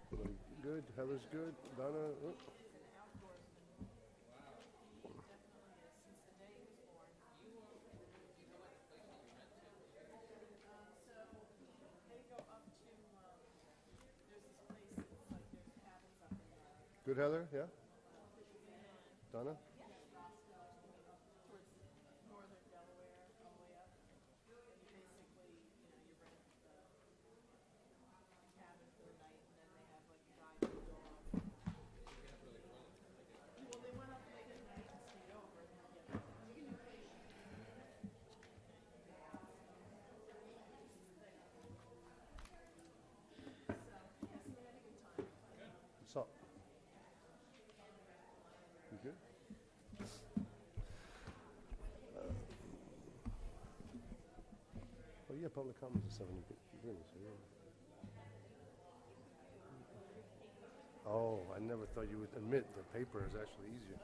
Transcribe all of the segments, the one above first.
Good. Heather's good. Donna. Oh. Good, Heather. Yeah. Donna. What's up? You good? Oh yeah, public comments are 7 minutes. Yeah. Oh, I never thought you would admit that paper is actually easier.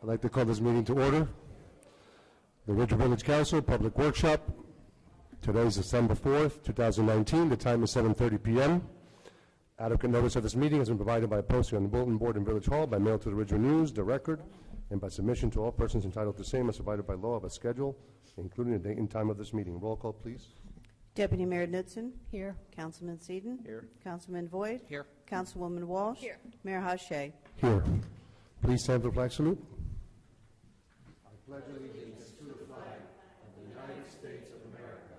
I'd like to call this meeting to order. The Ridgewood Village Council Public Workshop. Today is December 4th, 2019. The time is 7:30 p.m. Adequate notice of this meeting has been provided by a posting on the bulletin board in Village Hall, by mail to the Ridgewood News, the Record, and by submission to all persons entitled to same as provided by law of a schedule, including the date and time of this meeting. Roll call, please. Deputy Mayor Knudsen. Here. Councilman Seaton. Here. Councilman Voigt. Here. Councilwoman Walsh. Here. Mayor Hache. Here. Please stand for the flag salute. I pledge allegiance to the flag of the United States of America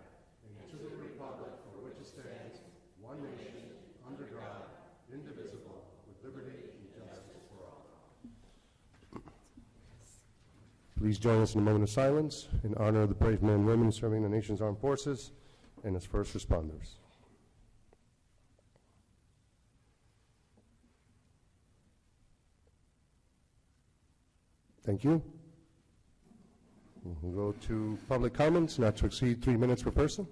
and to the republic for which it stands, one nation, under God, indivisible, with liberty and justice for all. Please join us in a moment of silence in honor of the brave men and women serving the nation's armed forces and its first responders. Thank you. We'll go to public comments, not to exceed 3 minutes per person.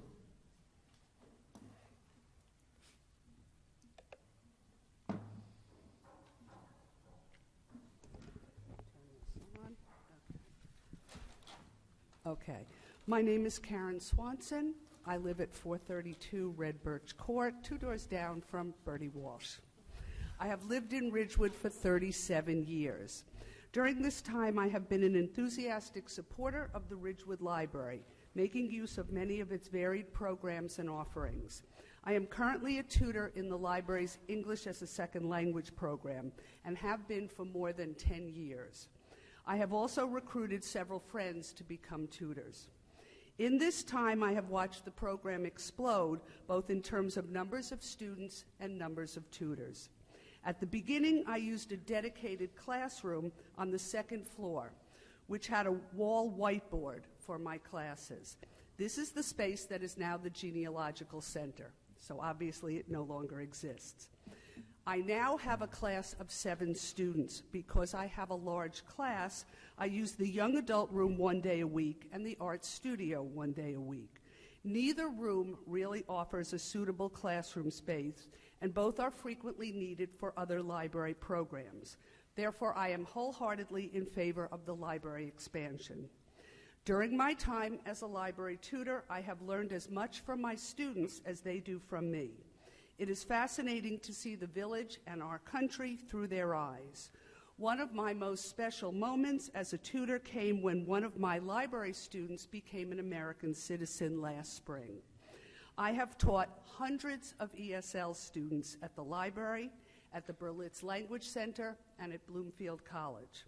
Okay. My name is Karen Swanson. I live at 432 Red Birch Court, 2 doors down from Bertie Walsh. I have lived in Ridgewood for 37 years. During this time, I have been an enthusiastic supporter of the Ridgewood Library, making use of many of its varied programs and offerings. I am currently a tutor in the library's English as a Second Language program and have been for more than 10 years. I have also recruited several friends to become tutors. In this time, I have watched the program explode, both in terms of numbers of students and numbers of tutors. At the beginning, I used a dedicated classroom on the second floor, which had a wall whiteboard for my classes. This is the space that is now the Genealogical Center, so obviously it no longer exists. I now have a class of 7 students. Because I have a large class, I use the young adult room 1 day a week and the art studio 1 day a week. Neither room really offers a suitable classroom space, and both are frequently needed for other library programs. Therefore, I am wholeheartedly in favor of the library expansion. During my time as a library tutor, I have learned as much from my students as they do from me. It is fascinating to see the village and our country through their eyes. One of my most special moments as a tutor came when one of my library students became an American citizen last spring. I have taught hundreds of ESL students at the library, at the Berlitz Language Center, and at Bloomfield College.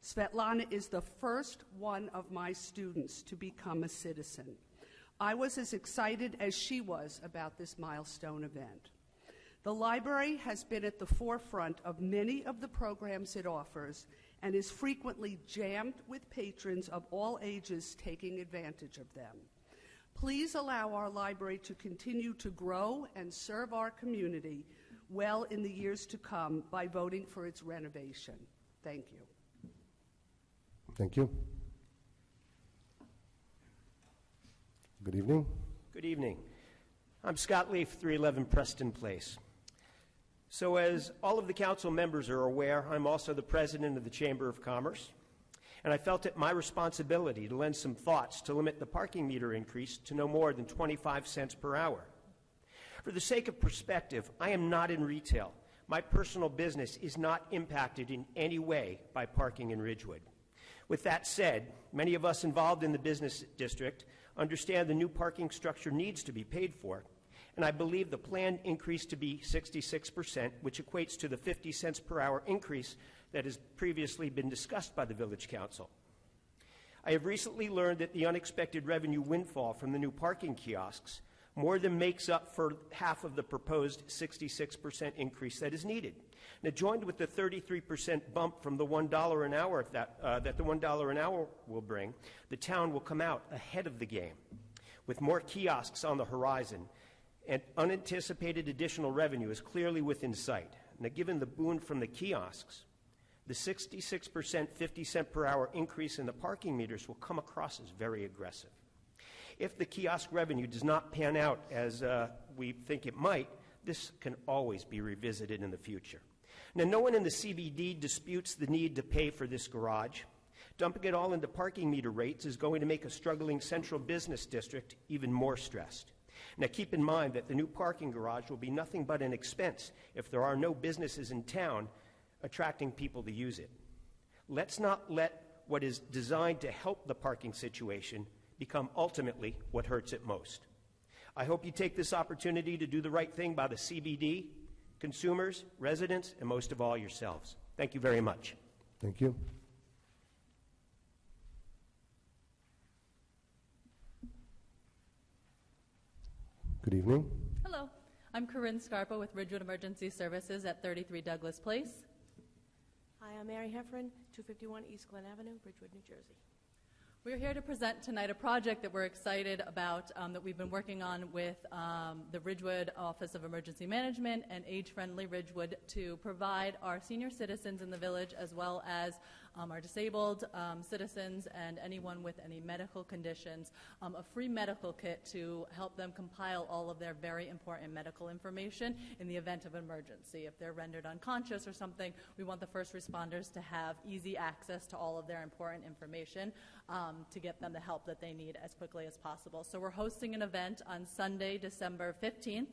Svetlana is the first one of my students to become a citizen. I was as excited as she was about this milestone event. The library has been at the forefront of many of the programs it offers and is frequently jammed with patrons of all ages taking advantage of them. Please allow our library to continue to grow and serve our community well in the years to come by voting for its renovation. Thank you. Thank you. Good evening. Good evening. I'm Scott Leaf, 311 Preston Place. So as all of the council members are aware, I'm also the president of the Chamber of Commerce, and I felt it my responsibility to lend some thoughts to limit the parking meter increase to no more than 25 cents per hour. For the sake of perspective, I am not in retail. My personal business is not impacted in any way by parking in Ridgewood. With that said, many of us involved in the business district understand the new parking structure needs to be paid for, and I believe the planned increase to be 66%, which equates to the 50 cents per hour increase that has previously been discussed by the Village Council. I have recently learned that the unexpected revenue windfall from the new parking kiosks more than makes up for half of the proposed 66% increase that is needed. Now, joined with the 33% bump from the $1 an hour that the $1 an hour will bring, the town will come out ahead of the game. With more kiosks on the horizon, and unanticipated additional revenue is clearly within sight. Now, given the boon from the kiosks, the 66% 50 cent per hour increase in the parking meters will come across as very aggressive. If the kiosk revenue does not pan out as we think it might, this can always be revisited in the future. Now, no one in the CBD disputes the need to pay for this garage. Dumping it all into parking meter rates is going to make a struggling central business district even more stressed. Now, keep in mind that the new parking garage will be nothing but an expense if there are no businesses in town attracting people to use it. Let's not let what is designed to help the parking situation become ultimately what hurts it most. I hope you take this opportunity to do the right thing by the CBD, consumers, residents, and most of all yourselves. Thank you very much. Thank you. Good evening. Hello, I'm Corinne Scarpa with Ridgewood Emergency Services at 33 Douglas Place. Hi, I'm Mary Heffron, 251 East Glen Avenue, Ridgewood, New Jersey. We're here to present tonight a project that we're excited about that we've been working on with the Ridgewood Office of Emergency Management and Age-Friendly Ridgewood to provide our senior citizens in the village as well as our disabled citizens and anyone with any medical conditions a free medical kit to help them compile all of their very important medical information in the event of an emergency. If they're rendered unconscious or something, we want the first responders to have easy access to all of their important information to get them the help that they need as quickly as possible. So we're hosting an event on Sunday, December 15th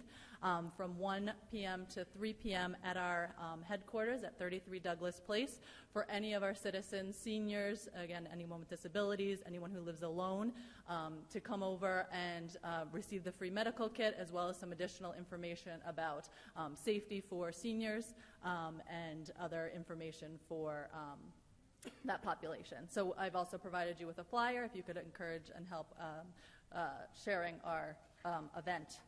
from 1 p.m. to 3 p.m. at our headquarters at 33 Douglas Place for any of our citizens, seniors, again, anyone with disabilities, anyone who lives alone, to come over and receive the free medical kit as well as some additional information about safety for seniors and other information for that population. So I've also provided you with a flyer if you could encourage and help sharing our event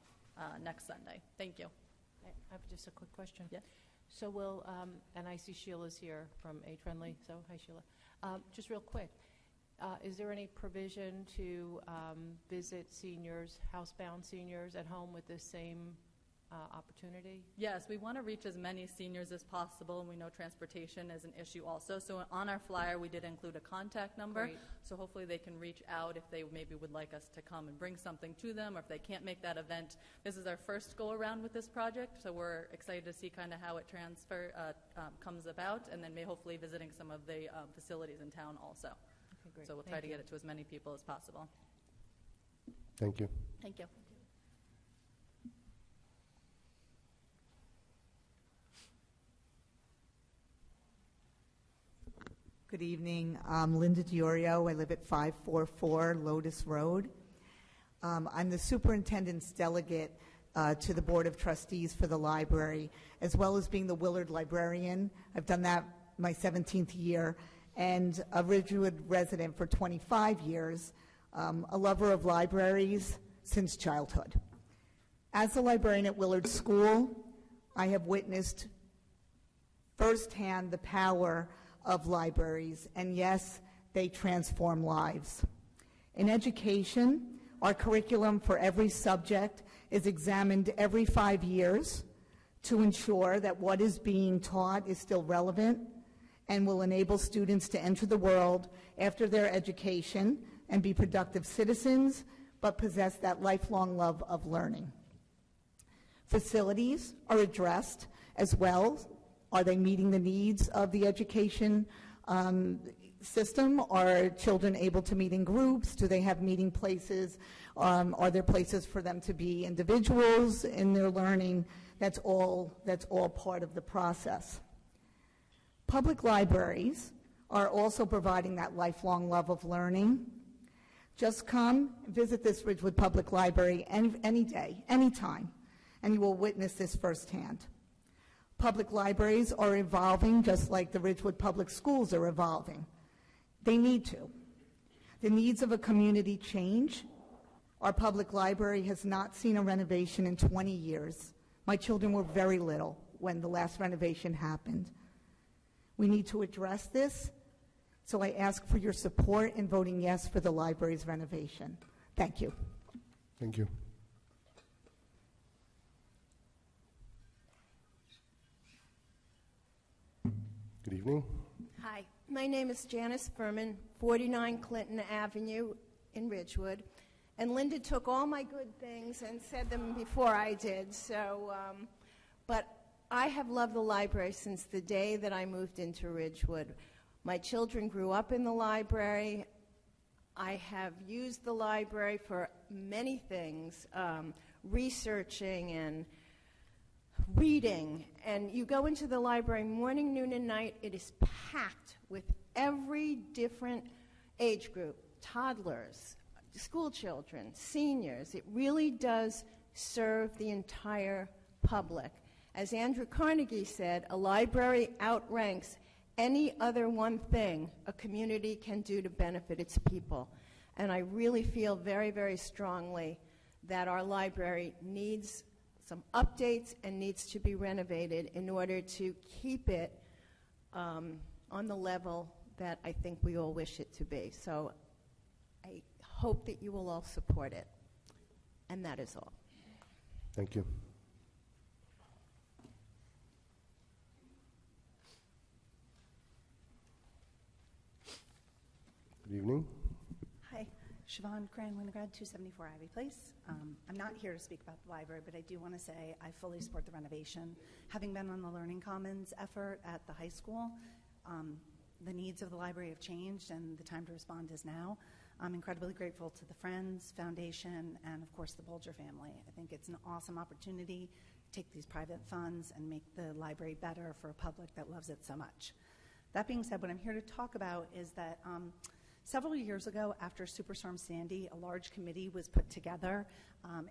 next Sunday. Thank you. I have just a quick question. Yes. So will, and I see Sheila's here from Age Friendly, so hi Sheila. Just real quick, is there any provision to visit seniors, housebound seniors at home with this same opportunity? Yes, we want to reach as many seniors as possible, and we know transportation is an issue also. So on our flyer, we did include a contact number. Great. So hopefully they can reach out if they maybe would like us to come and bring something to them, or if they can't make that event. This is our first go-around with this project, so we're excited to see kind of how it comes about, and then hopefully visiting some of the facilities in town also. Okay, great. So we'll try to get it to as many people as possible. Thank you. Thank you. Good evening. I'm Linda Diorio. I live at 544 Lotus Road. I'm the superintendent's delegate to the Board of Trustees for the library, as well as being the Willard librarian. I've done that my 17th year, and a Ridgewood resident for 25 years, a lover of libraries since childhood. As a librarian at Willard School, I have witnessed firsthand the power of libraries, and yes, they transform lives. In education, our curriculum for every subject is examined every 5 years to ensure that what is being taught is still relevant and will enable students to enter the world after their education and be productive citizens, but possess that lifelong love of learning. Facilities are addressed as well. Are they meeting the needs of the education system? Are children able to meet in groups? Do they have meeting places? Are there places for them to be individuals in their learning? That's all part of the process. Public libraries are also providing that lifelong love of learning. Just come visit this Ridgewood Public Library any day, anytime, and you will witness this firsthand. Public libraries are evolving just like the Ridgewood Public Schools are evolving. They need to. The needs of a community change. Our public library has not seen a renovation in 20 years. My children were very little when the last renovation happened. We need to address this, so I ask for your support in voting yes for the library's renovation. Thank you. Thank you. Good evening. Hi, my name is Janice Furman, 49 Clinton Avenue in Ridgewood. And Linda took all my good things and said them before I did. So, but I have loved the library since the day that I moved into Ridgewood. My children grew up in the library. I have used the library for many things, researching and reading. And you go into the library morning, noon, and night. It is packed with every different age group, toddlers, school children, seniors. It really does serve the entire public. As Andrew Carnegie said, a library outranks any other one thing a community can do to benefit its people. And I really feel very, very strongly that our library needs some updates and needs to be renovated in order to keep it on the level that I think we all wish it to be. So I hope that you will all support it. And that is all. Thank you. Good evening. Hi, Siobhan Cran, Winograd, 274 Ivy Place. I'm not here to speak about the library, but I do want to say I fully support the renovation. Having been on the Learning Commons effort at the high school, the needs of the library have changed and the time to respond is now. I'm incredibly grateful to the Friends Foundation and, of course, the Bolger family. I think it's an awesome opportunity to take these private funds and make the library better for a public that loves it so much. That being said, what I'm here to talk about is that several years ago, after Superstorm Sandy, a large committee was put together.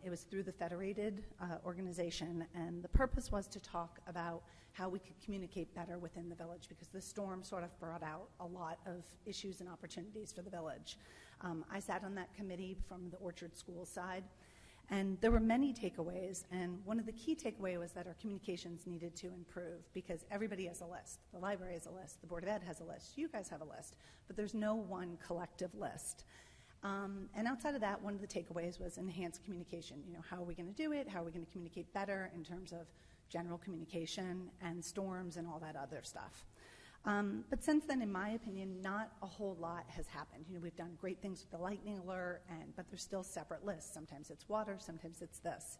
It was through the Federated organization, and the purpose was to talk about how we could communicate better within the village, because the storm sort of brought out a lot of issues and opportunities for the village. I sat on that committee from the Orchard School side, and there were many takeaways, and one of the key takeaways was that our communications needed to improve, because everybody has a list. The library has a list, the Board of Ed has a list, you guys have a list, but there's no one collective list. And outside of that, one of the takeaways was enhanced communication. You know, how are we going to do it? How are we going to communicate better in terms of general communication and storms and all that other stuff? But since then, in my opinion, not a whole lot has happened. You know, we've done great things with the lightning alert, but there's still separate lists. Sometimes it's water, sometimes it's this.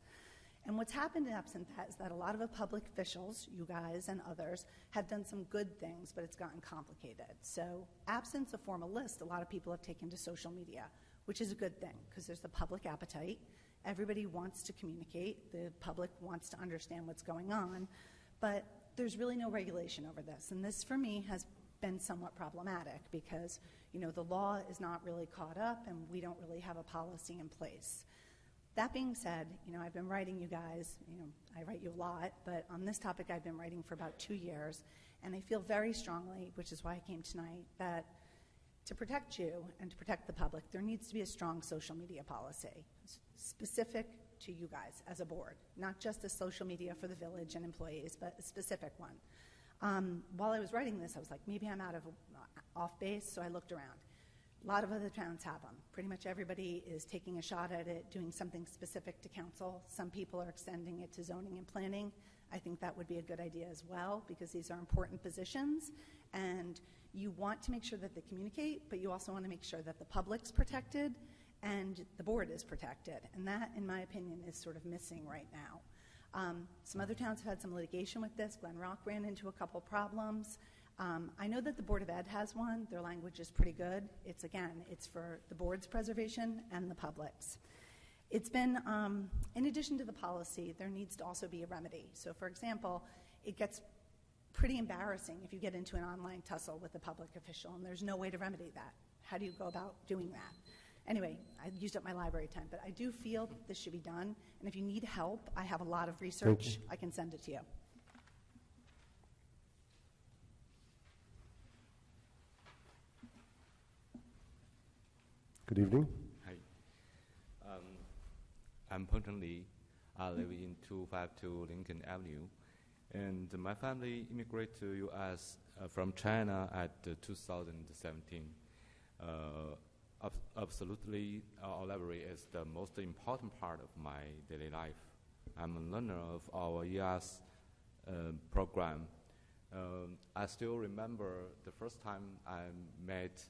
And what's happened absent that is that a lot of the public officials, you guys and others, have done some good things, but it's gotten complicated. So absence of formal list, a lot of people have taken to social media, which is a good thing, because there's the public appetite. Everybody wants to communicate. The public wants to understand what's going on. But there's really no regulation over this. And this, for me, has been somewhat problematic because, you know, the law is not really caught up and we don't really have a policy in place. That being said, you know, I've been writing you guys, you know, I write you a lot, but on this topic I've been writing for about 2 years, and I feel very strongly, which is why I came tonight, that to protect you and to protect the public, there needs to be a strong social media policy, specific to you guys as a board, not just a social media for the village and employees, but a specific one. While I was writing this, I was like, maybe I'm off base, so I looked around. A lot of other towns have them. Pretty much everybody is taking a shot at it, doing something specific to council. Some people are extending it to zoning and planning. I think that would be a good idea as well, because these are important positions, and you want to make sure that they communicate, but you also want to make sure that the public's protected and the board is protected. And that, in my opinion, is sort of missing right now. Some other towns have had some litigation with this. Glen Rock ran into a couple problems. I know that the Board of Ed has one. Their language is pretty good. It's for the board's preservation and the public's. It's been, in addition to the policy, there needs to also be a remedy. So, for example, it gets pretty embarrassing if you get into an online tussle with a public official, and there's no way to remedy that. How do you go about doing that? Anyway, I used up my library time, but I do feel that this should be done. And if you need help, I have a lot of research. I can send it to you. Good evening. Hi. I'm Peng Lee. I live in 252 Lincoln Avenue. And my family immigrated to U.S. From China at 2017. Absolutely, our library is the most important part of my daily life. I'm a learner of our ES program. I still remember the first time I met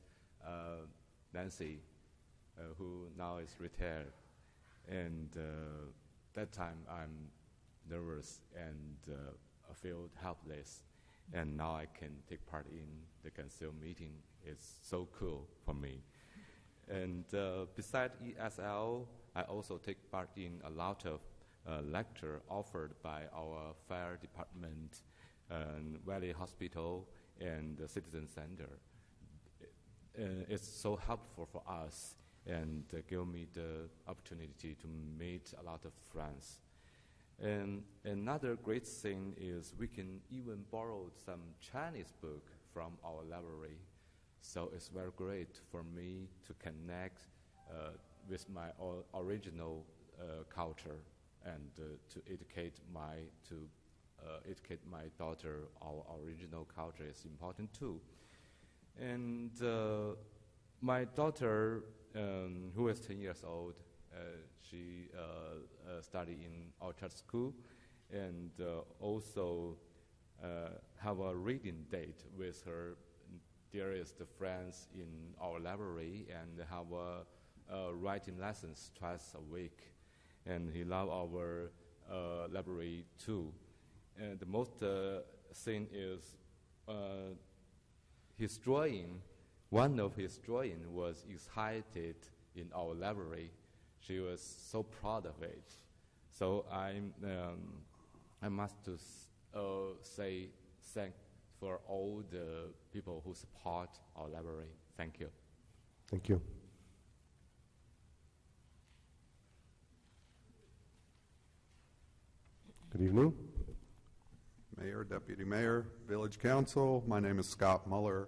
Nancy, who now is retired. And that time I'm nervous and I feel helpless. And now I can take part in the council meeting. It's so cool for me. And besides ESL, I also take part in a lot of lecture offered by our fire department, Valley Hospital, and the Citizen Center. It's so helpful for us and give me the opportunity to meet a lot of friends. And another great thing is we can even borrow some Chinese book from our library. So it's very great for me to connect with my original culture and to educate my daughter. Our original culture is important too. And my daughter, who is 10 years old, she studied in Orchard School, and also have a reading date with her dearest friends in our library, and have writing lessons twice a week. And he loves our library too. And the most thing is his drawing. One of his drawing was exhibited in our library. She was so proud of it. So I must say thank for all the people who support our library. Thank you. Thank you. Good evening. Mayor, Deputy Mayor, Village Council, my name is Scott Muller,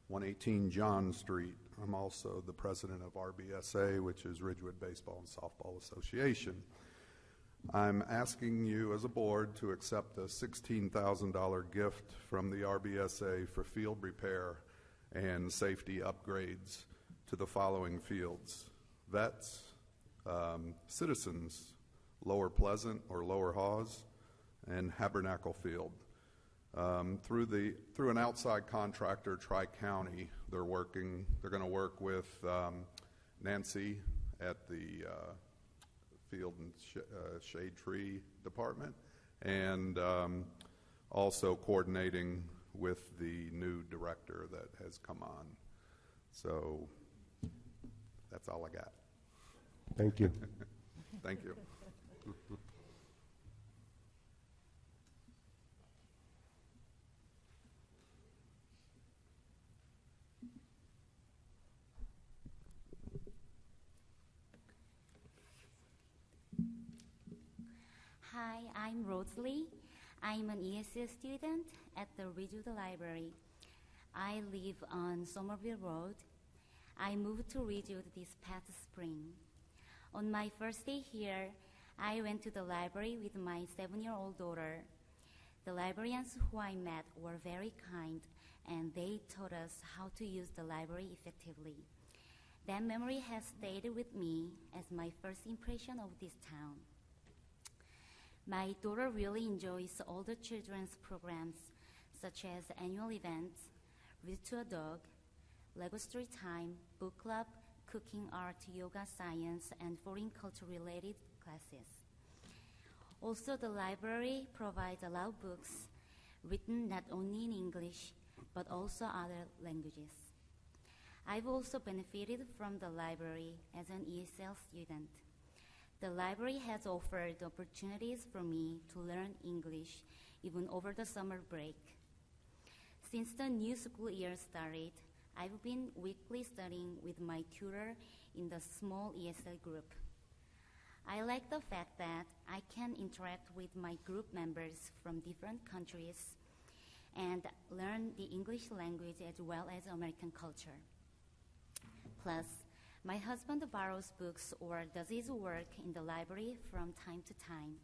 118 John Street. I'm also the president of RBSA, which is Ridgewood Baseball and Softball Association. I'm asking you as a board to accept a $16,000 gift from the RBSA for field repair and safety upgrades to the following fields: Vets, Citizens, Lower Pleasant or Lower Hawes, and Habernacle Field. Through an outside contractor, Tri-County, they're going to work with Nancy at the Field and Shade Tree Department, and also coordinating with the new director that has come on. So that's all I got. Thank you. Thank you. Hi, I'm Rosalie. I'm an ESL student at the Ridgewood Library. I live on Somerville Road. I moved to Ridgewood this past spring. On my first day here, I went to the library with my 7-year-old daughter. The librarians who I met were very kind, and they taught us how to use the library effectively. That memory has stayed with me as my first impression of this town. My daughter really enjoys all the children's programs, such as annual events, Read to a Dog, Lego Story Time, Book Club, Cooking, Art, Yoga, Science, and foreign culture-related classes. Also, the library provides a lot of books written not only in English, but also other languages. I've also benefited from the library as an ESL student. The library has offered opportunities for me to learn English even over the summer break. Since the new school year started, I've been weekly studying with my tutor in the small ESL group. I like the fact that I can interact with my group members from different countries and learn the English language as well as American culture. Plus, my husband borrows books or does his work in the library from time to time.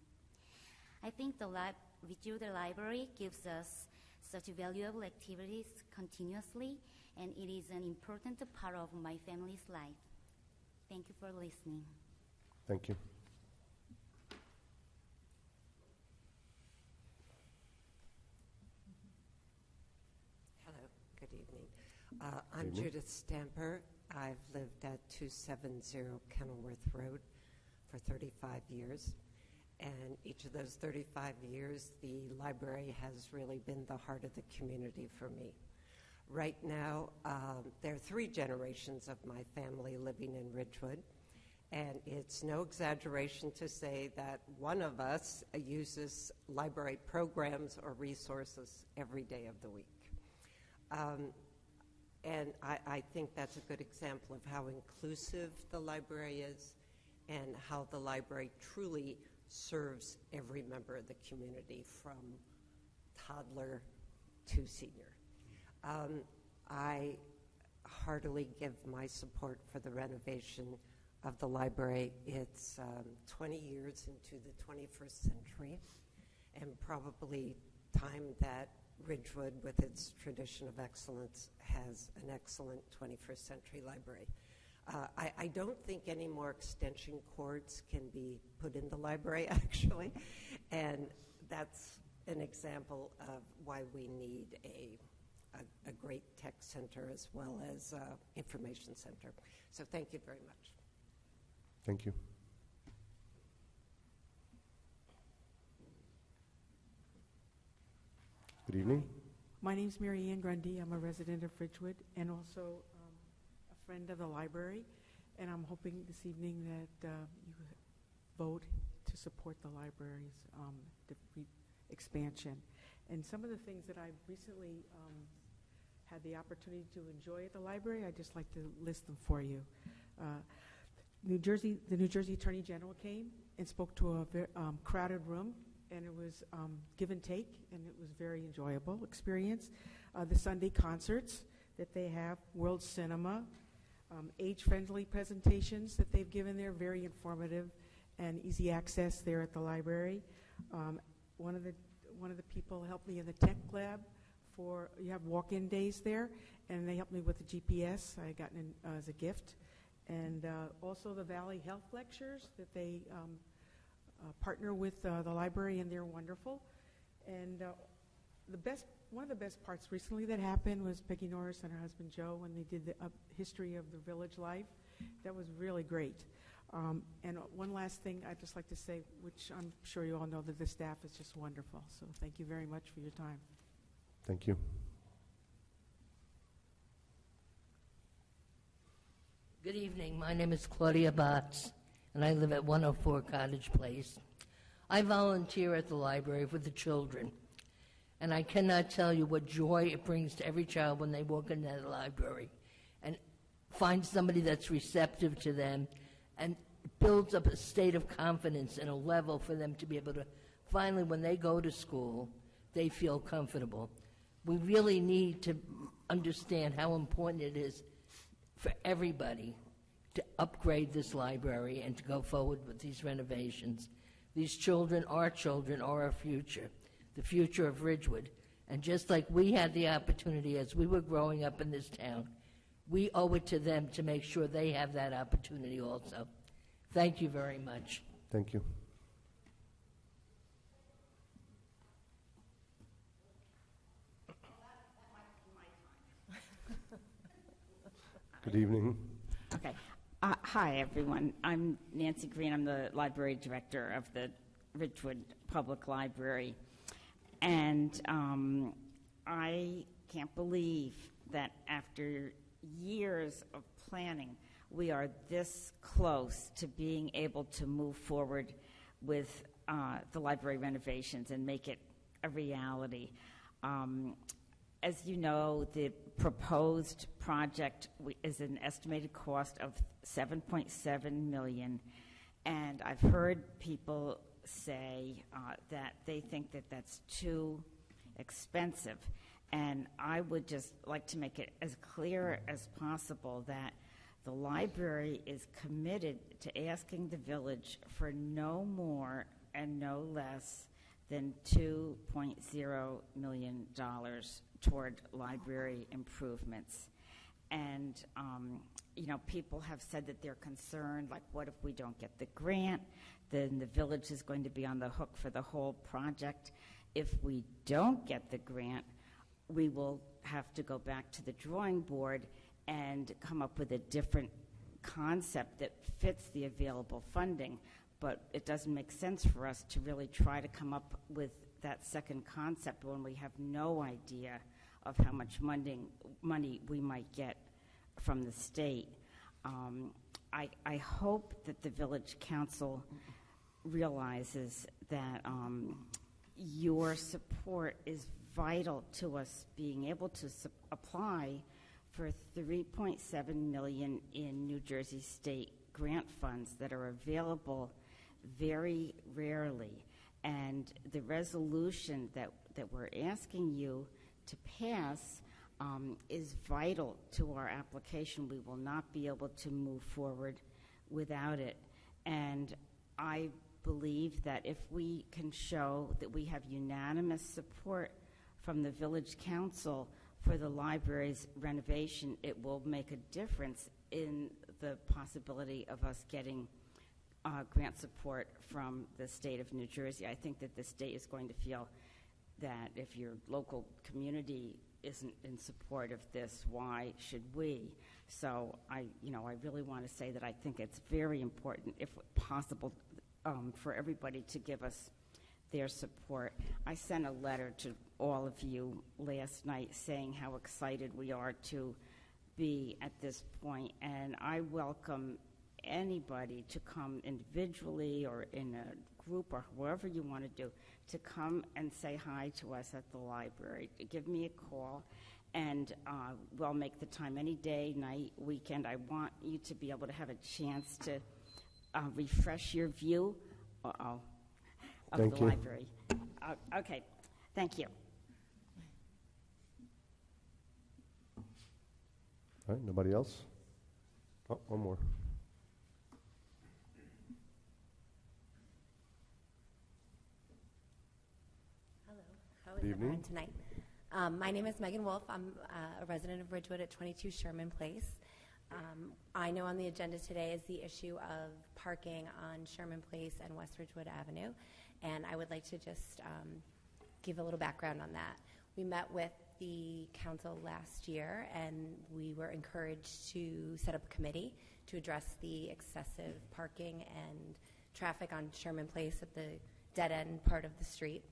I think the Ridgewood Library gives us such valuable activities continuously, and it is an important part of my family's life. Thank you for listening. Thank you. Hello, good evening. I'm Judith Stamper. I've lived at 270 Kenilworth Road for 35 years. And each of those 35 years, the library has really been the heart of the community for me. Right now, there are 3 generations of my family living in Ridgewood. And it's no exaggeration to say that one of us uses library programs or resources every day of the week. And I think that's a good example of how inclusive the library is and how the library truly serves every member of the community from toddler to senior. I heartily give my support for the renovation of the library. It's 20 years into the 21st century, and probably time that Ridgewood, with its tradition of excellence, has an excellent 21st century library. I don't think any more extension cords can be put in the library, actually, and that's an example of why we need a great tech center as well as information center. So thank you very much. Thank you. Good evening. My name is Mary Ann Grundy. I'm a resident of Ridgewood and also a friend of the library. And I'm hoping this evening that you vote to support the library's expansion. And some of the things that I've recently had the opportunity to enjoy at the library, I'd just like to list them for you. The New Jersey Attorney General came and spoke to a very crowded room, and it was give and take, and it was a very enjoyable experience. The Sunday concerts that they have, World Cinema, age-friendly presentations that they've given there, very informative and easy access there at the library. One of the people helped me in the tech lab you have walk-in days there, and they helped me with the GPS. I got it as a gift. And also the Valley Health Lectures that they partner with the library, and they're wonderful. And one of the best parts recently that happened was Peggy Norris and her husband Joe, when they did the history of the village life. That was really great. And one last thing I'd just like to say, which I'm sure you all know, that the staff is just wonderful. So thank you very much for your time. Thank you. Good evening. My name is Claudia Botts, and I live at 104 Cottage Place. I volunteer at the library with the children, and I cannot tell you what joy it brings to every child when they walk into the library and find somebody that's receptive to them, and builds up a state of confidence and a level for them to be able to finally, when they go to school, they feel comfortable. We really need to understand how important it is for everybody to upgrade this library and to go forward with these renovations. These children are our future, the future of Ridgewood. And just like we had the opportunity as we were growing up in this town, we owe it to them to make sure they have that opportunity also. Thank you very much. Thank you. Good evening. Okay. Hi, everyone. I'm Nancy Green. I'm the library director of the Ridgewood Public Library. And I can't believe that after years of planning, we are this close to being able to move forward with the library renovations and make it a reality. As you know, the proposed project is an estimated cost of $7.7 million, and I've heard people say that they think that that's too expensive. And I would just like to make it as clear as possible that the library is committed to asking the village for no more and no less than $2.0 million toward library improvements. And, people have said that they're concerned, like, what if we don't get the grant? Then the village is going to be on the hook for the whole project. If we don't get the grant, we will have to go back to the drawing board and come up with a different concept that fits the available funding. But it doesn't make sense for us to really try to come up with that second concept when we have no idea of how much money we might get from the state. I hope that the village council realizes that your support is vital to us being able to apply for $3.7 million in New Jersey state grant funds that are available very rarely. And the resolution that we're asking you to pass is vital to our application. We will not be able to move forward without it. And I believe that if we can show that we have unanimous support from the village council for the library's renovation, it will make a difference in the possibility of us getting grant support from the state of New Jersey. I think that the state is going to feel that if your local community isn't in support of this, why should we? So I really want to say that I think it's very important, if possible, for everybody to give us their support. I sent a letter to all of you last night saying how excited we are to be at this point, and I welcome anybody to come individually or in a group or whoever you want to do, to come and say hi to us at the library. Give me a call, and we'll make the time any day, night, weekend. I want you to be able to have a chance to refresh your view of Thank the you. library. Okay, thank you. All right, nobody else? Oh, one more. How Good is evening. everyone tonight? My name is Megan Wolf. I'm a resident of Ridgewood at 22 Sherman Place. I know on the agenda today is the issue of parking on Sherman Place and West Ridgewood Avenue, and I would like to just give a little background on that. We met with the council last year, and we were encouraged to set up a committee to address the excessive parking and traffic on Sherman Place at the dead-end part of the street.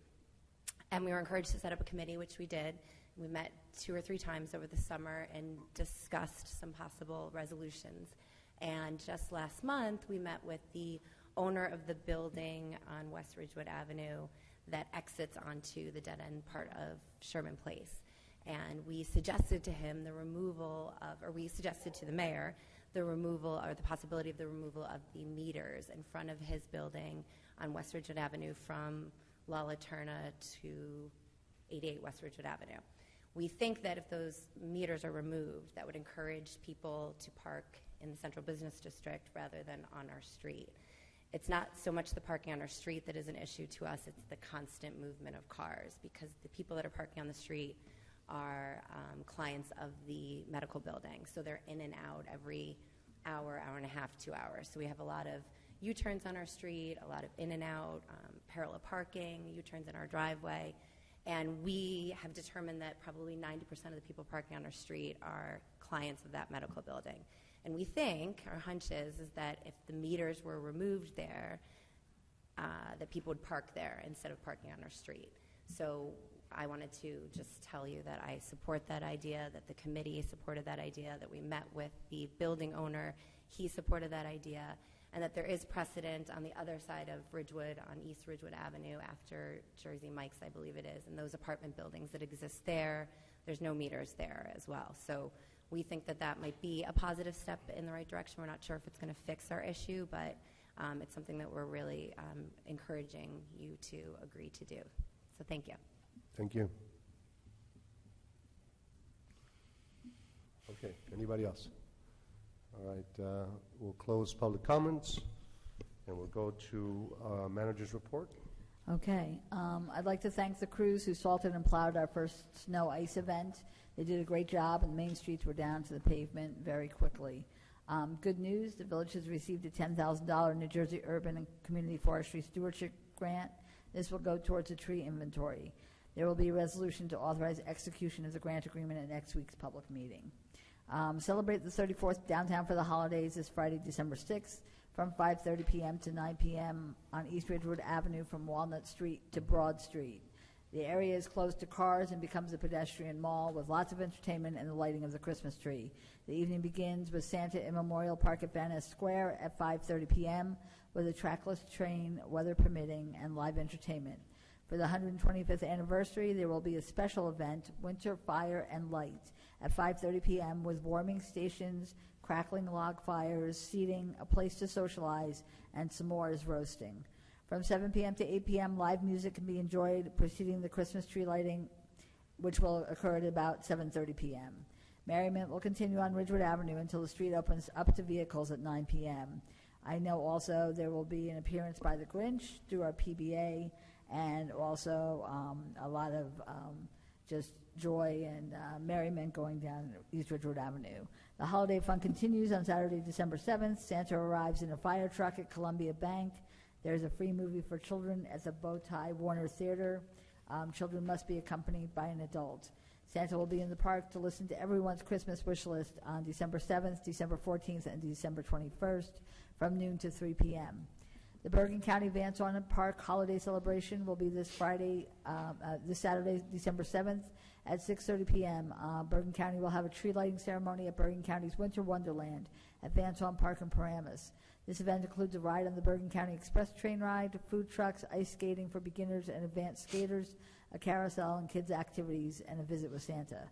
And we were encouraged to set up a committee, which we did. We met 2 or 3 times over the summer and discussed some possible resolutions. And just last month, we met with the owner of the building on West Ridgewood Avenue that exits onto the dead-end part of Sherman Place. And we suggested to him the removal of, or we suggested to the mayor, the removal or the possibility of the removal of the meters in front of his building on West Ridgewood Avenue from La Laterna to 88 West Ridgewood Avenue. We think that if those meters are removed, that would encourage people to park in the central business district rather than on our street. It's not so much the parking on our street that is an issue to us, it's the constant movement of cars, because the people that are parking on the street are clients of the medical building. So they're in and out every hour, hour and a half, 2 hours. So we have a lot of U-turns on our street, a lot of in and out, parallel parking, U-turns in our driveway. And we have determined that probably 90% of the people parking on our street are clients of that medical building. And we think, our hunch is that if the meters were removed there, that people would park there instead of parking on our street. So I wanted to just tell you that I support that idea, that the committee supported that idea, that we met with the building owner, he supported that idea, and that there is precedent on the other side of Ridgewood, on East Ridgewood Avenue, after Jersey Mike's, I believe it is, and those apartment buildings that exist there, there's no meters there as well. So we think that that might be a positive step in the right direction. We're not sure if it's going to fix our issue, but it's something that we're really encouraging you to agree to do. So thank you. Thank you. Okay, anybody else? All right, we'll close public comments, and we'll go to manager's report. Okay, I'd like to thank the crews who salted and plowed our first snow ice event. They did a great job, and main streets were down to the pavement very quickly. Good news, the village has received a $10,000 New Jersey Urban and Community Forestry Stewardship Grant. This will go towards a tree inventory. There will be a resolution to authorize execution of the grant agreement at next week's public meeting. Celebrate the 34th downtown for the holidays this Friday, December 6th, from 5:30 p.m. to 9 p.m. on East Ridgewood Avenue from Walnut Street to Broad Street. The area is closed to cars and becomes a pedestrian mall with lots of entertainment and the lighting of the Christmas tree. The evening begins with Santa in Memorial Park at Van Ness Square at 5:30 p.m. with a trackless train, weather permitting, and live entertainment. For the 125th anniversary, there will be a special event, Winter Fire and Light, at 5:30 p.m. with warming stations, crackling log fires, seating, a place to socialize, and s'mores roasting. From 7 p.m. to 8 p.m., live music can be enjoyed preceding the Christmas tree lighting, which will occur at about 7:30 p.m. Merriment will continue on Ridgewood Avenue until the street opens up to vehicles at 9 p.m. I know also there will be an appearance by the Grinch through our PBA, and also a lot of just joy and merriment going down East Ridgewood Avenue. The holiday fun continues on Saturday, December 7th. Santa arrives in a fire truck at Columbia Bank. There's a free movie for children at the Bowtie Warner Theater. Children must be accompanied by an adult. Santa will be in the park to listen to everyone's Christmas wish list on December 7th, December 14th, and December 21st from noon to 3 p.m. The Bergen County Vance on Park holiday celebration will be this Saturday, December 7th at 6:30 p.m. Bergen County will have a tree lighting ceremony at Bergen County's Winter Wonderland at Vance on Park in Paramus. This event includes a ride on the Bergen County Express train ride, food trucks, ice skating for beginners and advanced skaters, a carousel and kids' activities, and a visit with Santa.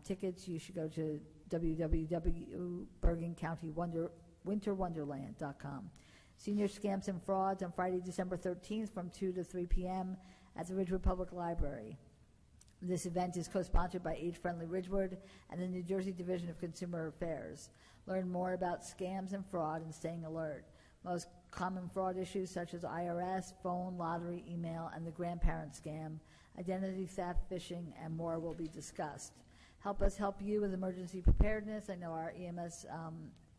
Tickets, you should go to www.bergencounty.winterwonderland.com. Senior Scams and Frauds on Friday, December 13th from 2 to 3 p.m. at the Ridgewood Public Library. This event is co-sponsored by Age Friendly Ridgewood and the New Jersey Division of Consumer Affairs. Learn more about scams and fraud and staying alert. Most common fraud issues such as IRS, phone, lottery, email, and the grandparent scam, identity theft, phishing, and more will be discussed. Help us help you with emergency preparedness. I know our EMS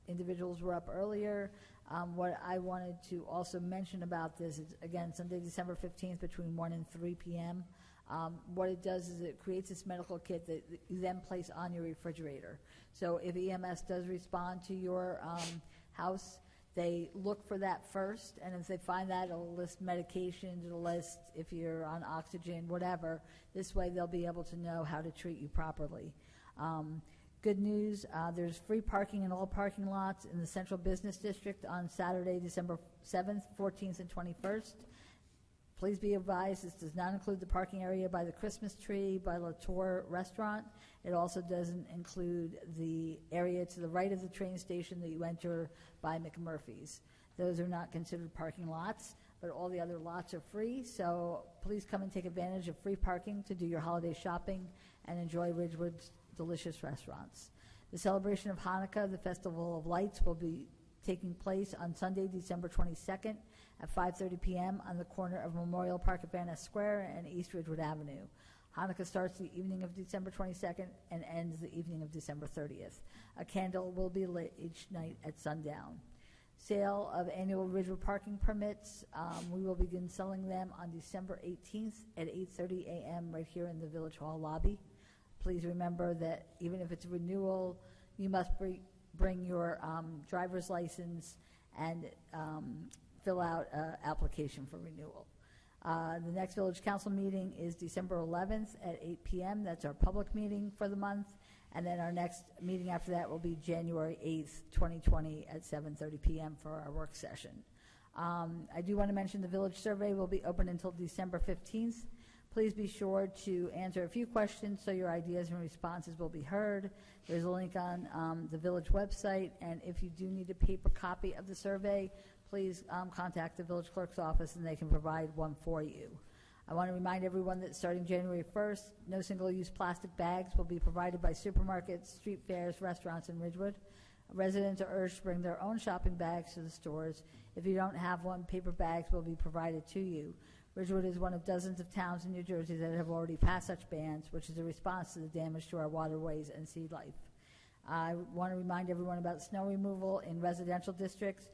individuals were up earlier. What I wanted to also mention about this is, again, Sunday, December 15th between 1 and 3 p.m. What it does is it creates this medical kit that you then place on your refrigerator. So if EMS does respond to your house, they look for that first, and if they find that, it'll list medications, it'll list if you're on oxygen, whatever. This way they'll be able to know how to treat you properly. Good news, there's free parking in all parking lots in the Central Business District on Saturday, December 7th, 14th, and 21st. Please be advised, this does not include the parking area by the Christmas tree, by La Tour Restaurant. It also doesn't include the area to the right of the train station that you enter by McMurphy's. Those are not considered parking lots, but all the other lots are free, so please come and take advantage of free parking to do your holiday shopping and enjoy Ridgewood's delicious restaurants. The celebration of Hanukkah, the Festival of Lights, will be taking place on Sunday, December 22nd at 5:30 p.m. on the corner of Memorial Park at Van Ness Square and East Ridgewood Avenue. Hanukkah starts the evening of December 22nd and ends the evening of December 30th. A candle will be lit each night at sundown. Sale of annual Ridgewood parking permits, we will begin selling them on December 18th at 8:30 a.m. right here in the Village Hall lobby. Please remember that even if it's a renewal, you must bring your driver's license and fill out an application for renewal. The next village council meeting is December 11th at 8 p.m. That's our public meeting for the month. And then our next meeting after that will be January 8th, 2020 at 7:30 p.m. for our work session. I do want to mention the village survey will be open until December 15th. Please be sure to answer a few questions so your ideas and responses will be heard. There's a link on the village website, and if you do need a paper copy of the survey, please contact the village clerk's office and they can provide one for you. I want to remind everyone that starting January 1st, no single-use plastic bags will be provided by supermarkets, street fairs, restaurants in Ridgewood. Residents are urged to bring their own shopping bags to the stores. If you don't have one, paper bags will be provided to you. Ridgewood is one of dozens of towns in New Jersey that have already passed such bans, which is a response to the damage to our waterways and sea life. I want to remind everyone about snow removal in residential districts.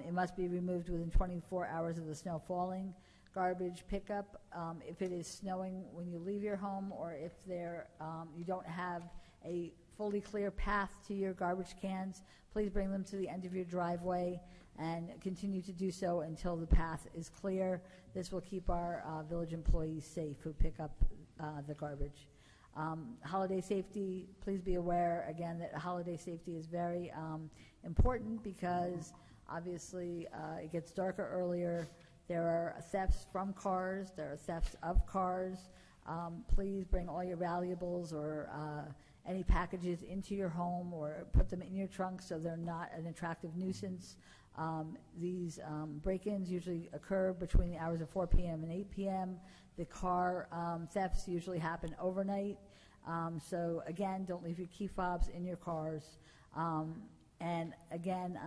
It must be removed within 24 hours of the snow falling. Garbage pickup, if it is snowing when you leave your home, or if you don't have a fully clear path to your garbage cans, please bring them to the end of your driveway and continue to do so until the path is clear. This will keep our village employees safe who pick up the garbage. Holiday safety, please be aware again that holiday safety is very important because obviously it gets darker earlier. There are thefts from cars. There are thefts of cars. Please bring all your valuables or any packages into your home or put them in your trunk so they're not an attractive nuisance. These break-ins usually occur between the hours of 4 p.m. and 8 p.m. The car thefts usually happen overnight. So again, don't leave your key fobs in your cars. And again,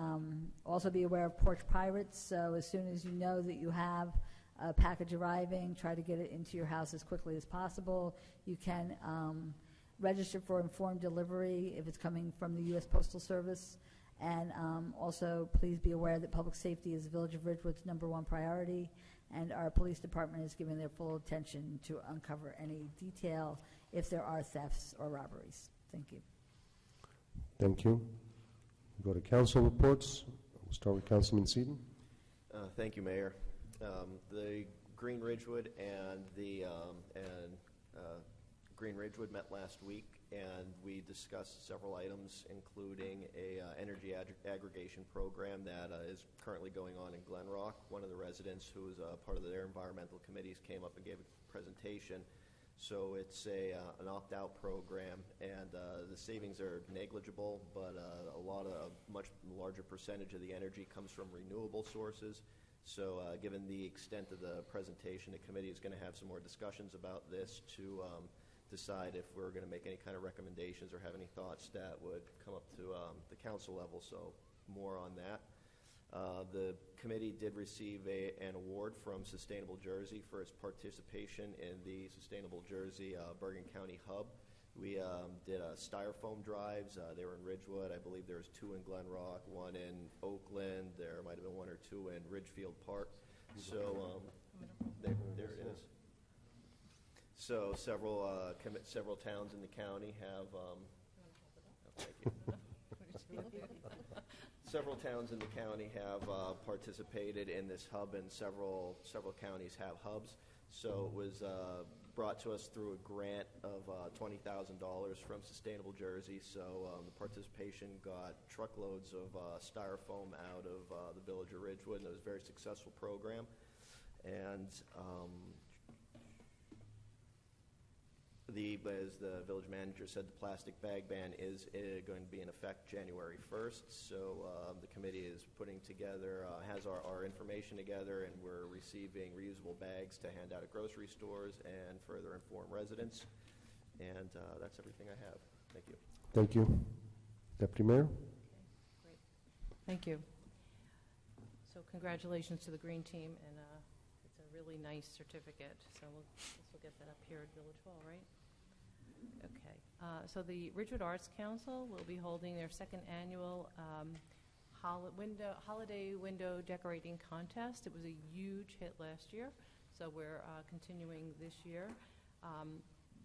also be aware of porch pirates. So as soon as you know that you have a package arriving, try to get it into your house as quickly as possible. You can register for informed delivery if it's coming from the U.S. Postal Service. And also, please be aware that public safety is the Village of Ridgewood's #1 priority, and our police department is giving their full attention to uncover any detail if there are thefts or robberies. Thank you. Thank you. We'll go to council reports. We'll start with Councilman Seaton. Thank you, Mayor. The Green Ridgewood and Green Ridgewood met last week, and we discussed several items, including a energy aggregation program that is currently going on in Glen Rock. One of the residents who is part of their environmental committees came up and gave a presentation. So it's an opt-out program, and the savings are negligible, but a much larger percentage of the energy comes from renewable sources. So given the extent of the presentation, the committee is going to have some more discussions about this to decide if we're going to make any kind of recommendations or have any thoughts that would come up to the council level. So more on that. The committee did receive an award from Sustainable Jersey for its participation in the Sustainable Jersey Bergen County Hub. We did styrofoam drives. They were in Ridgewood. I believe there was 2 in Glen Rock, 1 in Oakland. There might have been 1 or 2 in Ridgefield Park. So there it is. So several towns in the county have. Thank you. Several towns in the county have participated in this hub, and several counties have hubs. So it was brought to us through a grant of $20,000 from Sustainable Jersey. So the participation got truckloads of styrofoam out of the village of Ridgewood, and it was a very successful program. And as the village manager said, the plastic bag ban is going to be in effect January 1st. So the committee is putting together, has our information together, and we're receiving reusable bags to hand out at grocery stores and further inform residents. And that's everything I have. Thank you. Thank you. Deputy Mayor? Great. Thank you. So congratulations to the Green Team, and it's a really nice certificate. So we'll get that up here at Village Hall, right? Okay. So the Ridgewood Arts Council will be holding their 2nd annual holiday window decorating contest. It was a huge hit last year, so we're continuing this year.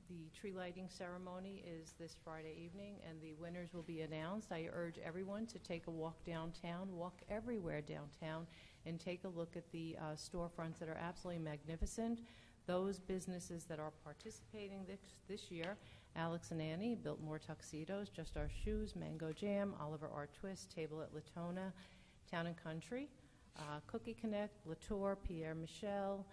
The tree lighting ceremony is this Friday evening, and the winners will be announced. I urge everyone to take a walk downtown, walk everywhere downtown, and take a look at the storefronts that are absolutely magnificent. Those businesses that are participating this year, Alex and Annie, Biltmore Tuxedos, Just Our Shoes, Mango Jam, Oliver Art Twist, Table at Latona, Town and Country, Cookie Connect, Latour, Pierre Michel,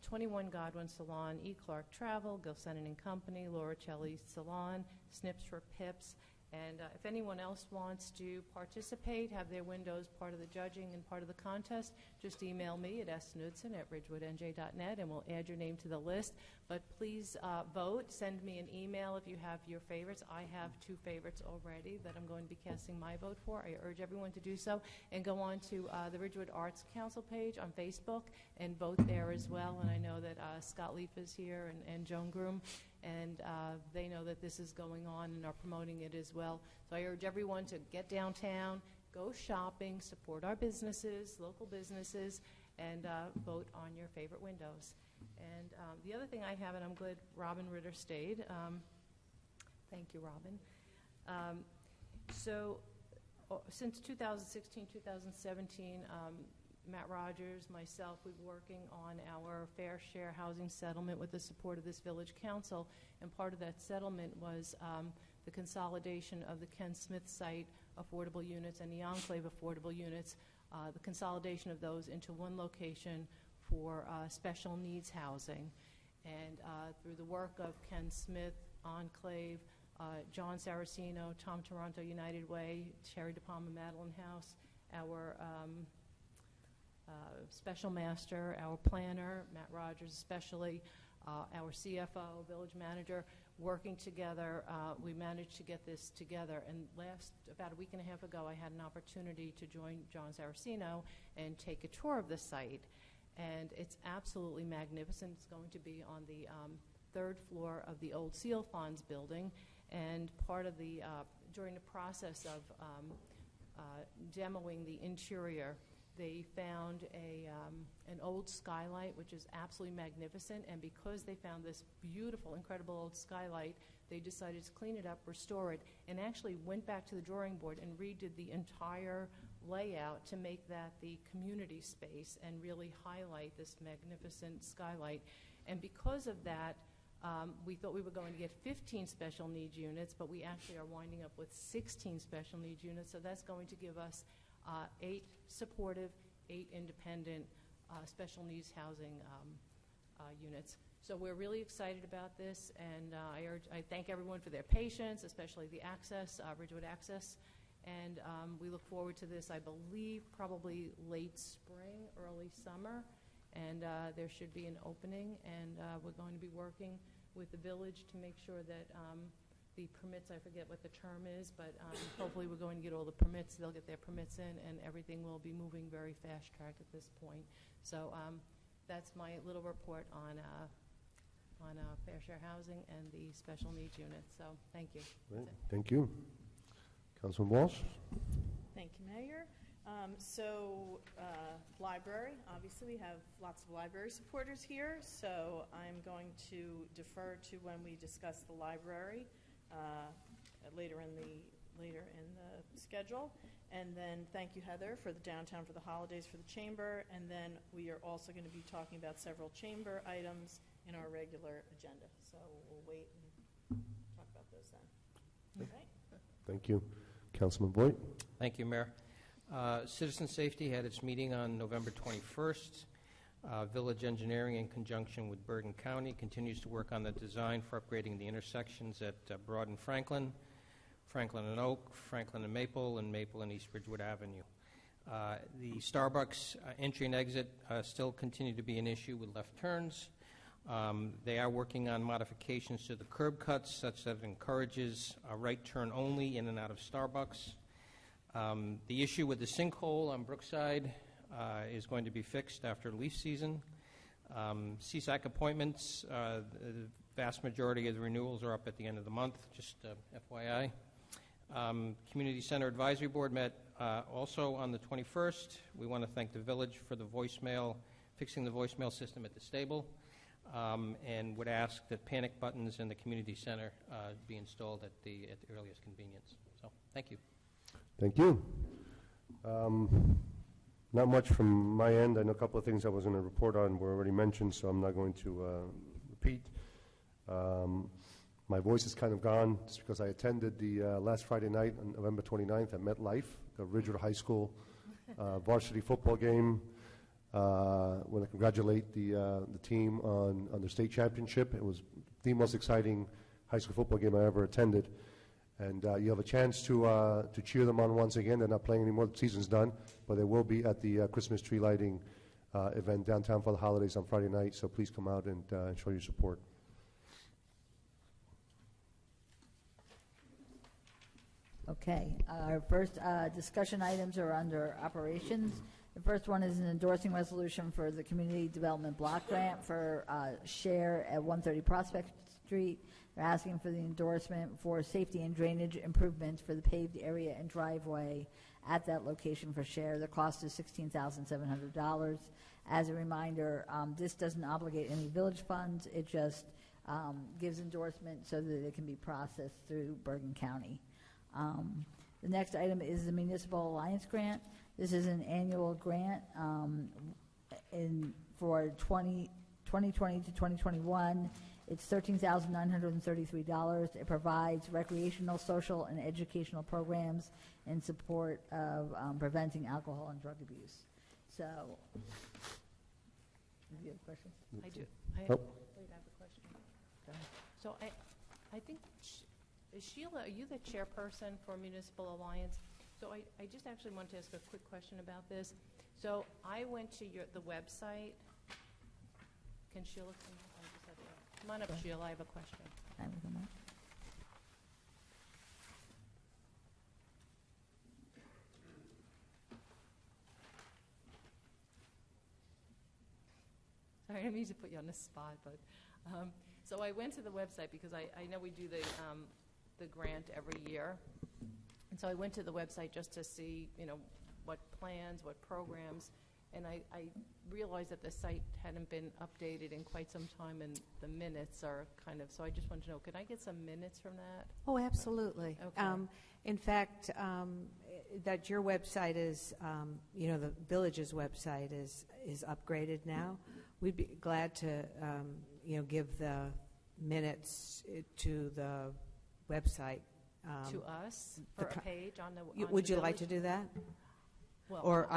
21 Godwin Salon, E. Clark Travel, Gilsenan and Company, Laura Celli Salon, Snips for Pips. And if anyone else wants to participate, have their windows part of the judging and part of the contest, just email me at snudson@ridgewoodnj.net, and we'll add your name to the list. But please vote. Send me an email if you have your favorites. I have 2 favorites already that I'm going to be casting my vote for. I urge everyone to do so. And go on to the Ridgewood Arts Council page on Facebook and vote there as well. And I know that Scott Leaf is here and Joan Groom, and they know that this is going on and are promoting it as well. So I urge everyone to get downtown, go shopping, support our businesses, local businesses, and vote on your favorite windows. And the other thing I have, and I'm glad Robin Ritter stayed. Thank you, Robin. Since 2016, 2017, Matt Rogers, myself, we've been working on our fair share housing settlement with the support of this village council, and part of that settlement was the consolidation of the Ken Smith site affordable units and the Enclave affordable units, the consolidation of those into one location for special needs housing. And through the work of Ken Smith, Enclave, John Saraceno, Tom Toronto United Way, Sherry DePalma Madeline House, our special master, our planner, Matt Rogers especially, our CFO, village manager, working together, we managed to get this together. And about a week and a half ago, I had an opportunity to join John Saraceno and take a tour of the site. And it's absolutely magnificent. It's going to be on the 3rd floor of the old Seal Funds building. And part of the, during the process of demoing the interior, they found an old skylight, which is absolutely magnificent. And because they found this beautiful, incredible old skylight, they decided to clean it up, restore it, and actually went back to the drawing board and redid the entire layout to make that the community space and really highlight this magnificent skylight. And because of that, we thought we were going to get 15 special needs units, but we actually are winding up with 16 special needs units. So that's going to give us 8 supportive, 8 independent special needs housing units. So we're really excited about this, and I thank everyone for their patience, especially the Access, Ridgewood Access, and we look forward to this, I believe, probably late spring, early summer, and there should be an opening, and we're going to be working with the village to make sure that the permits, I forget what the term is, but hopefully we're going to get all the permits, they'll get their permits in, and everything will be moving very fast-track at this point. So that's my little report on fair share housing and the special needs unit. So thank you. Right. Thank you. Councilman Walsh? Thank you, Mayor. Library, obviously we have lots of library supporters here, so I'm going to defer to when we discuss the library later in the schedule. And then thank you, Heather, for the Downtown for the Holidays for the Chamber. And then we are also going to be talking about several Chamber items in our regular agenda. So we'll wait and talk about those then. Okay. Thank you. Councilman Voigt? Thank you, Mayor. Citizen Safety had its meeting on November 21st. Village Engineering, in conjunction with Bergen County, continues to work on the design for upgrading the intersections at Broad and Franklin, Franklin and Oak, Franklin and Maple and East Ridgewood Avenue. The Starbucks entry and exit still continue to be an issue with left turns. They are working on modifications to the curb cuts such that it encourages a right turn only in and out of Starbucks. The issue with the sinkhole on Brookside is going to be fixed after leaf season. CSAC appointments, the vast majority of the renewals are up at the end of the month, just FYI. Community Center Advisory Board met also on the 21st. We want to thank the village for the voicemail, fixing the voicemail system at the stable. and would ask that panic buttons in the community center be installed at the earliest convenience. So, thank you. Thank you. Not much from my end. I know a couple of things I was going to report on were already mentioned, so I'm not going to repeat. My voice is kind of gone just because I attended the last Friday night on November 29th at MetLife, the Ridgewood High School varsity football game. I want to congratulate the team on their state championship. It was the most exciting high school football game I ever attended. And you have a chance to cheer them on once again. They're not playing anymore. The season's done. But they will be at the Christmas tree lighting event downtown for the holidays on Friday night. So please come out and show your support. Okay, our first discussion items are under operations. The first one is an endorsing resolution for the Community Development Block Grant for share at 130 Prospect Street. They're asking for the endorsement for safety and drainage improvements for the paved area and driveway at that location for share. The cost is $16,700. As a reminder, this doesn't obligate any village funds. It just gives endorsement so that it can be processed through Bergen County. The next item is the Municipal Alliance Grant. This is an annual grant for 2020 to 2021. It's $13,933. It provides recreational, social, and educational programs in support of preventing alcohol and drug abuse. So, do you have a question? I do. I have a question. So I think, Sheila, are you the chairperson for Municipal Alliance? So I just actually want to ask a quick question about this. So I went to the website. Can Sheila come up? Come on up, Sheila. I have a question. Sorry, I didn't mean to put you on the spot, but so I went to the website because I know we do the grant every year, and so I went to the website just to see, what plans, what programs. And I realized that the site hadn't been updated in quite some time, and the minutes are so I just wanted to know, can I get some minutes from that? Oh, absolutely. Okay. In fact, that your website is, the village's website is upgraded now. We'd be glad to, give the minutes to the website. To us, for a page on the would you like to do that? Well, or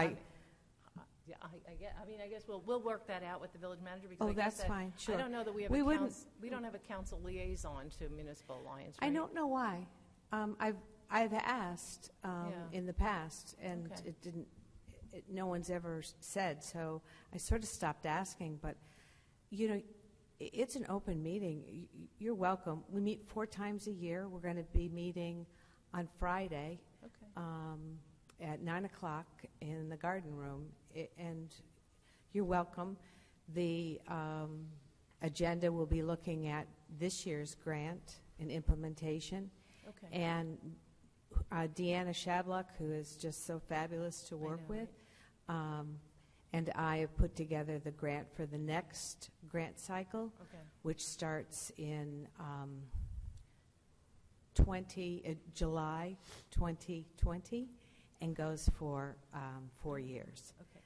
yeah, I guess we'll work that out with the village manager, because that's fine. Sure. I don't know that we have we don't have a council liaison to Municipal Alliance. Right? I don't know why. I've asked in the past, and it didn't. No one's ever said, so I sort of stopped asking. But it's an open meeting. You're welcome. We meet 4 times a year. We're going to be meeting on Friday. Okay. At 9 o'clock in the garden room, and you're welcome. The agenda will be looking at this year's grant and implementation. Okay. And Deanna Shablock, who is just so fabulous to work with, and I have put together the grant for the next grant cycle, which starts in July 2020. And goes for 4 years. Okay,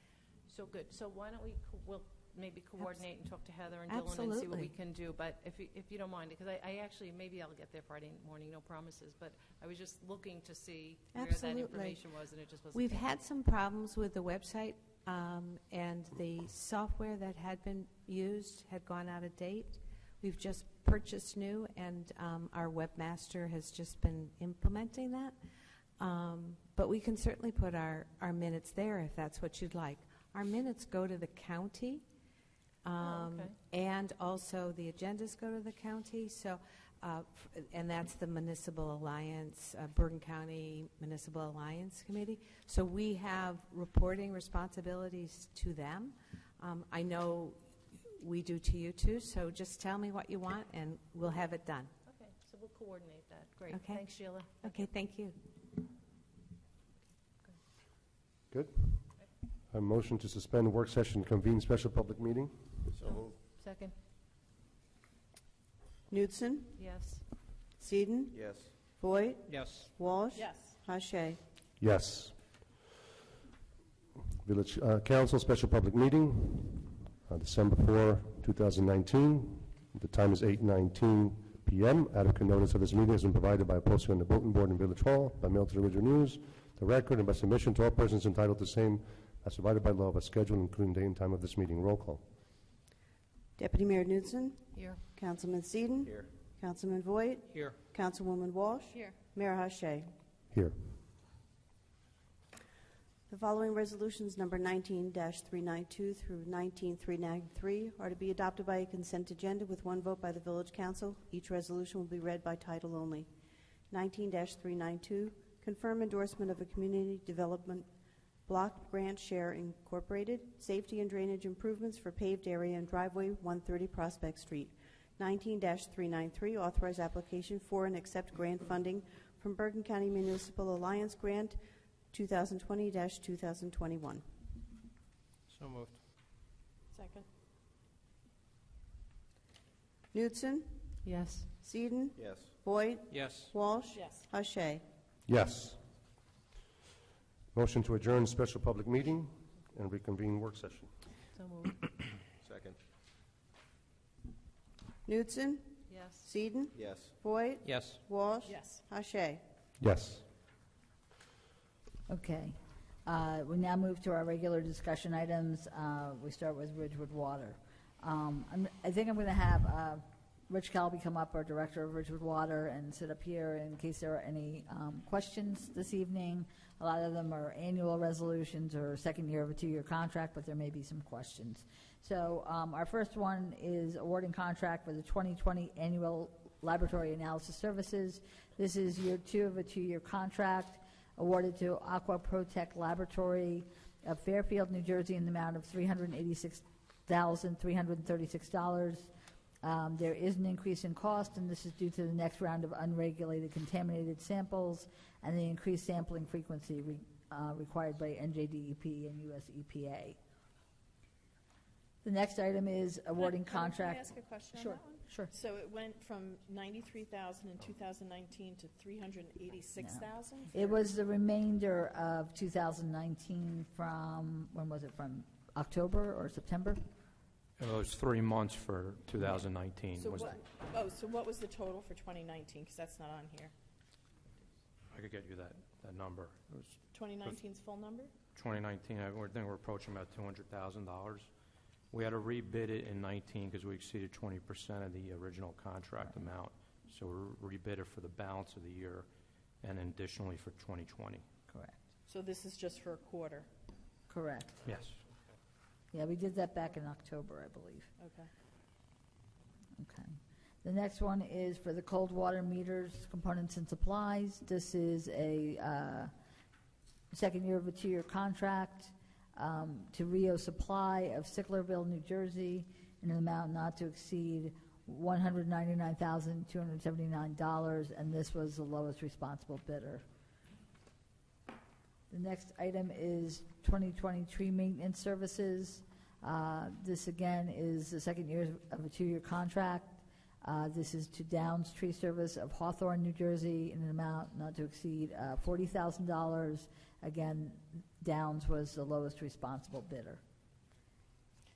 so good. So why don't we'll maybe coordinate and talk to Heather and Dylan Absolutely. and see what we can do. But if you don't mind, because I actually, maybe I'll get there Friday morning, no promises. But I was just looking to see where that information was, and it just wasn't. We've had some problems with the website, and the software that had been used had gone out of date. We've just purchased new, and our webmaster has just been implementing that. But we can certainly put our minutes there if that's what you'd like. Our minutes go to the county, and also the agendas go to the county. So, and that's the Municipal Alliance, Bergen County Municipal Alliance Committee. So we have reporting responsibilities to them. I know we do to you too. So just tell me what you want, and we'll have it done. Okay, so we'll coordinate that. Great. Okay. Thanks, Sheila. Okay, thank you. Good. A motion to suspend work session, convene special public meeting. So moved. Second. Knudsen? Yes. Seaton? Yes. Voigt? Yes. Walsh? Yes. Hache? Yes. Village Council special public meeting, December 4, 2019. The time is 8:19 p.m. Adequate notice of this meeting has been provided by a posting on the bulletin board in Village Hall, by mail to the Ridgewood News, the record, and by submission to all persons entitled to the same as provided by law, but scheduled including date and time of this meeting. Roll call. Deputy Mayor Knudsen? Here. Councilman Seaton? Here. Councilman Voigt? Here. Councilwoman Walsh? Here. Mayor Hache? Here. The following resolutions, number 19-392 through 19-393, are to be adopted by a consent agenda with one vote by the Village Council. Each resolution will be read by title only. 19-392, confirm endorsement of a community development block grant share incorporated, safety and drainage improvements for paved area and driveway 130 Prospect Street. 19-393, authorize application for and accept grant funding from Bergen County Municipal Alliance Grant 2020-2021. So moved. Second. Knudsen? Yes. Seaton? Yes. Voigt? Yes. Walsh? Yes. Hache? Yes. Motion to adjourn special public meeting and reconvene work session. So moved. Second. Knudsen? Yes. Seaton? Yes. Voigt? Yes. Walsh? Yes. Hache? Yes. Okay. We now move to our regular discussion items. We start with Ridgewood Water. I think I'm going to have Rich Calby come up, our director of Ridgewood Water, and sit up here in case there are any questions this evening. A lot of them are annual resolutions or second year of a 2-year contract, but there may be some questions. So our first one is awarding contract for the 2020 annual laboratory analysis services. This is year 2 of a 2-year contract awarded to Aqua Protect Laboratory of Fairfield, New Jersey, in the amount of $386,336. There is an increase in cost, and this is due to the next round of unregulated contaminated samples and the increased sampling frequency required by NJDEP and US EPA. The next item is awarding contract. Can I ask a question Sure, on that one? sure. So it went from 93,000 in 2019 to 386,000? It was the remainder of 2019 from, when was it, from October or September? It was 3 months for 2019. So what was the total for 2019? Because that's not on here. I could get you that number. It was 2019's full number? 2019, I think we're approaching about $200,000. We had to rebid it in 19 because we exceeded 20% of the original contract amount. So we rebid it for the balance of the year and additionally for 2020. Correct. So this is just for a quarter? Correct. Yes. Yeah, we did that back in October, I believe. Okay. Okay. The next one is for the cold water meters, components and supplies. This is a second year of a 2-year contract to Rio Supply of Sicklerville, New Jersey, in an amount not to exceed $199,279, and this was the lowest responsible bidder. The next item is 2020 tree maintenance services. This again is the second year of a 2-year contract. This is to Downs Tree Service of Hawthorne, New Jersey, in an amount not to exceed $40,000. Again, Downs was the lowest responsible bidder.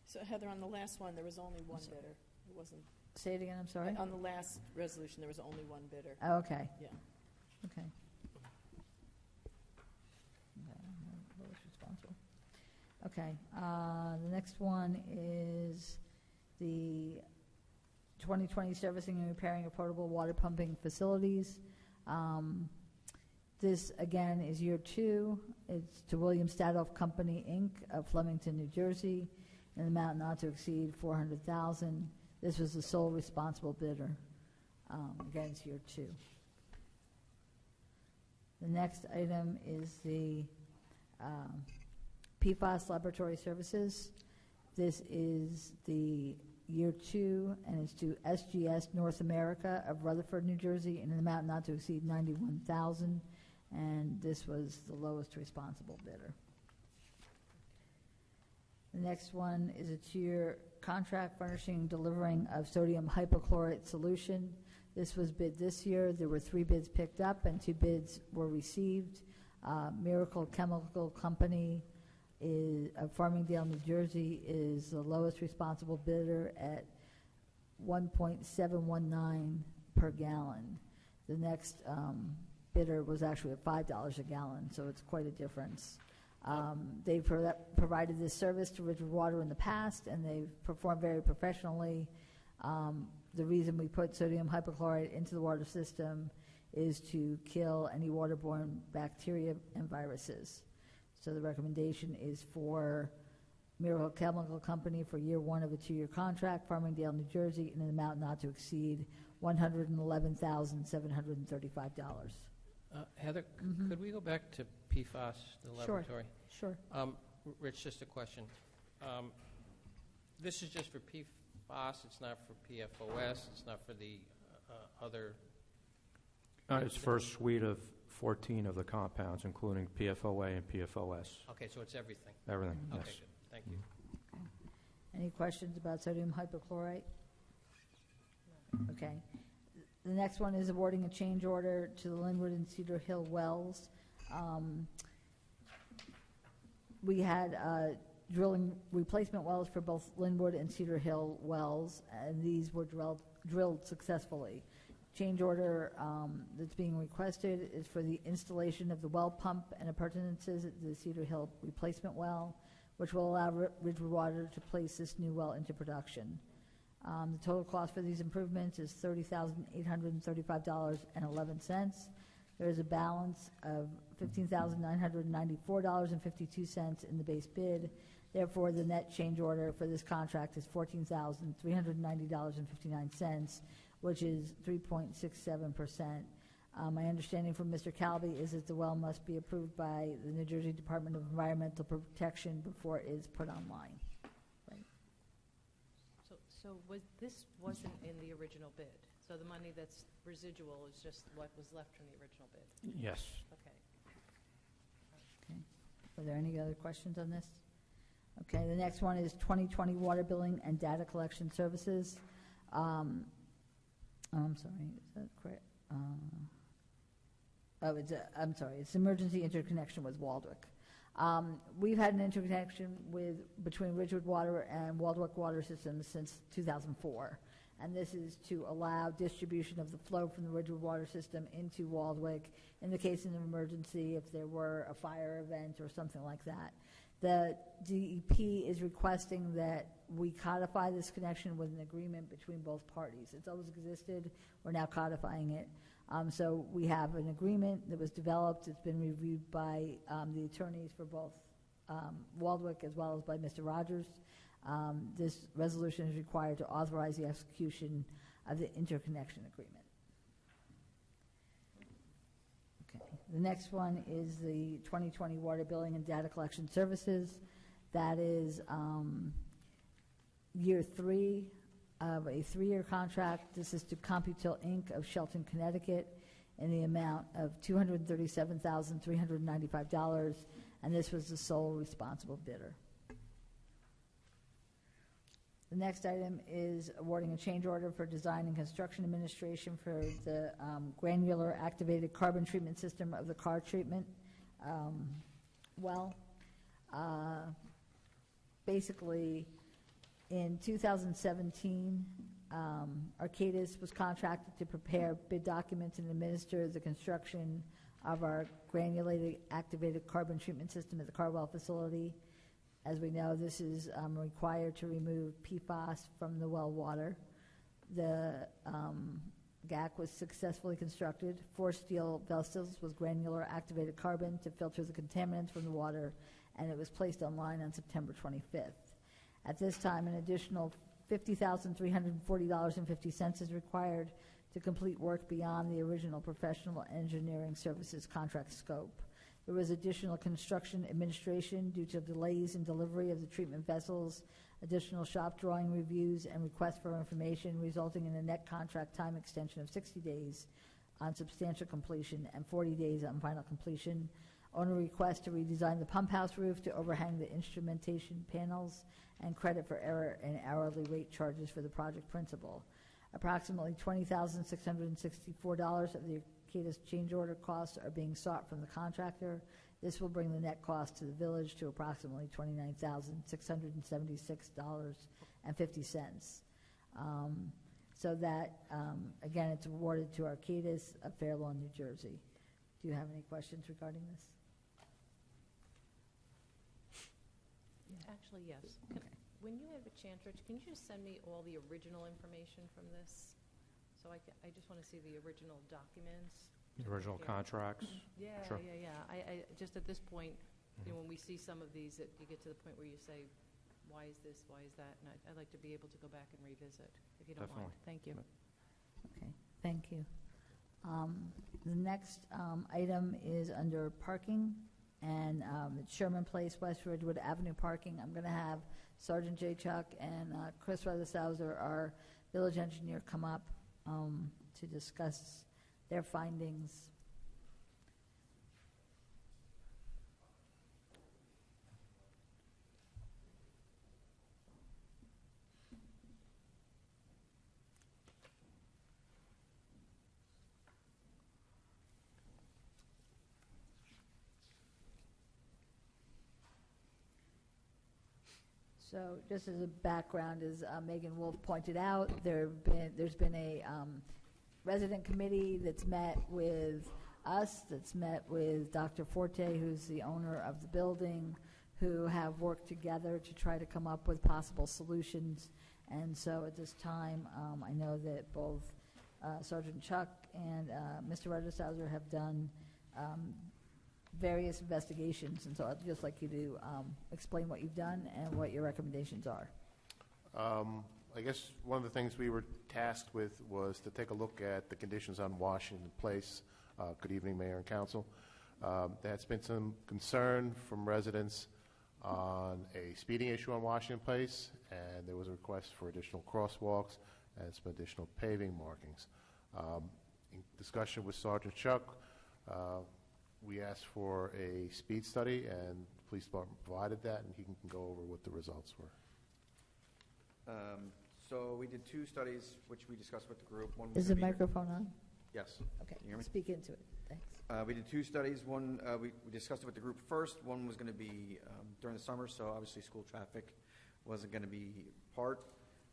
So Heather, on the last one, there was only one bidder. It wasn't. Say it again, I'm sorry? On the last resolution, there was only one bidder. Oh, okay. Yeah. Okay. Lowest responsible. Okay. The next one is the 2020 servicing and repairing of potable water pumping facilities. This, again, is year 2. It's to William Stadoff Company, Inc. of Flemington, New Jersey, in an amount not to exceed $400,000. This was the sole responsible bidder. Again, it's year 2. The next item is the PFAS laboratory services. This is the year 2, and it's to SGS North America of Rutherford, New Jersey, in an amount not to exceed $91,000, and this was the lowest responsible bidder. The next one is a 2-year contract furnishing and delivering of sodium hypochlorite solution. This was bid this year. There were 3 bids picked up and 2 bids were received. Miracle Chemical Company of Farmingdale, New Jersey is the lowest responsible bidder at 1.719 per gallon. The next bidder was actually at $5 a gallon, so it's quite a difference. They've provided this service to Ridgewood Water in the past, and they've performed very professionally. The reason we put sodium hypochlorite into the water system is to kill any waterborne bacteria and viruses. So the recommendation is for Miracle Chemical Company for year 1 of a 2-year contract, Farmingdale, New Jersey, in an amount not to exceed $111,735. Heather, could we go back to PFAS, the laboratory? Sure. Rich, just a question. This is just for PFAS, it's not for PFOS, it's not for the other... It's for a suite of 14 of the compounds, including PFOA and PFOS. Okay, so it's everything? Everything, okay, yes. Good. Thank you. Any questions about sodium hypochlorite? Okay. The next one is awarding a change order to the Linwood and Cedar Hill wells. We had drilling replacement wells for both Linwood and Cedar Hill wells, and these were drilled successfully. Change order that's being requested is for the installation of the well pump and appurtenances at the Cedar Hill replacement well, which will allow Ridgewood Water to place this new well into production. The total cost for these improvements is $30,835.11. There is a balance of $15,994.52 in the base bid. Therefore, the net change order for this contract is $14,390.59, which is 3.67%. My understanding from Mr. Calby is that the well must be approved by the New Jersey Department of Environmental Protection before it is put online. So this wasn't in the original bid? So the money that's residual is just what was left from the original bid? Yes. Okay. Are there any other questions on this? Okay, the next one is 2020 water billing and data collection services. I'm sorry, is that correct? I'm sorry, it's emergency interconnection with Waldwick. We've had an interconnection between Ridgewood Water and Waldwick Water Systems since 2004, and this is to allow distribution of the flow from the Ridgewood Water System into Waldwick in the case of an emergency, if there were a fire event or something like that. The DEP is requesting that we codify this connection with an agreement between both parties. It's always existed. We're now codifying it. So we have an agreement that was developed. It's been reviewed by the attorneys for both Waldwick as well as by Mr. Rogers. This resolution is required to authorize the execution of the interconnection agreement. Okay. The next one is the 2020 water billing and data collection services. That is year 3 of a 3-year contract. This is to Computil Inc. of Shelton, Connecticut, in the amount of $237,395, and this was the sole responsible bidder. The next item is awarding a change order for design and construction administration for the granular activated carbon treatment system of the car treatment well. Basically, in 2017, Arcadis was contracted to prepare bid documents and administer the construction of our granulated activated carbon treatment system at the Carwell facility. As we know, this is required to remove PFAS from the well water. The GAC was successfully constructed. 4 steel vessels with granular activated carbon to filter the contaminants from the water, and it was placed online on September 25th. At this time, an additional $50,340.50 is required to complete work beyond the original professional engineering services contract scope. There was additional construction administration due to delays in delivery of the treatment vessels, additional shop drawing reviews, and requests for information, resulting in a net contract time extension of 60 days on substantial completion and 40 days on final completion. Owner requests to redesign the pump house roof to overhang the instrumentation panels and credit for error and hourly rate charges for the project principal. Approximately $20,664 of the Arcadis change order costs are being sought from the contractor. This will bring the net cost to the village to approximately $29,676.50. So that, again, it's awarded to Arcadis of Fair Lawn, New Jersey. Do you have any questions regarding this? Actually, yes. When you have a chance, Rich, can you just send me all the original information from this? So I just want to see the original documents. The original contracts? Yeah, Sure. yeah. I just at this point, you know, when we see some of these, that you get to the point where you say, why is this, why is that? And I'd like to be able to go back and revisit, if you don't mind. Thank you. Okay, thank you. The next item is under parking, and it's Sherman Place, West Ridgewood Avenue parking. I'm going to have Sergeant J. Chuck and Chris Ruthershauser, our village engineer, come up to discuss their findings. So just as a background, as Megan Wolf pointed out, there's been a resident committee that's met with us, that's met with Dr. Forte, who's the owner of the building, who have worked together to try to come up with possible solutions. And so at this time, I know that both Sergeant Chuck and Mr. Ruthershauser have done various investigations, and so I'd just like you to explain what you've done and what your recommendations are. I guess one of the things we were tasked with was to take a look at the conditions on Washington Place. Good evening, Mayor and Council. There has been some concern from residents on a speeding issue on Washington Place, and there was a request for additional crosswalks and some additional paving markings. In discussion with Sergeant Chuck, we asked for a speed study, and the police department provided that, and he can go over what the results were. So we did two studies, which we discussed with the group. One was Is the microphone on? Yes. Okay, Can you hear me? speak into it. Thanks. We did two studies. One, we discussed it with the group first. One was going to be during the summer, so obviously school traffic wasn't going to be part.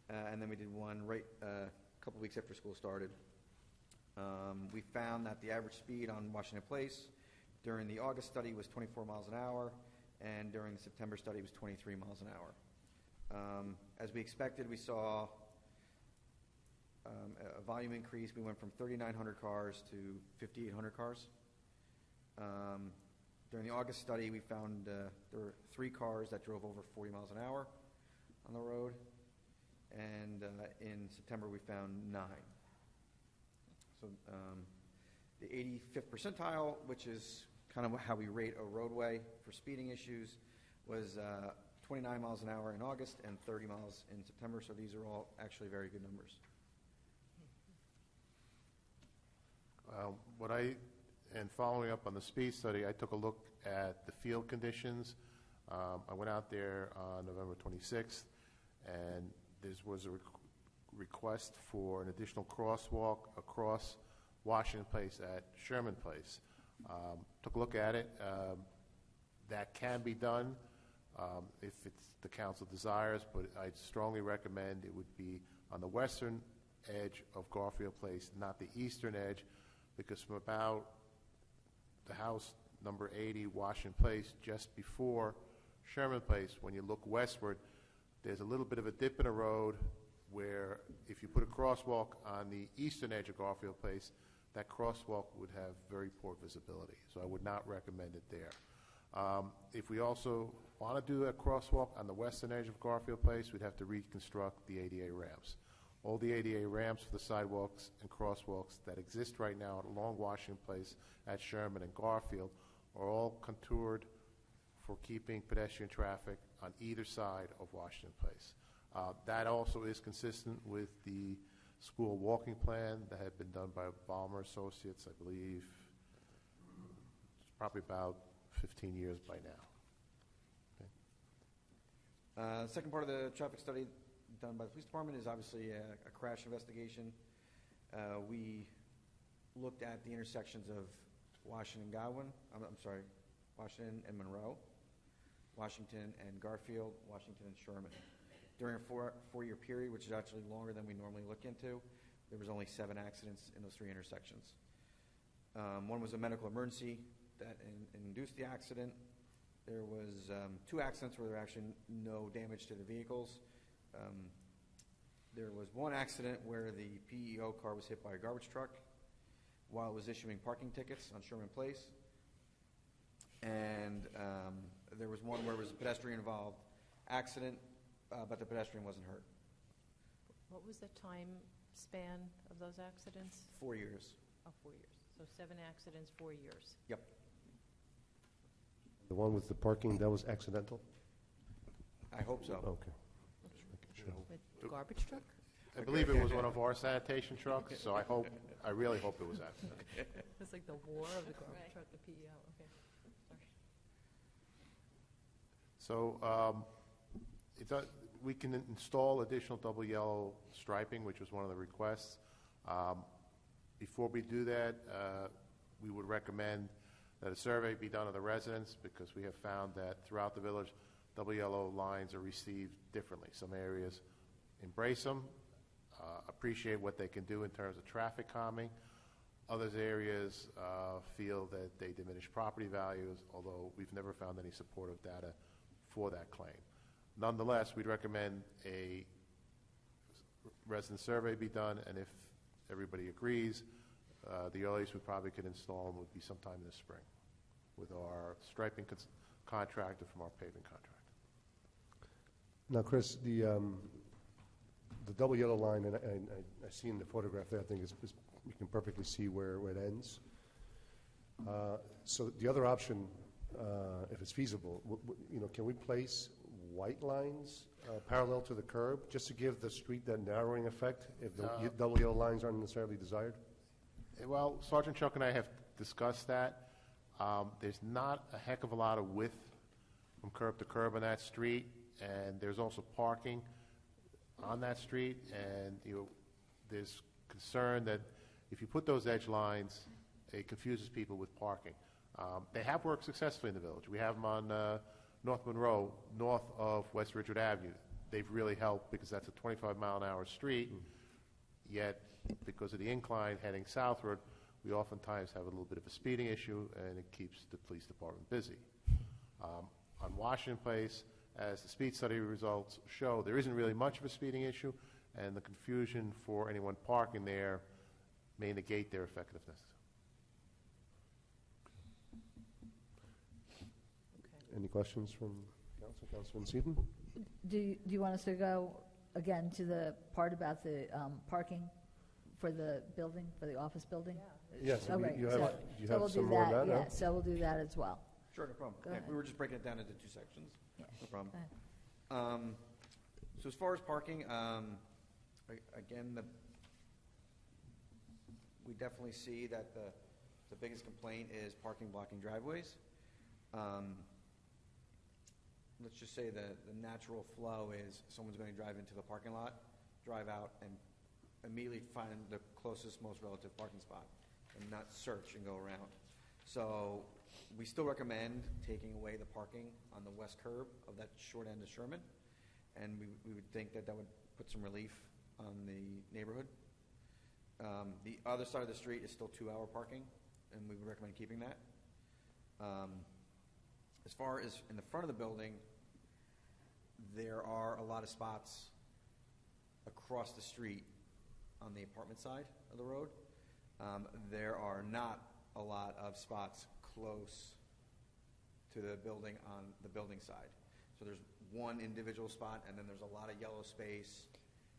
And then we did one right a couple weeks after school started. We found that the average speed on Washington Place during the August study was 24 miles an hour, and during the September study was 23 miles an hour. As we expected, we saw a volume increase. We went from 3,900 cars to 5,800 cars. During the August study, we found there were 3 cars that drove over 40 miles an hour on the road, and in September we found 9. So the 85th percentile, which is kind of how we rate a roadway for speeding issues, was 29 miles an hour in August and 30 miles in September, so these are all actually very good numbers. And following up on the speed study, I took a look at the field conditions. I went out there on November 26th, and there was a request for an additional crosswalk across Washington Place at Sherman Place. Took a look at it. That can be done if it's the council desires, but I strongly recommend it would be on the western edge of Garfield Place, not the eastern edge, because from about the house number 80, Washington Place, just before Sherman Place, when you look westward, there's a little bit of a dip in the road where if you put a crosswalk on the eastern edge of Garfield Place, that crosswalk would have very poor visibility. So I would not recommend it there. If we also want to do a crosswalk on the western edge of Garfield Place, we'd have to reconstruct the ADA ramps. All the ADA ramps for the sidewalks and crosswalks that exist right now along Washington Place at Sherman and Garfield are all contoured for keeping pedestrian traffic on either side of Washington Place. That also is consistent with the school walking plan that had been done by Balmer Associates, I believe, probably about 15 years by now. Second part of the traffic study done by the police department is obviously a crash investigation. We looked at the intersections of Washington and Godwin, Washington and Monroe, Washington and Garfield, Washington and Sherman. During a four-year period, which is actually longer than we normally look into, there was only 7 accidents in those 3 intersections. One was a medical emergency that induced the accident. There was 2 accidents where there were actually no damage to the vehicles. There was 1 accident where the PEO car was hit by a garbage truck while it was issuing parking tickets on Sherman Place. And there was 1 where there was a pedestrian-involved accident, but the pedestrian wasn't hurt. What was the time span of those accidents? 4 years. Oh, 4 years. So 7 accidents, 4 years. Yep. The one with the parking, that was accidental? I hope so. Okay. With garbage truck? I believe it was one of our sanitation trucks, so I really hope it was accident. It's like the war of the garbage truck, the PEO. Okay. Sorry. So we can install additional double yellow striping, which was one of the requests. Before we do that, we would recommend that a survey be done of the residents, because we have found that throughout the village, double yellow lines are received differently. Some areas embrace them, appreciate what they can do in terms of traffic calming. Others areas feel that they diminish property values, although we've never found any supportive data for that claim. Nonetheless, we'd recommend a resident survey be done, and if everybody agrees, the earliest we probably could install them would be sometime this spring with our striping contractor from our paving contract. Now, Chris, the double yellow line, and I see in the photograph there, I think you can perfectly see where it ends. So the other option, if it's feasible, can we place white lines parallel to the curb just to give the street that narrowing effect if the double yellow lines aren't necessarily desired? Well, Sergeant Chuck and I have discussed that. There's not a heck of a lot of width from curb to curb on that street, and there's also parking on that street, and there's concern that if you put those edge lines, it confuses people with parking. They have worked successfully in the village. We have them on North Monroe, north of West Ridgewood Avenue. They've really helped because that's a 25-mile-an-hour street, yet because of the incline heading southward, we oftentimes have a little bit of a speeding issue, and it keeps the police department busy. On Washington Place, as the speed study results show, there isn't really much of a speeding issue, and the confusion for anyone parking there may negate their effectiveness. Any questions from Council? Councilman Seaton? Do you want us to go again to the part about the parking for the building, for the office building? Yes. Okay. You So have we'll some do more on that. that, Yeah. no? So we'll do that as well. Sure, no problem. Go Yeah, ahead. we were just breaking it down into 2 sections. Yeah. No problem. Go ahead. So as far as parking, again, we definitely see that the biggest complaint is parking blocking driveways. Let's just say the natural flow is someone's going to drive into the parking lot, drive out, and immediately find the closest, most relative parking spot, and not search and go around. So we still recommend taking away the parking on the west curb of that short end of Sherman, and we would think that would put some relief on the neighborhood. The other side of the street is still 2-hour parking, and we would recommend keeping that. As far as in the front of the building, there are a lot of spots across the street on the apartment side of the road. There are not a lot of spots close to the building on the building side. So there's one individual spot, and then there's a lot of yellow space,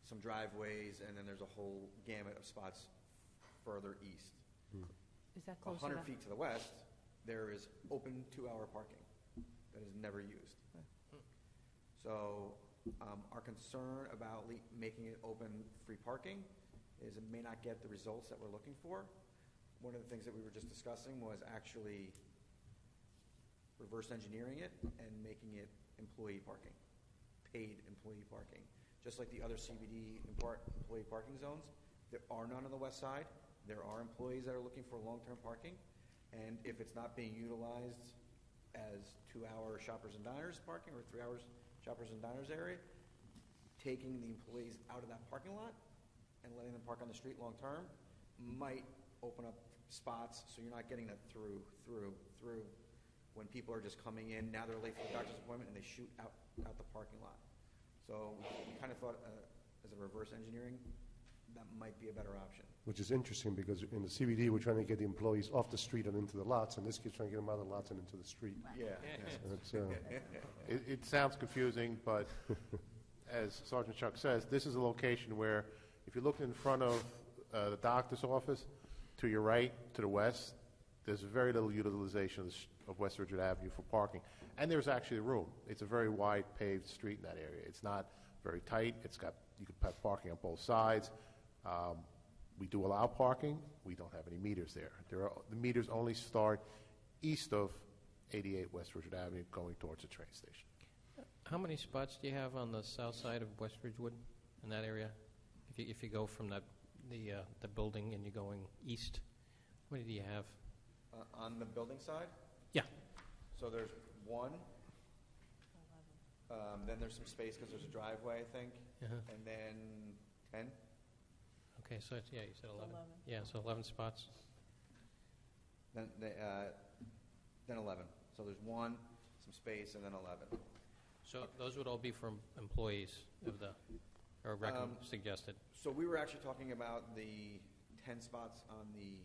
some driveways, and then there's a whole gamut of spots further east. Is that close 100 enough? feet to the west, there is open 2-hour parking that is never used. So our concern about making it open free parking is it may not get the results that we're looking for. One of the things that we were just discussing was actually reverse engineering it and making it employee parking, paid employee parking. Just like the other CBD employee parking zones, there are none on the west side. There are employees that are looking for long-term parking, and if it's not being utilized as 2-hour shoppers and diners parking or 3 hours shoppers and diners area, taking the employees out of that parking lot and letting them park on the street long-term might open up spots so you're not getting that through when people are just coming in. Now they're late for the doctor's appointment and they shoot out the parking lot. So we kind of thought as a reverse engineering, that might be a better option. Which is interesting because in the CBD, we're trying to get the employees off the street and into the lots, and this kid's trying to get them out of the lots and into the street. Yeah. It sounds confusing, but as Sergeant Chuck says, this is a location where if you look in front of the doctor's office, to your right, to the west, there's very little utilization of West Ridgewood Avenue for parking. And there's actually room. It's a very wide paved street in that area. It's not very tight. You could have parking on both sides. We do allow parking. We don't have any meters there. The meters only start east of 88 West Ridgewood Avenue going towards the train station. How many spots do you have on the south side of West Ridgewood in that area? If you go from the building and you're going east, what do you have? On the building side? Yeah. So there's one. Then there's some space because there's a driveway, I think. And then 10. Okay, so you said 11. Yeah, so 11 spots. Then 11. So there's one, some space, and then 11. So those would all be for employees of suggested. So we were actually talking about the 10 spots on the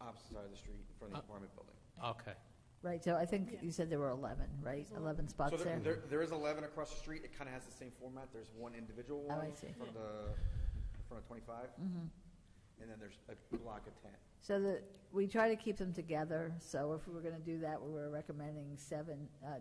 opposite side of the street in front of the apartment building. Okay. Right, so I think you said there were 11, right? 11 spots so there? There is 11 across the street. It kind of has the same format. There's one individual one I see. in front of 25, Mhm. and then there's a block of 10. So we try to keep them together, so if we were going to do that, we were recommending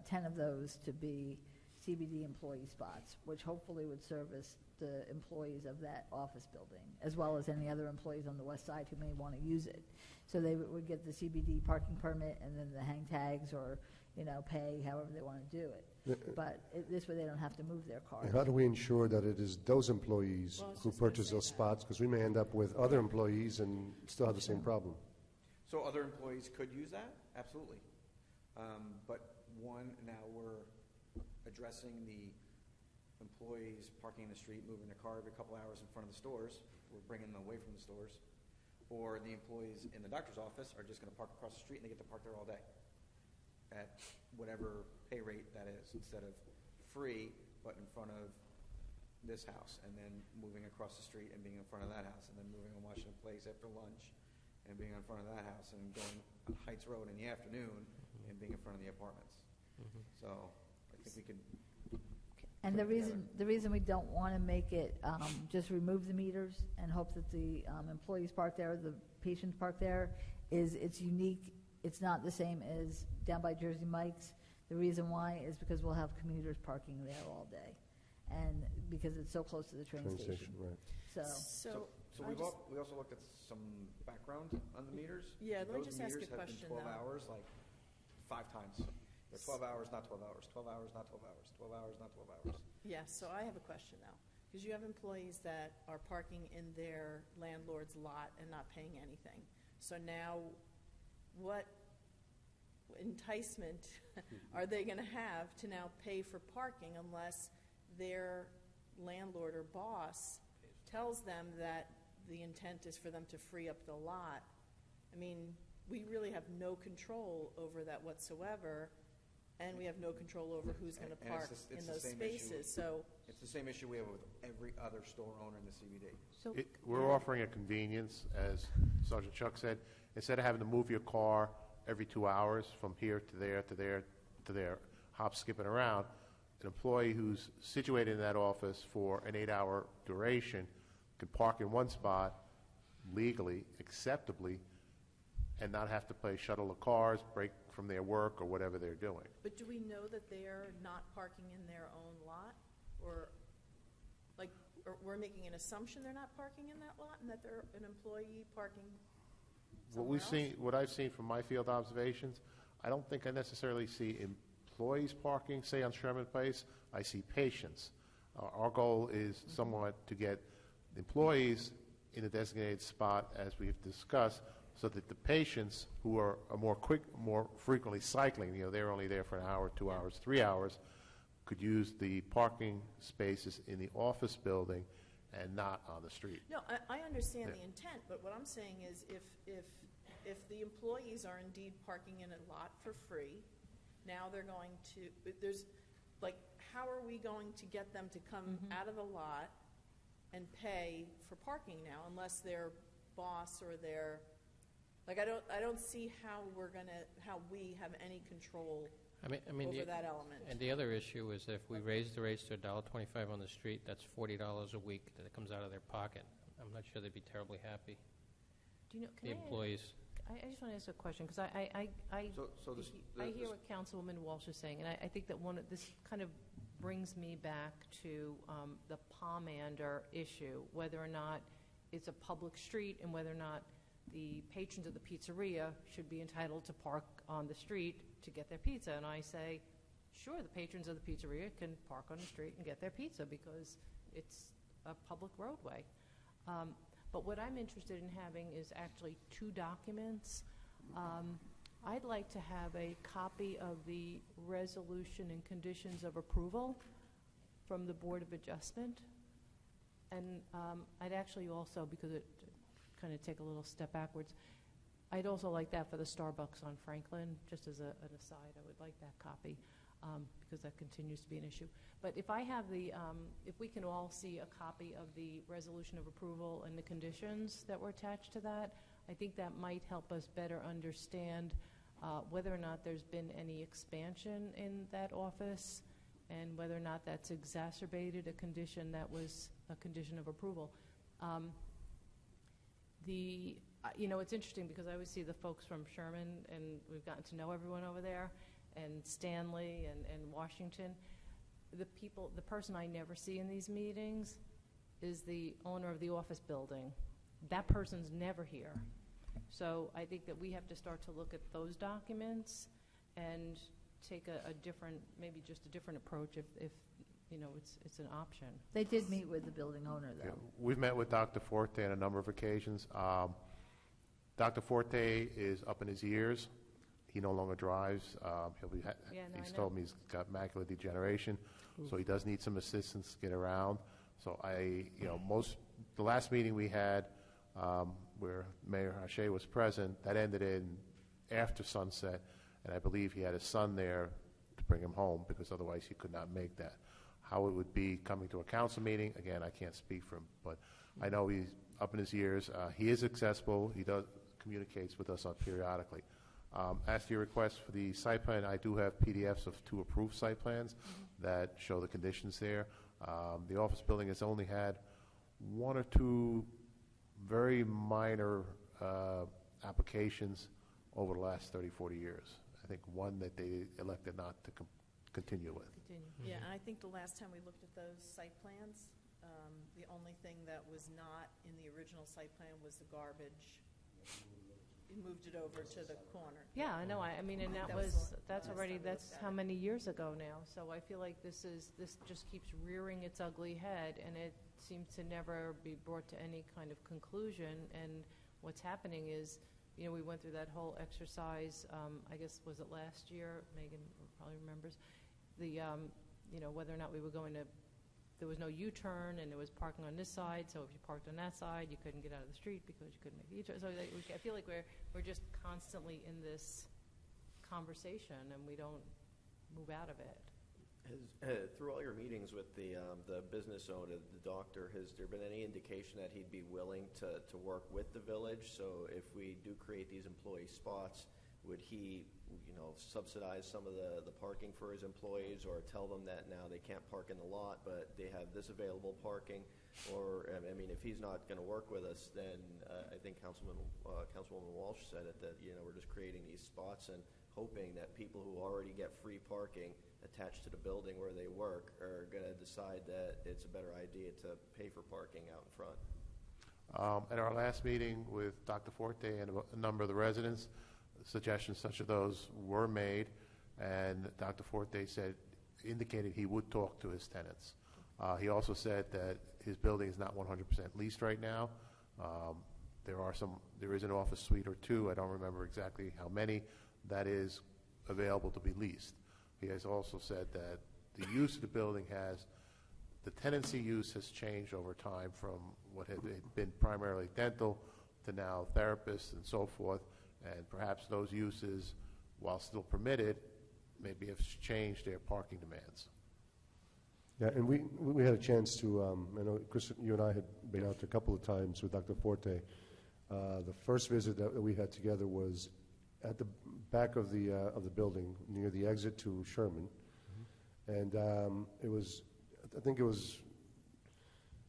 10 of those to be CBD employee spots, which hopefully would service the employees of that office building, as well as any other employees on the west side who may want to use it. So they would get the CBD parking permit and then the hang tags or, pay however they want to do it. But this way they don't have to move their cars. And how do we ensure that it is those employees who purchase those spots? Because we may end up with other employees and still have the same problem. So other employees could use that, absolutely. But now we're addressing the employees parking in the street, moving their car every couple hours in front of the stores. We're bringing them away from the stores. Or the employees in the doctor's office are just going to park across the street and they get to park there all day at whatever pay rate that is, instead of free, but in front of this house, and then moving across the street and being in front of that house, and then moving on Washington Place after lunch and being in front of that house, and going on Heights Road in the afternoon and being in front of the apartments. So I think we could. And the reason we don't want to make it just remove the meters and hope that the employees park there, the patients park there, is it's unique. It's not the same as down by Jersey Mike's. The reason why is because we'll have commuters parking there all day, and because it's so close to the train station. Right. So we also looked at some background on the meters. Yeah, let me Those just ask a meters have been question 12 now. hours, like 5 times. They're 12 hours, not 12 hours. 12 hours, not 12 hours. 12 hours, not 12 hours. Yes, so I have a question now. Because you have employees that are parking in their landlord's lot and not paying anything. So now, what enticement are they going to have to now pay for parking unless their landlord or boss tells them that the intent is for them to free up the lot? I mean, we really have no control over that whatsoever, and we have no control over who's going to park in those spaces. So it's the same issue we have with every other store owner in the CBD. We're offering a convenience, as Sergeant Chuck said. Instead of having to move your car every 2 hours from here to there, to there, to there, hop, skipping around, an employee who's situated in that office for an 8-hour duration could park in one spot legally, acceptably, and not have to play shuttle of cars, break from their work, or whatever they're doing. But do we know that they're not parking in their own lot? Or we're making an assumption they're not parking in that lot and that they're an employee parking somewhere else? What I've seen from my field observations, I don't think I necessarily see employees parking, say, on Sherman Place. I see patients. Our goal is somewhat to get employees in a designated spot, as we've discussed, so that the patients who are more frequently cycling, they're only there for an hour, 2 hours, 3 hours, could use the parking spaces in the office building and not on the street. No, I understand the intent, but what I'm saying is if the employees are indeed parking in a lot for free, now they're going to, how are we going to get them to come out of the lot and pay for parking now, unless their boss or their, I don't see how we have any control over that element. And the other issue is if we raise the rates to $1.25 on the street, that's $40 a week that comes out of their pocket. I'm not sure they'd be terribly happy. Do you know, the employees. I just want to ask a question, because I hear what Councilwoman Walsh is saying, and I think that this kind of brings me back to the Pomander issue, whether or not it's a public street and whether or not the patrons of the pizzeria should be entitled to park on the street to get their pizza. And I say, sure, the patrons of the pizzeria can park on the street and get their pizza because it's a public roadway. But what I'm interested in having is actually two documents. I'd like to have a copy of the resolution and conditions of approval from the Board of Adjustment. And I'd actually also, because it kind of take a little step backwards, I'd also like that for the Starbucks on Franklin, just as an aside. I would like that copy because that continues to be an issue. But if I have if we can all see a copy of the resolution of approval and the conditions that were attached to that, I think that might help us better understand whether or not there's been any expansion in that office and whether or not that's exacerbated a condition that was a condition of approval. It's interesting because I always see the folks from Sherman, and we've gotten to know everyone over there, and Stanley and Washington. The person I never see in these meetings is the owner of the office building. That person's never here. So I think that we have to start to look at those documents and take a different, maybe just a different approach if it's an option. They did meet with the building owner, though. Yeah, we've met with Dr. Forte on a number of occasions. Dr. Forte is up in his years. He no longer drives. He's told me he's got macular degeneration, so he does need some assistance to get around. So the last meeting we had where Mayor Hache was present, that ended in after sunset, and I believe he had his son there to bring him home because otherwise he could not make that. How it would be coming to a council meeting, again, I can't speak for him, but I know he's up in his years. He is accessible. He communicates with us periodically. As to your request for the site plan, I do have PDFs of 2 approved site plans that show the conditions there. The office building has only had 1 or 2 very minor applications over the last 30, 40 years. I think one that they elected not to continue with. Yeah, and I think the last time we looked at those site plans, the only thing that was not in the original site plan was the garbage. You moved it over to the corner. Yeah, I know. That's how many years ago now. So I feel like this just keeps rearing its ugly head, and it seems to never be brought to any kind of conclusion. And what's happening is, we went through that whole exercise. I guess was it last year? Megan probably remembers whether or not we were going to. There was no U-turn, and there was parking on this side. So if you parked on that side, you couldn't get out of the street because you couldn't make the U-turn. So I feel like we're just constantly in this conversation, and we don't move out of it. Through all your meetings with the business owner, the doctor, has there been any indication that he'd be willing to work with the village? So if we do create these employee spots, would he subsidize some of the parking for his employees, or tell them that now they can't park in the lot, but they have this available parking? Or, if he's not going to work with us, then I think Councilwoman Walsh said it, that, we're just creating these spots and hoping that people who already get free parking attached to the building where they work are going to decide that it's a better idea to pay for parking out in front. At our last meeting with Dr. Forte and a number of the residents, suggestions such as those were made, and Dr. Forte indicated he would talk to his tenants. He also said that his building is not 100% leased right now. There is an office suite or two, I don't remember exactly how many, that is available to be leased. He has also said that the use of the building the tenancy use has changed over time from what had been primarily dental to now therapists and so forth, and perhaps those uses, while still permitted, maybe have changed their parking demands. Yeah, and we had a chance to, I know, Chris, you and I had been out there a couple of times with Dr. Forte. The first visit that we had together was at the back of the building, near the exit to Sherman. And I think it was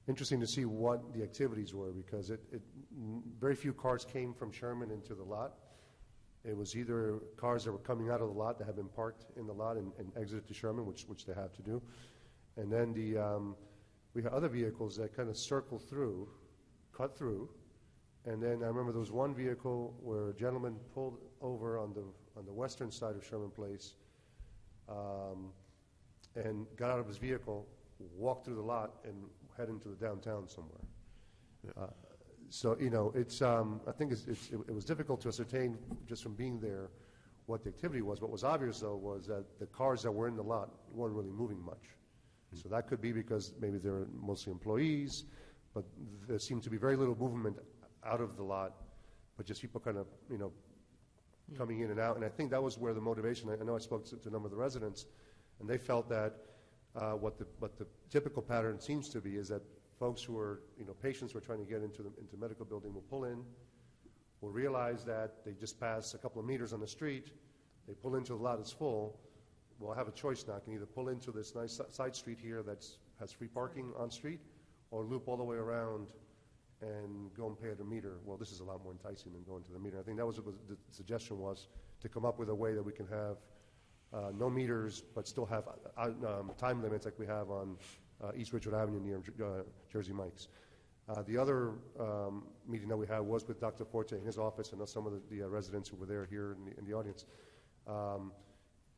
interesting to see what the activities were, because very few cars came from Sherman into the lot. It was either cars that were coming out of the lot that had been parked in the lot and exited to Sherman, which they have to do. And then we had other vehicles that kind of circled through, cut through, and then I remember there was one vehicle where a gentleman pulled over on the western side of Sherman Place, and got out of his vehicle, walked through the lot, and head into the downtown somewhere. So it's I think it was difficult to ascertain just from being there what the activity was. What was obvious, though, was that the cars that were in the lot weren't really moving much. So that could be because maybe they're mostly employees, but there seemed to be very little movement out of the lot, but just people kind of, coming in and out. And I think that was where the motivation, I know I spoke to a number of the residents, and they felt that what the typical pattern seems to be is that folks who are, patients who are trying to get into medical building will pull in, will realize that they just passed a couple of meters on the street, they pull into the lot, it's full. Well, I have a choice now. I can either pull into this nice side street here that has free parking on street, or loop all the way around and go and pay at a meter. Well, this is a lot more enticing than going to the meter. I think that was what the suggestion was, to come up with a way that we can have no meters, but still have time limits like we have on East Ridgewood Avenue near Jersey Mike's. The other meeting that we had was with Dr. Forte in his office, and some of the residents who were there here in the audience.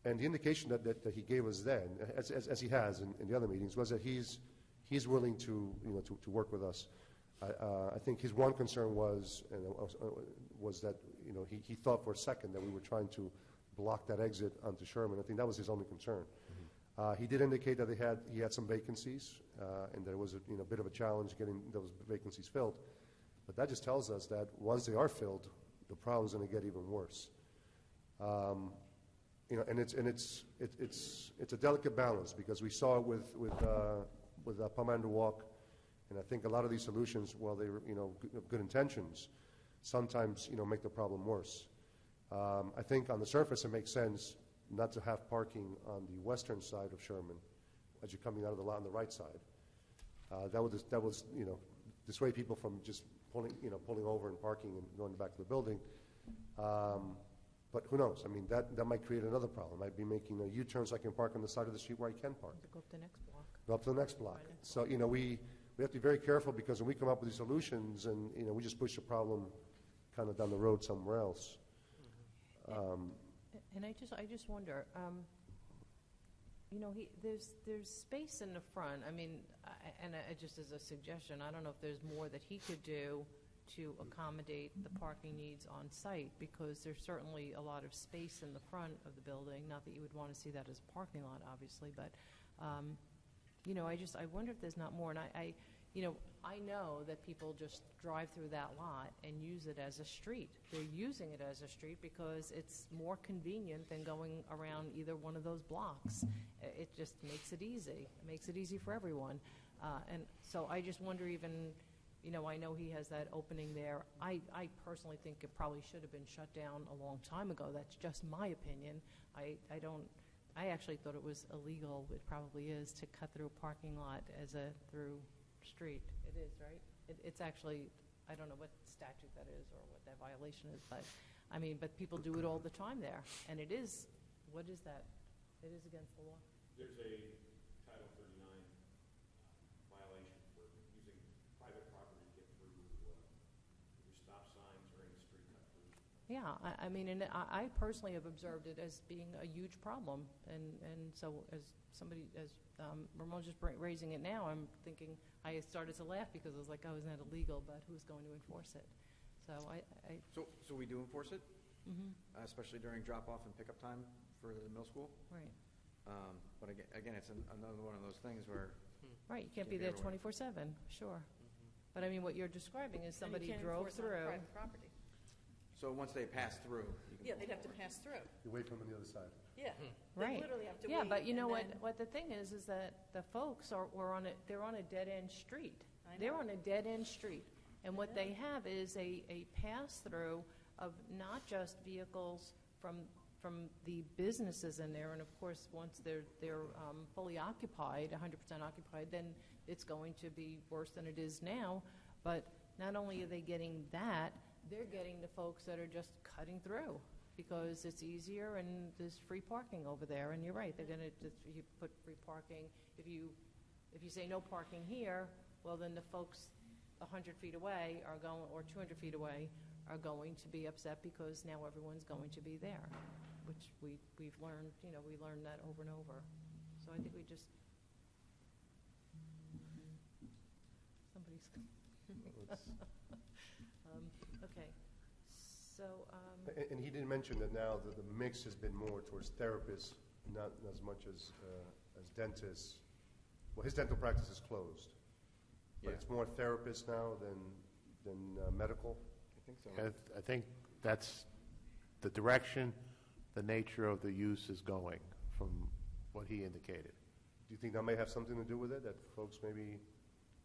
And the indication that he gave us then, as he has in the other meetings, was that he's willing to work with us. I think his one concern was that he thought for a second that we were trying to block that exit onto Sherman. I think that was his only concern. He did indicate that he had some vacancies, and that it was a bit of a challenge getting those vacancies filled. But that just tells us that once they are filled, the problem's going to get even worse. And it's a delicate balance, because we saw it with Pomander Walk, and I think a lot of these solutions, while they were good intentions, sometimes make the problem worse. I think on the surface it makes sense not to have parking on the western side of Sherman as you're coming out of the lot on the right side. That was dissuade people from just pulling over and parking and going back to the building. But who knows? I mean, that might create another problem. Might be making a U-turn so I can park on the side of the street where I can park. Go up the next block. Go up to the next block. So we have to be very careful, because when we come up with these solutions, and we just push the problem kind of down the road somewhere else. And I just wonder, there's space in the front. I mean, just as a suggestion, I don't know if there's more that he could do to accommodate the parking needs on site, because there's certainly a lot of space in the front of the building. Not that you would want to see that as a parking lot, obviously, but I wonder if there's not more. And I know that people just drive through that lot and use it as a street. They're using it as a street because it's more convenient than going around either one of those blocks. It just makes it easy. It makes it easy for everyone. And so I just wonder, even, I know he has that opening there. I personally think it probably should have been shut down a long time ago. That's just my opinion. I actually thought it was illegal, it probably is, to cut through a parking lot as a through street. It is, right? It's actually, I don't know what statute that is or what that violation is, but people do it all the time there. And it is, what is that? It is against the law. There's a Title 39 violation for using private property to get through stop signs or any street cut throughs. Yeah, I mean, and I personally have observed it as being a huge problem, and so as somebody, as Ramon's just raising it now, I'm thinking, I started to laugh because I was like, oh, isn't that illegal, but who's going to enforce it? So So we do enforce it, Mhm. especially during drop-off and pickup time for the middle school. Right. But again, it's another one of those things where. Right, you can't be there 24/7, sure. But I mean, what you're describing is somebody drove through. Private property. So once they pass through. Yeah, they'd have to pass through. You wait for them on the other side. Yeah. Right. They literally have to Yeah, wait. but you know and then- what the thing is that the folks they're on a dead-end street. I know. They're on a dead-end street. And what they have is a pass-through of not just vehicles from the businesses in there, and of course, once they're fully occupied, 100% occupied, then it's going to be worse than it is now. But not only are they getting that, they're getting the folks that are just cutting through because it's easier and there's free parking over there. And you're right, they're going to you put free parking. If you say no parking here, well, then the folks 100 feet away are going, or 200 feet away, are going to be upset because now everyone's going to be there, which we've learned. We learned that over and over. So I think we just somebody's. Okay, so. And he didn't mention that now that the mix has been more towards therapists, not as much as dentists. Well, his dental practice is closed, but Yeah. it's more therapists now than medical. I think so. I think that's the direction the nature of the use is going from what he indicated. Do you think that may have something to do with it, that folks maybe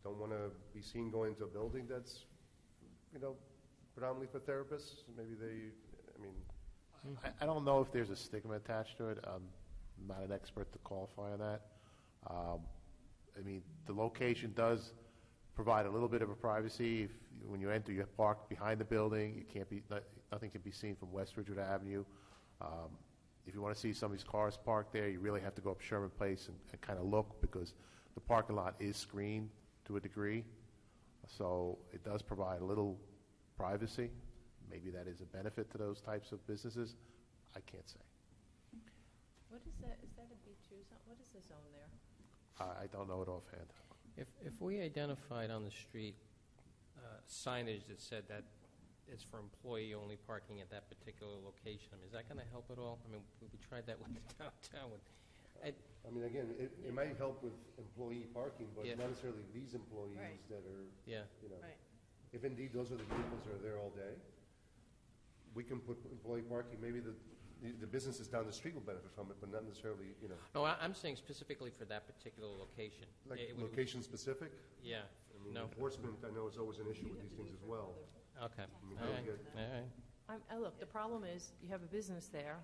don't want to be seen going into a building that's, predominantly for therapists? Maybe I don't know if there's a stigma attached to it. I'm not an expert to qualify on that. The location does provide a little bit of a privacy. When you enter, you park behind the building. You can't be nothing can be seen from West Ridgewood Avenue. If you want to see somebody's cars parked there, you really have to go up Sherman Place and kind of look, because the parking lot is screened to a degree. So it does provide a little privacy. Maybe that is a benefit to those types of businesses. I can't say. What is that? Is that a B2 zone? What is the zone there? I don't know it offhand. If we identified on the street signage that said that it's for employee-only parking at that particular location, is that going to help at all? We tried that with the downtown. Again, it might help with employee parking, but Yeah. not necessarily these employees Right. that are, Yeah. Right. if indeed those are the vehicles that are there all day, we can put employee parking. Maybe the businesses down the street will benefit from it, but not necessarily, No, I'm saying specifically for that particular location. like It would- location specific. Yeah. No. Enforcement, I know, is always an issue with these things as well. Okay. We All don't right. get- All right. Look, the problem is you have a business there,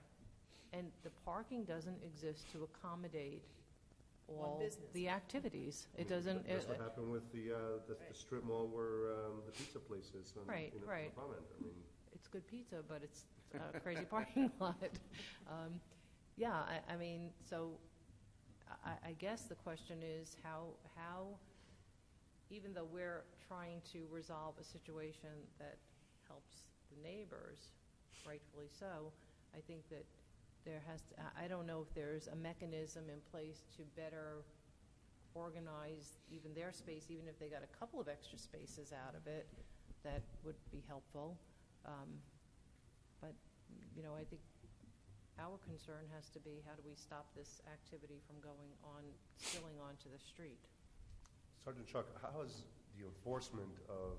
and the parking doesn't exist to accommodate all business. the activities. It doesn't. That's what happened with the strip mall where the pizza place is. Right, right. Prominent. It's good pizza, but it's a crazy parking lot. So I guess the question is how, even though we're trying to resolve a situation that helps the neighbors, rightfully so, I think that there has to, I don't know if there's a mechanism in place to better organize even their space, even if they got a couple of extra spaces out of it, that would be helpful. But I think our concern has to be, how do we stop this activity from spilling onto the street? Sergeant Chuck, how is the enforcement of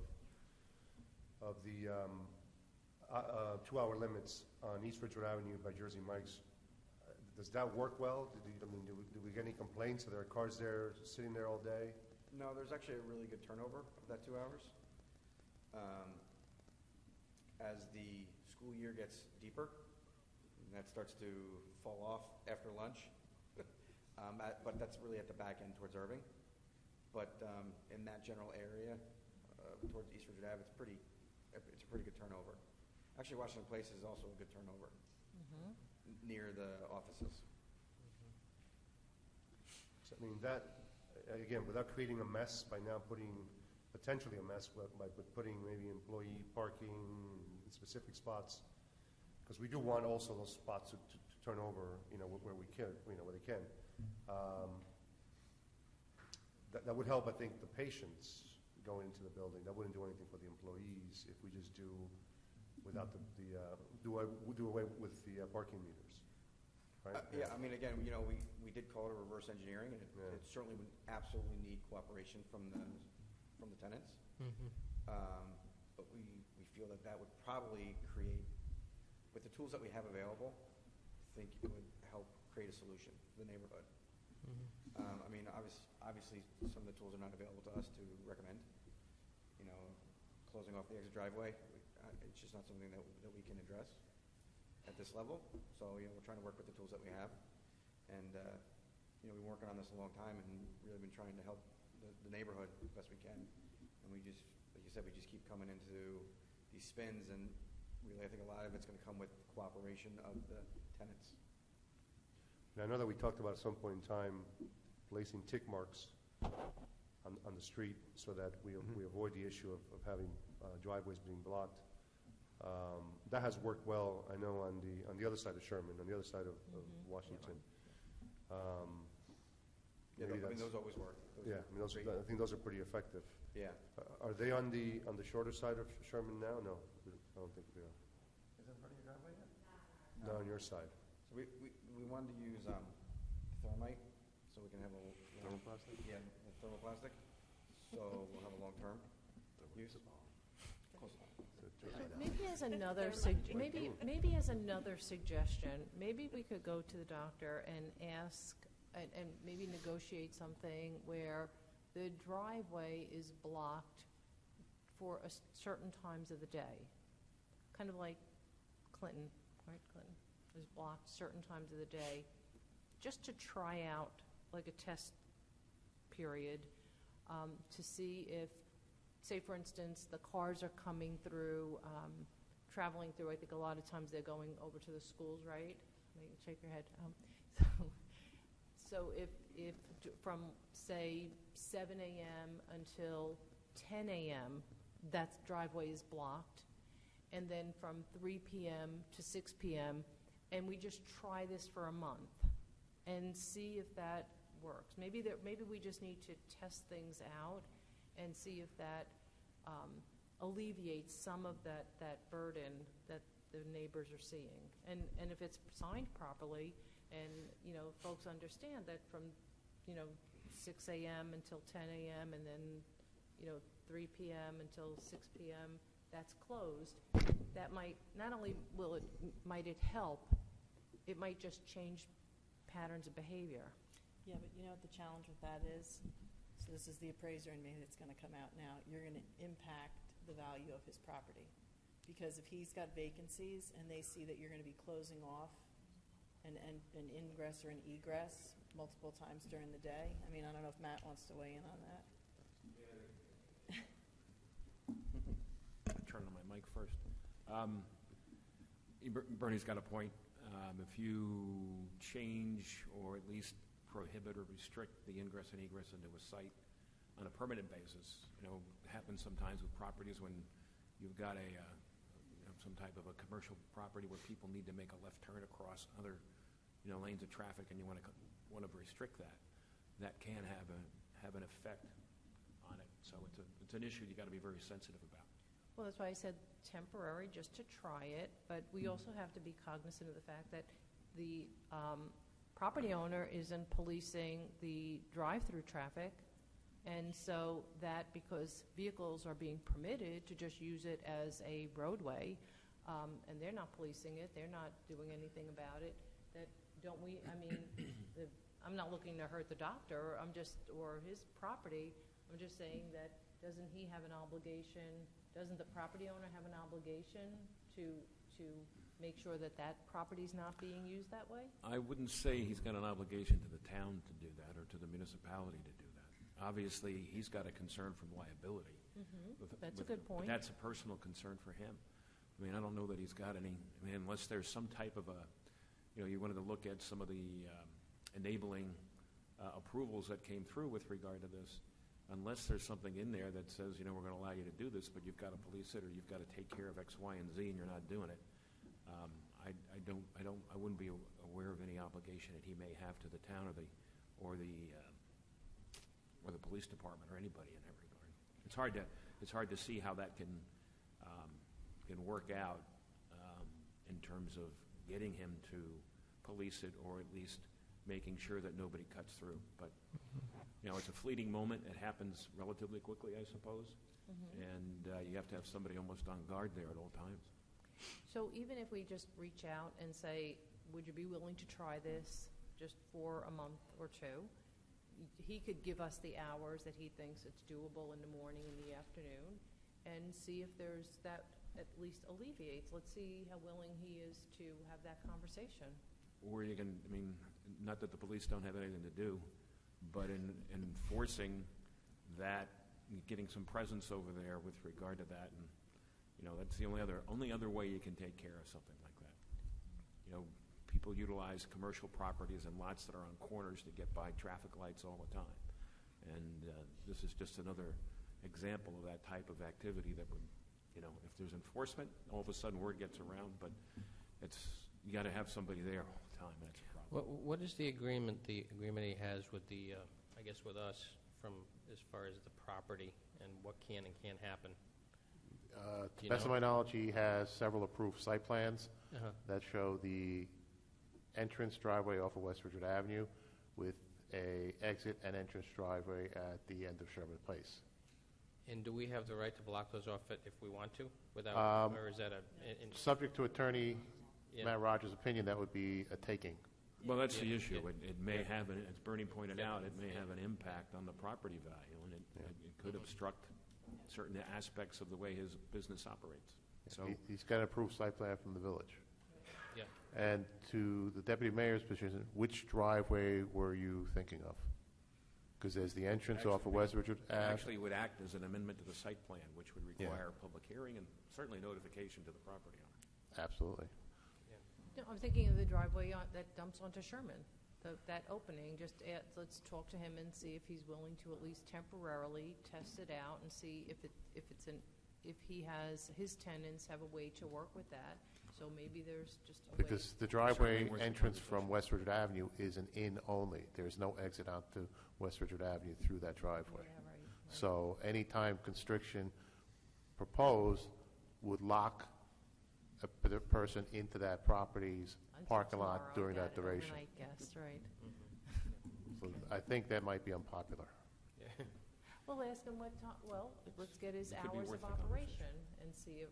the 2-hour limits on East Ridgewood Avenue by Jersey Mike's? Does that work well? Do we get any complaints? Are there cars there sitting there all day? No, there's actually a really good turnover of that 2 hours. As the school year gets deeper, and that starts to fall off after lunch, but that's really at the back end towards Irving. But in that general area, towards East Ridgewood Ave, it's a pretty good turnover. Actually, Washington Place is also a good turnover near the offices. So, that, again, without creating a mess by now potentially a mess by putting maybe employee parking in specific spots, because we do want also those spots to turn over, where we can, where they can. That would help, I think, the patients going into the building. That wouldn't do anything for the employees if we just do without do away with the parking meters, right? Yeah, I mean, again, we did call it a reverse engineering, and it certainly would absolutely need cooperation from the tenants. But we feel that would probably create, with the tools that we have available, I think it would help create a solution for the neighborhood. I mean, obviously, some of the tools are not available to us to recommend. Closing off the exit driveway, it's just not something that we can address at this level. So, we're trying to work with the tools that we have. And, we've been working on this a long time and really been trying to help the neighborhood as best we can. And we just, like you said, we just keep coming into these spins, and really I think a lot of it's going to come with cooperation of the tenants. And I know that we talked about at some point in time placing tick marks on the street so that we avoid the issue of having driveways being blocked. That has worked well, I know, on the other side of Sherman, on the other side of Washington. Those always work. I think those are pretty effective. Yeah. Are they on the shorter side of Sherman now? No, I don't think they are. Is that part of your driveway yet? No, on your side. So we wanted to use thermite, so we can have a thermoplastic. Yeah, thermoplastic. So we'll have a long-term use. Maybe as another suggestion, maybe we could go to the doctor and ask, and maybe negotiate something where the driveway is blocked for certain times of the day, kind of like Clinton, right? Clinton is blocked certain times of the day, just to try out like a test period to see if, say, for instance, the cars are coming through, traveling through. I think a lot of times they're going over to the schools, right? Maybe shake your head. So if from, say, 7 a.m. until 10 a.m., that driveway is blocked, and then from 3 p.m. to 6 p.m., and we just try this for a month and see if that works. Maybe we just need to test things out and see if that alleviates some of that burden that the neighbors are seeing. And if it's signed properly, and folks understand that from 6 a.m. until 10 a.m. and then 3 p.m. until 6 p.m. that's closed, that might not only might it help, it might just change patterns of behavior. Yeah, but you know what the challenge with that is? So this is the appraiser, and maybe it's going to come out now. You're going to impact the value of his property. Because if he's got vacancies and they see that you're going to be closing off an ingress or an egress multiple times during the day, I mean, I don't know if Matt wants to weigh in on that. Turn on my mic first. Bernie's got a point. If you change or at least prohibit or restrict the ingress and egress into a site on a permanent basis, happens sometimes with properties when you've got some type of a commercial property where people need to make a left turn across other lanes of traffic, and you want to restrict that can have an effect on it. So it's an issue you got to be very sensitive about. Well, that's why I said temporary, just to try it, but we also have to be cognizant of the fact that the property owner isn't policing the drive-through traffic, and so that because vehicles are being permitted to just use it as a roadway, and they're not policing it, they're not doing anything about it, that don't we, I mean, I'm not looking to hurt the doctor, or his property, I'm just saying that doesn't he have an obligation, doesn't the property owner have an obligation to make sure that property's not being used that way? I wouldn't say he's got an obligation to the town to do that or to the municipality to do that. Obviously, he's got a concern from liability. That's a good point. But that's a personal concern for him. I mean, I don't know that he's got any, unless there's some type of you wanted to look at some of the enabling approvals that came through with regard to this. Unless there's something in there that says, we're going to allow you to do this, but you've got to police it or you've got to take care of X, Y, and Z, and you're not doing it. I wouldn't be aware of any obligation that he may have to the town or the police department or anybody in that regard. It's hard to see how that can work out in terms of getting him to police it, or at least making sure that nobody cuts through. But it's a fleeting moment. It happens relatively quickly, I suppose, and you have to have somebody almost on guard there at all times. So even if we just reach out and say, would you be willing to try this just for a month or two? He could give us the hours that he thinks it's doable in the morning and the afternoon, and see if there's that at least alleviates. Let's see how willing he is to have that conversation. Or you can, not that the police don't have anything to do, but in enforcing that, getting some presence over there with regard to that, and that's the only other way you can take care of something like that. People utilize commercial properties and lots that are on corners to get by traffic lights all the time, and this is just another example of that type of activity that would, if there's enforcement, all of a sudden word gets around, but you got to have somebody there all the time. That's a problem. What is the agreement he has with with us from as far as the property and what can and can't happen? To the best of my knowledge, he has several approved site plans that show the entrance driveway off of West Ridgewood Avenue with a exit and entrance driveway at the end of Sherman Place. And do we have the right to block those off if we want to, without, or is that subject to Attorney Matt Rogers' opinion? That would be a taking. Well, that's the issue. It may have, as Bernie pointed out, it may have an impact on the property value, and it could obstruct certain aspects of the way his business operates. So he's got an approved site plan from the village. Yeah. And to the deputy mayor's position, which driveway were you thinking of? Because there's the entrance off of West Ridgewood Ave. Actually, it would act as an amendment to the site plan, which would require a public hearing and certainly notification to the property owner. Absolutely. No, I'm thinking of the driveway that dumps onto Sherman, that opening. Let's talk to him and see if he's willing to at least temporarily test it out and see if he has his tenants have a way to work with that. So maybe there's just a because the driveway entrance from West Ridgewood Avenue is an in only. There's no exit onto West Ridgewood Avenue through that driveway. Yeah, right. So any time constriction proposed would lock a person into that property's parking lot during that duration. I guess, right. So I think that might be unpopular. Yeah. Well, ask him what time. Well, let's get his It could be hours worth of the operation and see if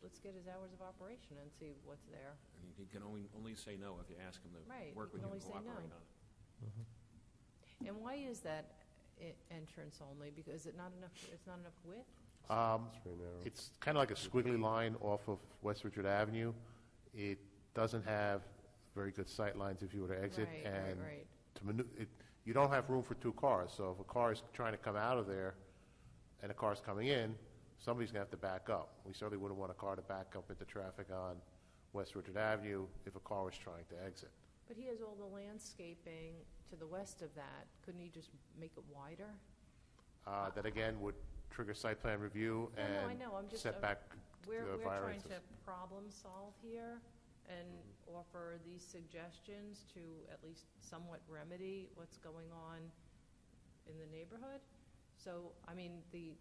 let's get his hours of operation and see what's there. And he can only say no if you ask him to Right, work he with can you and only say no. cooperate on it. And why is that entrance only? Because it's not enough width. It's kind of like a squiggly line off of West Ridgewood Avenue. It doesn't have very good sight lines if you were to exit, Right. You don't have room for two cars. So if a car is trying to come out of there and a car's coming in, somebody's going to have to back up. We certainly wouldn't want a car to back up into traffic on West Ridgewood Avenue if a car was trying to exit. But he has all the landscaping to the west of that. Couldn't he just make it wider? That again would trigger site plan review and I know. I'm just setback we're trying variances. to problem solve here and offer these suggestions to at least somewhat remedy what's going on in the neighborhood. So, I mean, the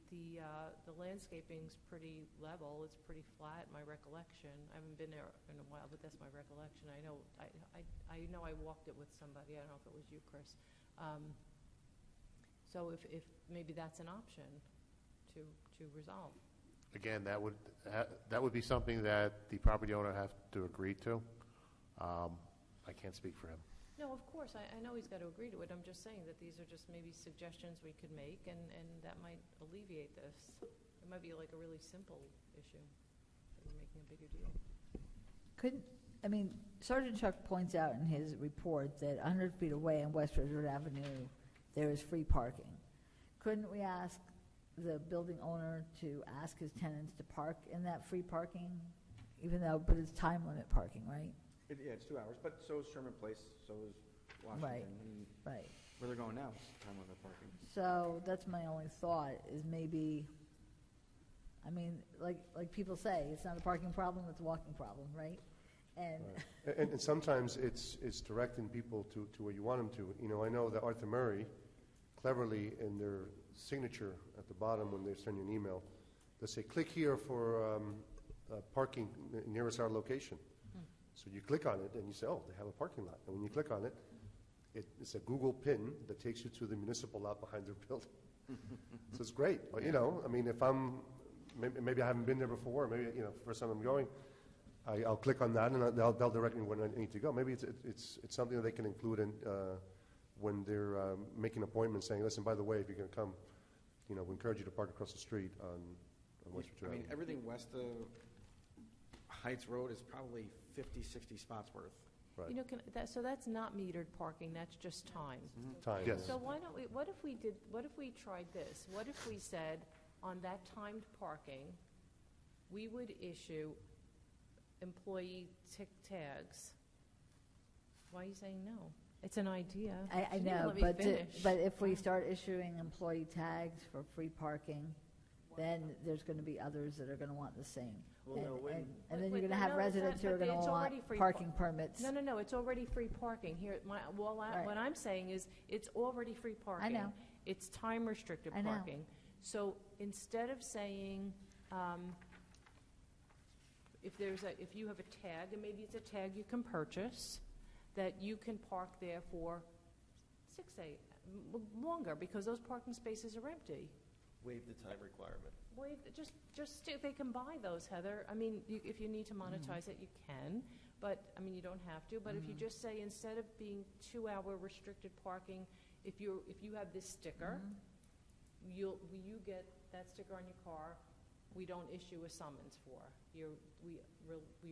landscaping's pretty level. It's pretty flat, my recollection. I haven't been there in a while, but that's my recollection. I know I walked it with somebody. I don't know if it was you, Chris. So if maybe that's an option to resolve. Again, that would be something that the property owner have to agree to. I can't speak for him. No, of course, I know he's got to agree to it. I'm just saying that these are just maybe suggestions we could make, and that might alleviate this. It might be like a really simple issue that we're making a bigger deal. Sergeant Chuck points out in his report that 100 feet away on West Ridgewood Avenue, there is free parking. Couldn't we ask the building owner to ask his tenants to park in that free parking, but it's time limit parking, right? Yeah, it's 2 hours, but so is Sherman Place, so is Washington. Right. Where they're going now is time limit parking. So that's my only thought is maybe, like people say, it's not a parking problem, it's a walking problem, right? And And sometimes it's directing people to where you want them to. You know, I know that Arthur Murray, cleverly in their signature at the bottom when they send you an email, they say, click here for parking nearest our location. So you click on it and you say, oh, they have a parking lot. And when you click on it, it's a Google pin that takes you to the municipal lot behind their building. So it's great. But, you know, I mean, if maybe I haven't been there before, maybe, you know, first time I'm going, I'll click on that and they'll direct me where I need to go. Maybe it's something that they can include in when they're making appointments, saying, listen, by the way, if you're going to come, you know, we encourage you to park across the street on West Virginia. I mean, everything west of Heights Road is probably 50, 60 spots worth. Right. You know, so that's not metered parking, that's just time. Time, yes. So what if we tried this? What if we said, on that timed parking, we would issue employee tags? Why are you saying no? It's an idea. I know, but if we start issuing employee tags for free parking, then there's going to be others that are going to want the same. Well, and then you're going to have residents who are going to want parking permits. No, it's already free parking. Here, what I'm saying is, it's already free parking. I know. It's time-restricted I know. parking. So instead of saying, if you have a tag, and maybe it's a tag you can purchase, that you can park there for 6, 8, longer, because those parking spaces are empty. Waive the time requirement. They can buy those, Heather. I mean, if you need to monetize it, you can, but, I mean, you don't have to. But if you just say, instead of being 2-hour restricted parking, if you have this sticker, you get that sticker on your car. We don't issue a summons for. We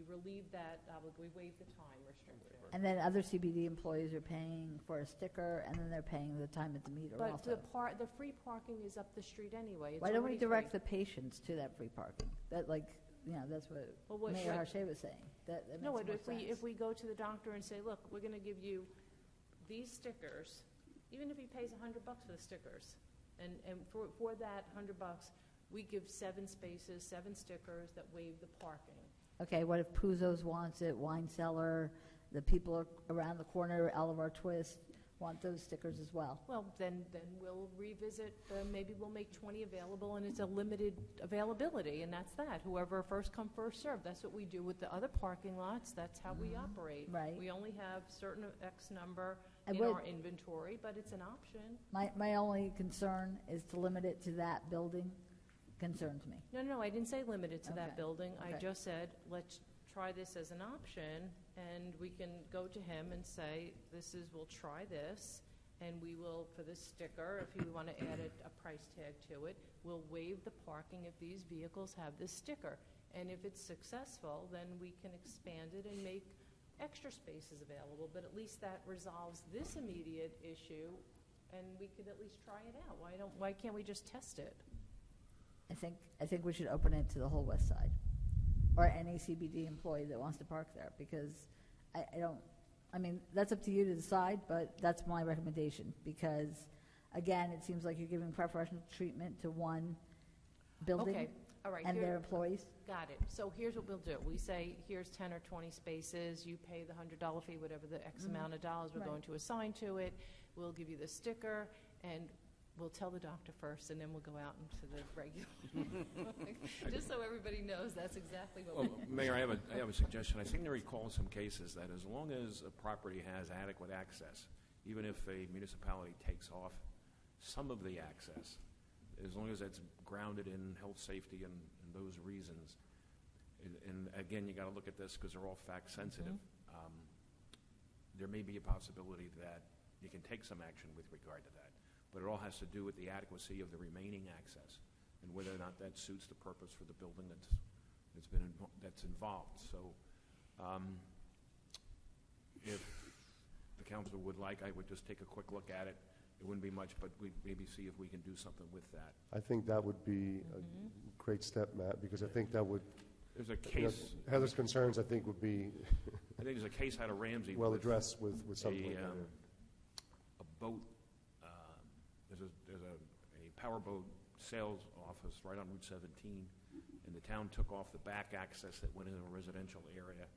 relieve that, we waive the time restriction. And then other CBD employees are paying for a sticker, and then they're paying the time at the meter But also. the free parking is up the street anyway. It's Why don't we already direct free. the patients to that free parking? That's what Mayor Harshay was saying. That makes No, more if sense. we go to the doctor and say, look, we're going to give you these stickers, even if he pays $100 for the stickers, and for that $100, we give 7 spaces, 7 stickers that waive the parking. Okay, what if Puzo's wants it, Wine Cellar, the people around the corner, Oliver Twist, want those stickers as well? Well, then we'll revisit, maybe we'll make 20 available, and it's a limited availability, and that's that. Whoever first come, first served. That's what we do with the other parking lots. That's how we operate. Right. We only have certain X number I in would- our inventory, but it's an option. My only concern is to limit it to that building. Concerns me. No, I didn't say limited to that Okay. building. I Okay. just said, let's try this as an option, and we can go to him and say, we'll try this, and we will, for this sticker, if you want to add a price tag to it, we'll waive the parking if these vehicles have this sticker. And if it's successful, then we can expand it and make extra spaces available, but at least that resolves this immediate issue, and we could at least try it out. Why can't we just test it? I think we should open it to the whole west side, or any CBD employee that wants to park there, because I mean, that's up to you to decide, but that's my recommendation, because, again, it seems like you're giving preferential treatment to one building. Okay, all right. And their employees. Got it. So here's what we'll do. We say, here's 10 or 20 spaces, you pay the $100 fee, whatever the X amount of dollars we're Right. going to assign to it, we'll give you the sticker, and we'll tell the doctor first, and then we'll go out into the regular. Just so everybody knows, that's exactly what Well, we Mayor, I have a suggestion. I seem to recall in some cases that as long as a property has adequate access, even if a municipality takes off some of the access, as long as it's grounded in health, safety, and those reasons, and again, you got to look at this because they're all fact sensitive. There may be a possibility that you can take some action with regard to that, but it all has to do with the adequacy of the remaining access and whether or not that suits the purpose for the building that's involved. So, if the council would like, I would just take a quick look at it. It wouldn't be much, but we'd maybe see if we can do something with that. I think that would be a great step, Matt, because I think that would, There's a you know, case. Heather's concerns, I think, would be I think there's a case out of Ramsey. well with addressed with something like that. A boat. There's a powerboat sales office right on Route 17, and the town took off the back access that went into a residential area,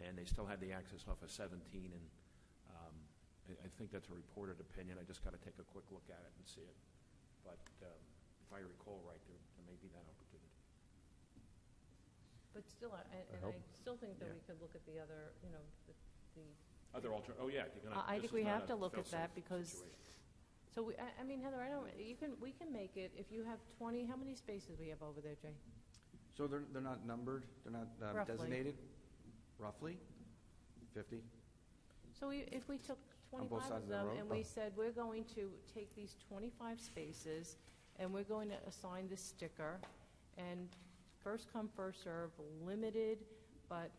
and they still had the access off of 17, and I think that's a reported opinion. I just got to take a quick look at it and see it. But if I recall right, there may be that opportunity. But still, I still think that we could look at the other, the Other oh yeah, you're gonna, I this think we is not have to a look at fail-safe that because. situation. So I mean, Heather, we can make it if you have 20. How many spaces we have over there, Jay? So they're not numbered, they're not Roughly. designated? Roughly? 50? So if we took On both 25 sides of of the them road? and we said we're going to take these 25 spaces and we're going to assign this sticker, and first come, first serve, limited, but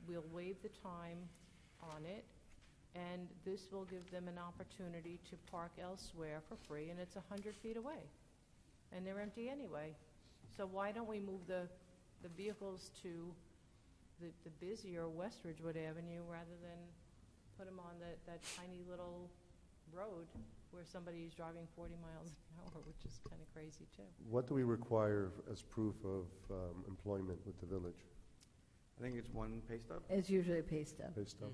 we'll waive the time on it, and this will give them an opportunity to park elsewhere for free, and it's 100 feet away, and they're empty anyway. So why don't we move the vehicles to the busier West Ridgewood Avenue rather than put them on that tiny little road where somebody's driving 40 miles an hour, which is kind of crazy too. What do we require as proof of employment with the village? I think it's one pay stub. It's usually a pay stub. Pay stub?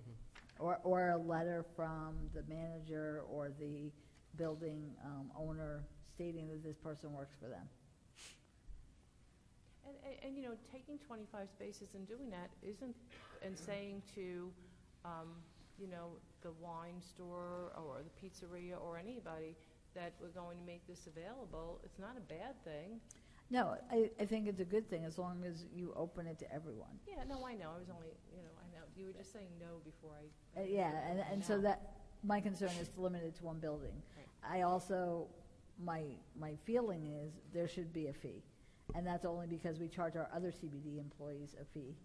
Or a letter from the manager or the building owner stating that this person works for them. And taking 25 spaces and doing that and saying to, the wine store or the pizzeria or anybody that we're going to make this available, it's not a bad thing. No, I think it's a good thing as long as you open it to everyone. Yeah, no, I know. I was only, I know. You were just saying no before I. Yeah, and so that, my concern is to limit it to one building. Right. I also, my feeling is there should be a fee. And that's only because we charge our other CBD employees a fee.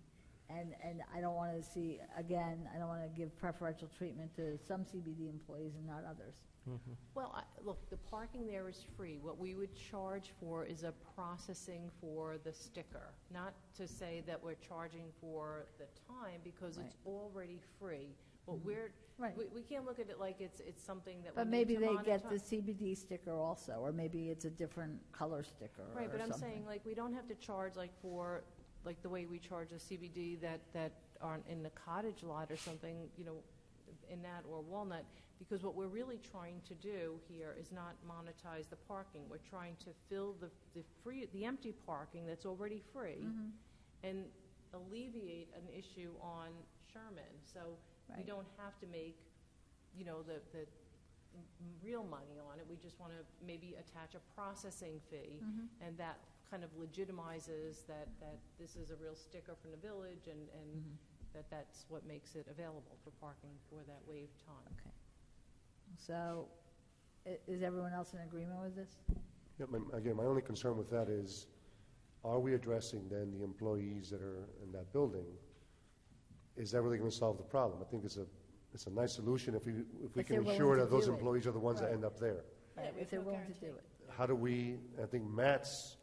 And I don't want to see, again, I don't want to give preferential treatment to some CBD employees and not others. Mm-hmm. Well, look, the parking there is free. What we would charge for is a processing for the sticker, not to say that we're charging for the time because it's already free. But we can't look at it like it's something that But we maybe need to they get the monetize. CBD sticker also, or maybe it's a different color sticker or Right, but I'm something. saying, like, we don't have to charge, like, for, like, the way we charge a CBD that aren't in the cottage lot or something, in that or Walnut, because what we're really trying to do here is not monetize the parking. We're trying to fill the empty parking that's already free and alleviate an issue on Sherman. So we don't have to make, the real money on it. We just want to maybe attach a processing fee, and that kind of legitimizes that this is a real sticker from the village, and that's what makes it available for parking for that waived time. Okay. So, is everyone else in agreement with this? Yeah, again, my only concern with that is, are we addressing then the employees that are in that building? Is that really going to solve the problem? I think it's a nice solution if we can ensure that those employees are the ones that end up there. Right, if they're willing to do it. How do we, I think Matt's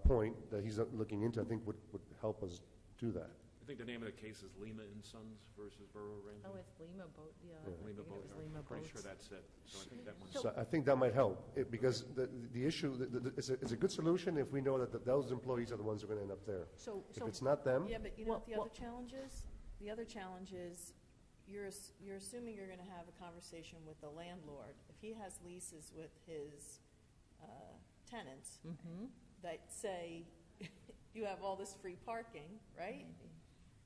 point that he's looking into, I think would help us do that. I think the name of the case is Lima and Sons versus Borough Ramsey. Oh, it's Lima Boat, yeah. Lima I think Boat. it was Lima I'm pretty Boats. sure that's it. So I think that one's. So I think that might help, because the issue, it's a good solution if we know that those employees are the ones who are going to end up there. If it's not them. Yeah, but you know what the other challenge is? The other challenge is you're assuming you're going to have a conversation with the landlord. If he has leases with his tenants that say you have all this free parking, right?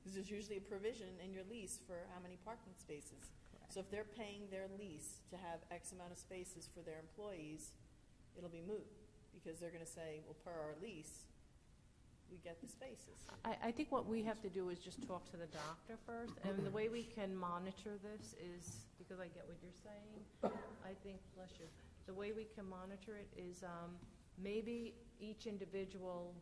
Because there's usually a provision in your lease for how many parking spaces. So if they're paying their lease to have X amount of spaces for their employees, it'll be moot, because they're going to say, well, per our lease, we get the spaces. I think what we have to do is just talk to the doctor first, and the way we can monitor this is, because I get what you're saying, I think, bless you, the way we can monitor it is maybe each individual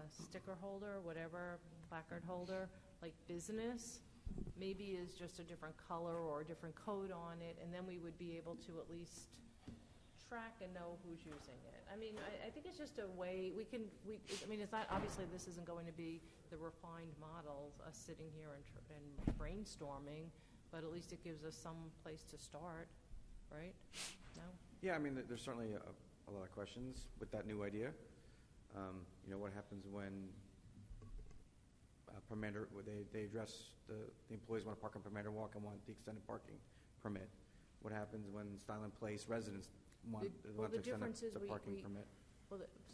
sticker holder, whatever, placard holder, like business, maybe is just a different color or a different code on it, and then we would be able to at least track and know who's using it. I mean, I think it's just a way I mean, it's not, obviously this isn't going to be the refined models, us sitting here and brainstorming, but at least it gives us some place to start, right? No? Yeah, I mean, there's certainly a lot of questions with that new idea. What happens when they address the employees want to park on Permander Walk and want the extended parking permit? What happens when Style and Place residents want to extend the parking permit?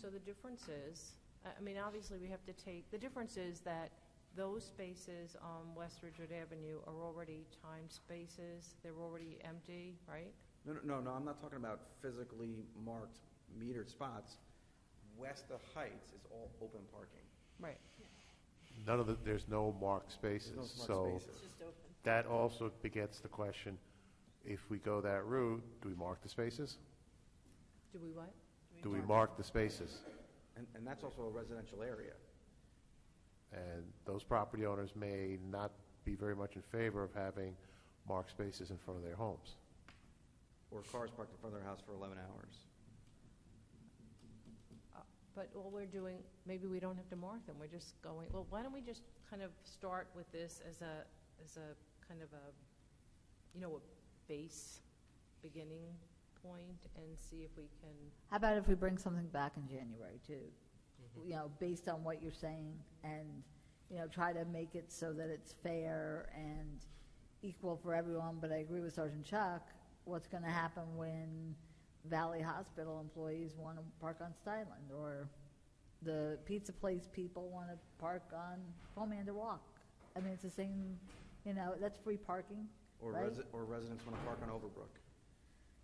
So the difference is, obviously we have to take, the difference is that those spaces on West Ridgewood Avenue are already timed spaces. They're already empty, right? No, I'm not talking about physically marked metered spots. West of Heights is all open parking. Right. There's no marked spaces. There's no So marked spaces. It's just open. that also begets the question, if we go that route, do we mark the spaces? Do we what? Do we mark the spaces? And that's also a residential area. And those property owners may not be very much in favor of having marked spaces in front of their homes. Or cars parked in front of their house for 11 hours. But all we're doing, maybe we don't have to mark them. We're just going, well, why don't we just kind of start with this as a kind of a base beginning point and see if we can. How about if we bring something back in January too? Based on what you're saying, and try to make it so that it's fair and equal for everyone. But I agree with Sergeant Chuck. What's going to happen when Valley Hospital employees want to park on Styland, or the pizza place people want to park on Fomander Walk? It's the same. That's free parking. Or right? or residents want to park on Overbrook.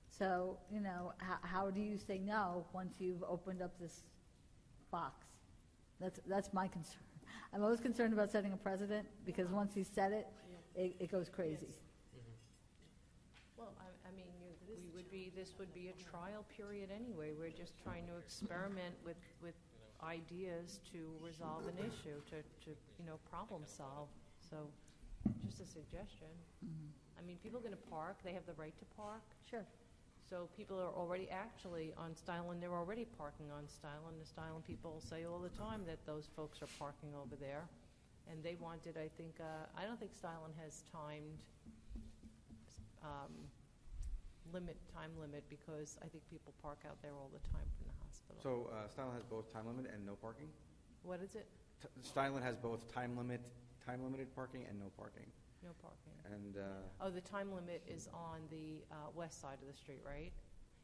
So, how do you say no once you've opened up this box? That's my concern. I'm always concerned about setting a precedent, because once you set it, it goes crazy. Yes. Well, this would be a trial period anyway. We're just trying to experiment with ideas to resolve an issue, to problem solve. So, just a suggestion. People are going to park. They have the right to park. Sure. So people are already actually on Styland. They're already parking on Styland. The Styland people say all the time that those folks are parking over there. And they wanted, I think, I don't think Styland has timed time limit, because I think people park out there all the time from the hospital. So Styland has both time limit and no parking? What is it? Styland has both time limited parking and no parking. No parking. And the time limit is on the west side of the street, right?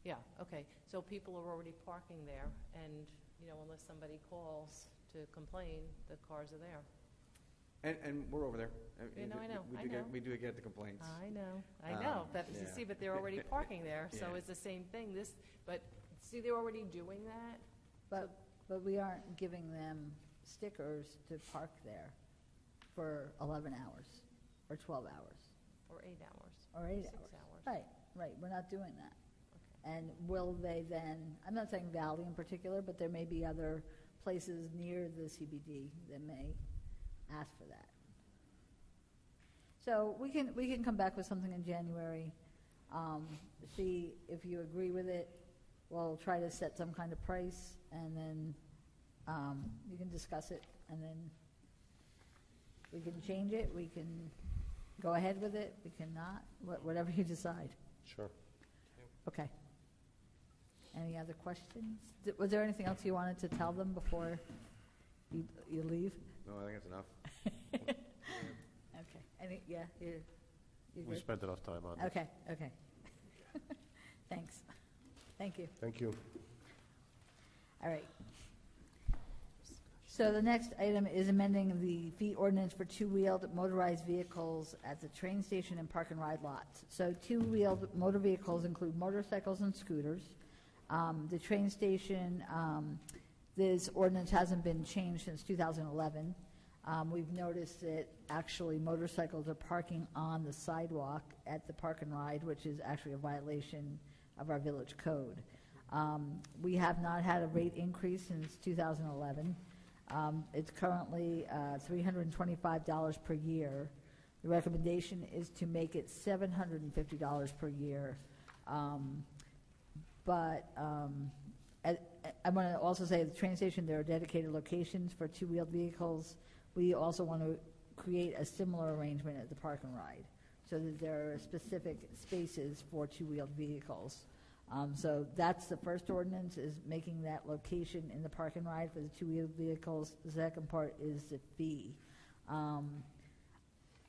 Yeah, okay. So people are already parking there, and, unless somebody calls to complain, the cars are there. And we're over there. I know. We do get the complaints. I know. But they're already parking there, so Yeah. it's the same thing. But see, they're already doing that. But we aren't giving them stickers to park there for 11 hours or 12 hours. Or 8 hours. Or 8 6 hours. Right. We're not doing that. Okay. And will they then, I'm not saying Valley in particular, but there may be other places near the CBD that may ask for that. So we can come back with something in January, see if you agree with it. We'll try to set some kind of price, and then you can discuss it, and then we can change it, we can go ahead with it, we can not, whatever you decide. Sure. Okay. Any other questions? Was there anything else you wanted to tell them before you leave? No, I think it's enough. Okay. You're We good? spent enough time on this. Okay. Thanks. Thank you. Thank you. All right. So the next item is amending the fee ordinance for two-wheeled motorized vehicles at the train station and park and ride lots. So two-wheeled motor vehicles include motorcycles and scooters. The train station, this ordinance hasn't been changed since 2011. We've noticed that actually motorcycles are parking on the sidewalk at the park and ride, which is actually a violation of our village code. We have not had a rate increase since 2011. It's currently $325 per year. The recommendation is to make it $750 per year. But I want to also say at the train station, there are dedicated locations for two-wheeled vehicles. We also want to create a similar arrangement at the park and ride, so that there are specific spaces for two-wheeled vehicles. So that's the first ordinance, is making that location in the park and ride for the two-wheeled vehicles. The second part is the fee.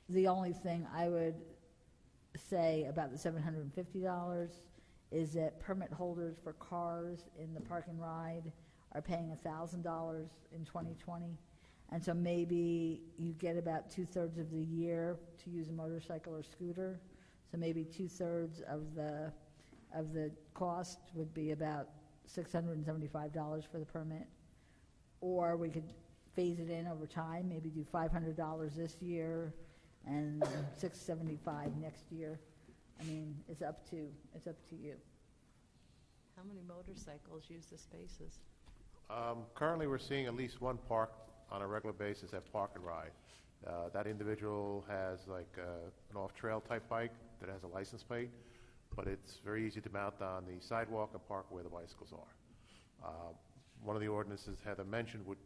The only thing I would say about the $750 is that permit holders for cars in the park and ride are paying $1,000 in 2020. And so maybe you get about 2/3 of the year to use a motorcycle or scooter. So maybe 2/3 of the cost would be about $675 for the permit. Or we could phase it in over time, maybe do $500 this year and $675 next year. I mean, it's up to you. How many motorcycles use the spaces? Currently, we're seeing at least one parked on a regular basis at Park and Ride. That individual has like an off-trail type bike that has a license plate, but it's very easy to mount on the sidewalk and park where the bicycles are. One of the ordinances Heather mentioned would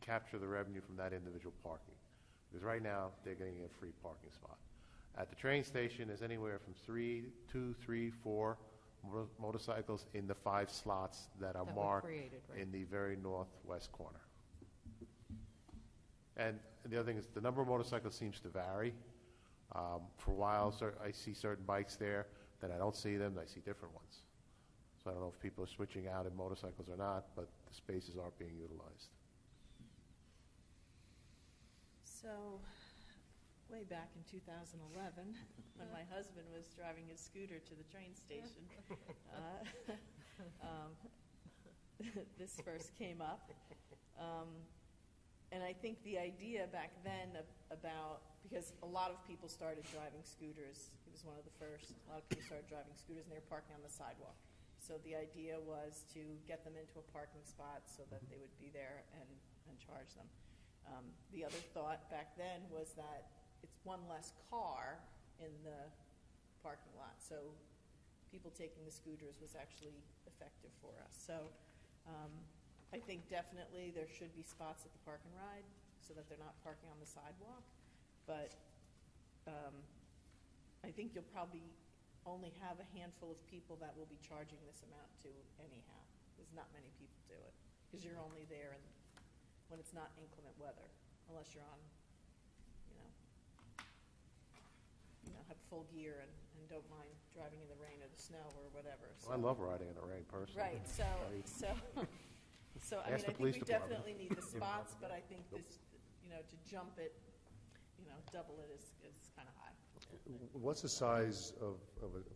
capture the revenue from that individual parking, because right now they're getting a free parking spot. At the train station, there's anywhere from 2, 3, 4 motorcycles in the 5 slots that are That were marked created, right. in the very northwest corner. And the other thing is the number of motorcycles seems to vary. For a while, I see certain bikes there, then I don't see them, I see different ones. So I don't know if people are switching out in motorcycles or not, but the spaces are being utilized. So, way back in 2011, when my husband was driving his scooter to the train station, this first came up. And I think the idea back then about, because a lot of people started driving scooters, he was one of the first, a lot of people started driving scooters and they were parking on the sidewalk. So the idea was to get them into a parking spot so that they would be there and charge them. The other thought back then was that it's one less car in the parking lot. So people taking the scooters was actually effective for us. So I think definitely there should be spots at the park and ride so that they're not parking on the sidewalk. But I think you'll probably only have a handful of people that will be charging this amount to anyhow, because not many people do it, because you're only there when it's not inclement weather, unless you're on, have full gear and don't mind driving in the rain or the snow or whatever. So. Well, I love riding in the rain personally. Right. So I mean, I think we definitely need the spots, but I think this, to jump it, double it is kind of high. What's the size of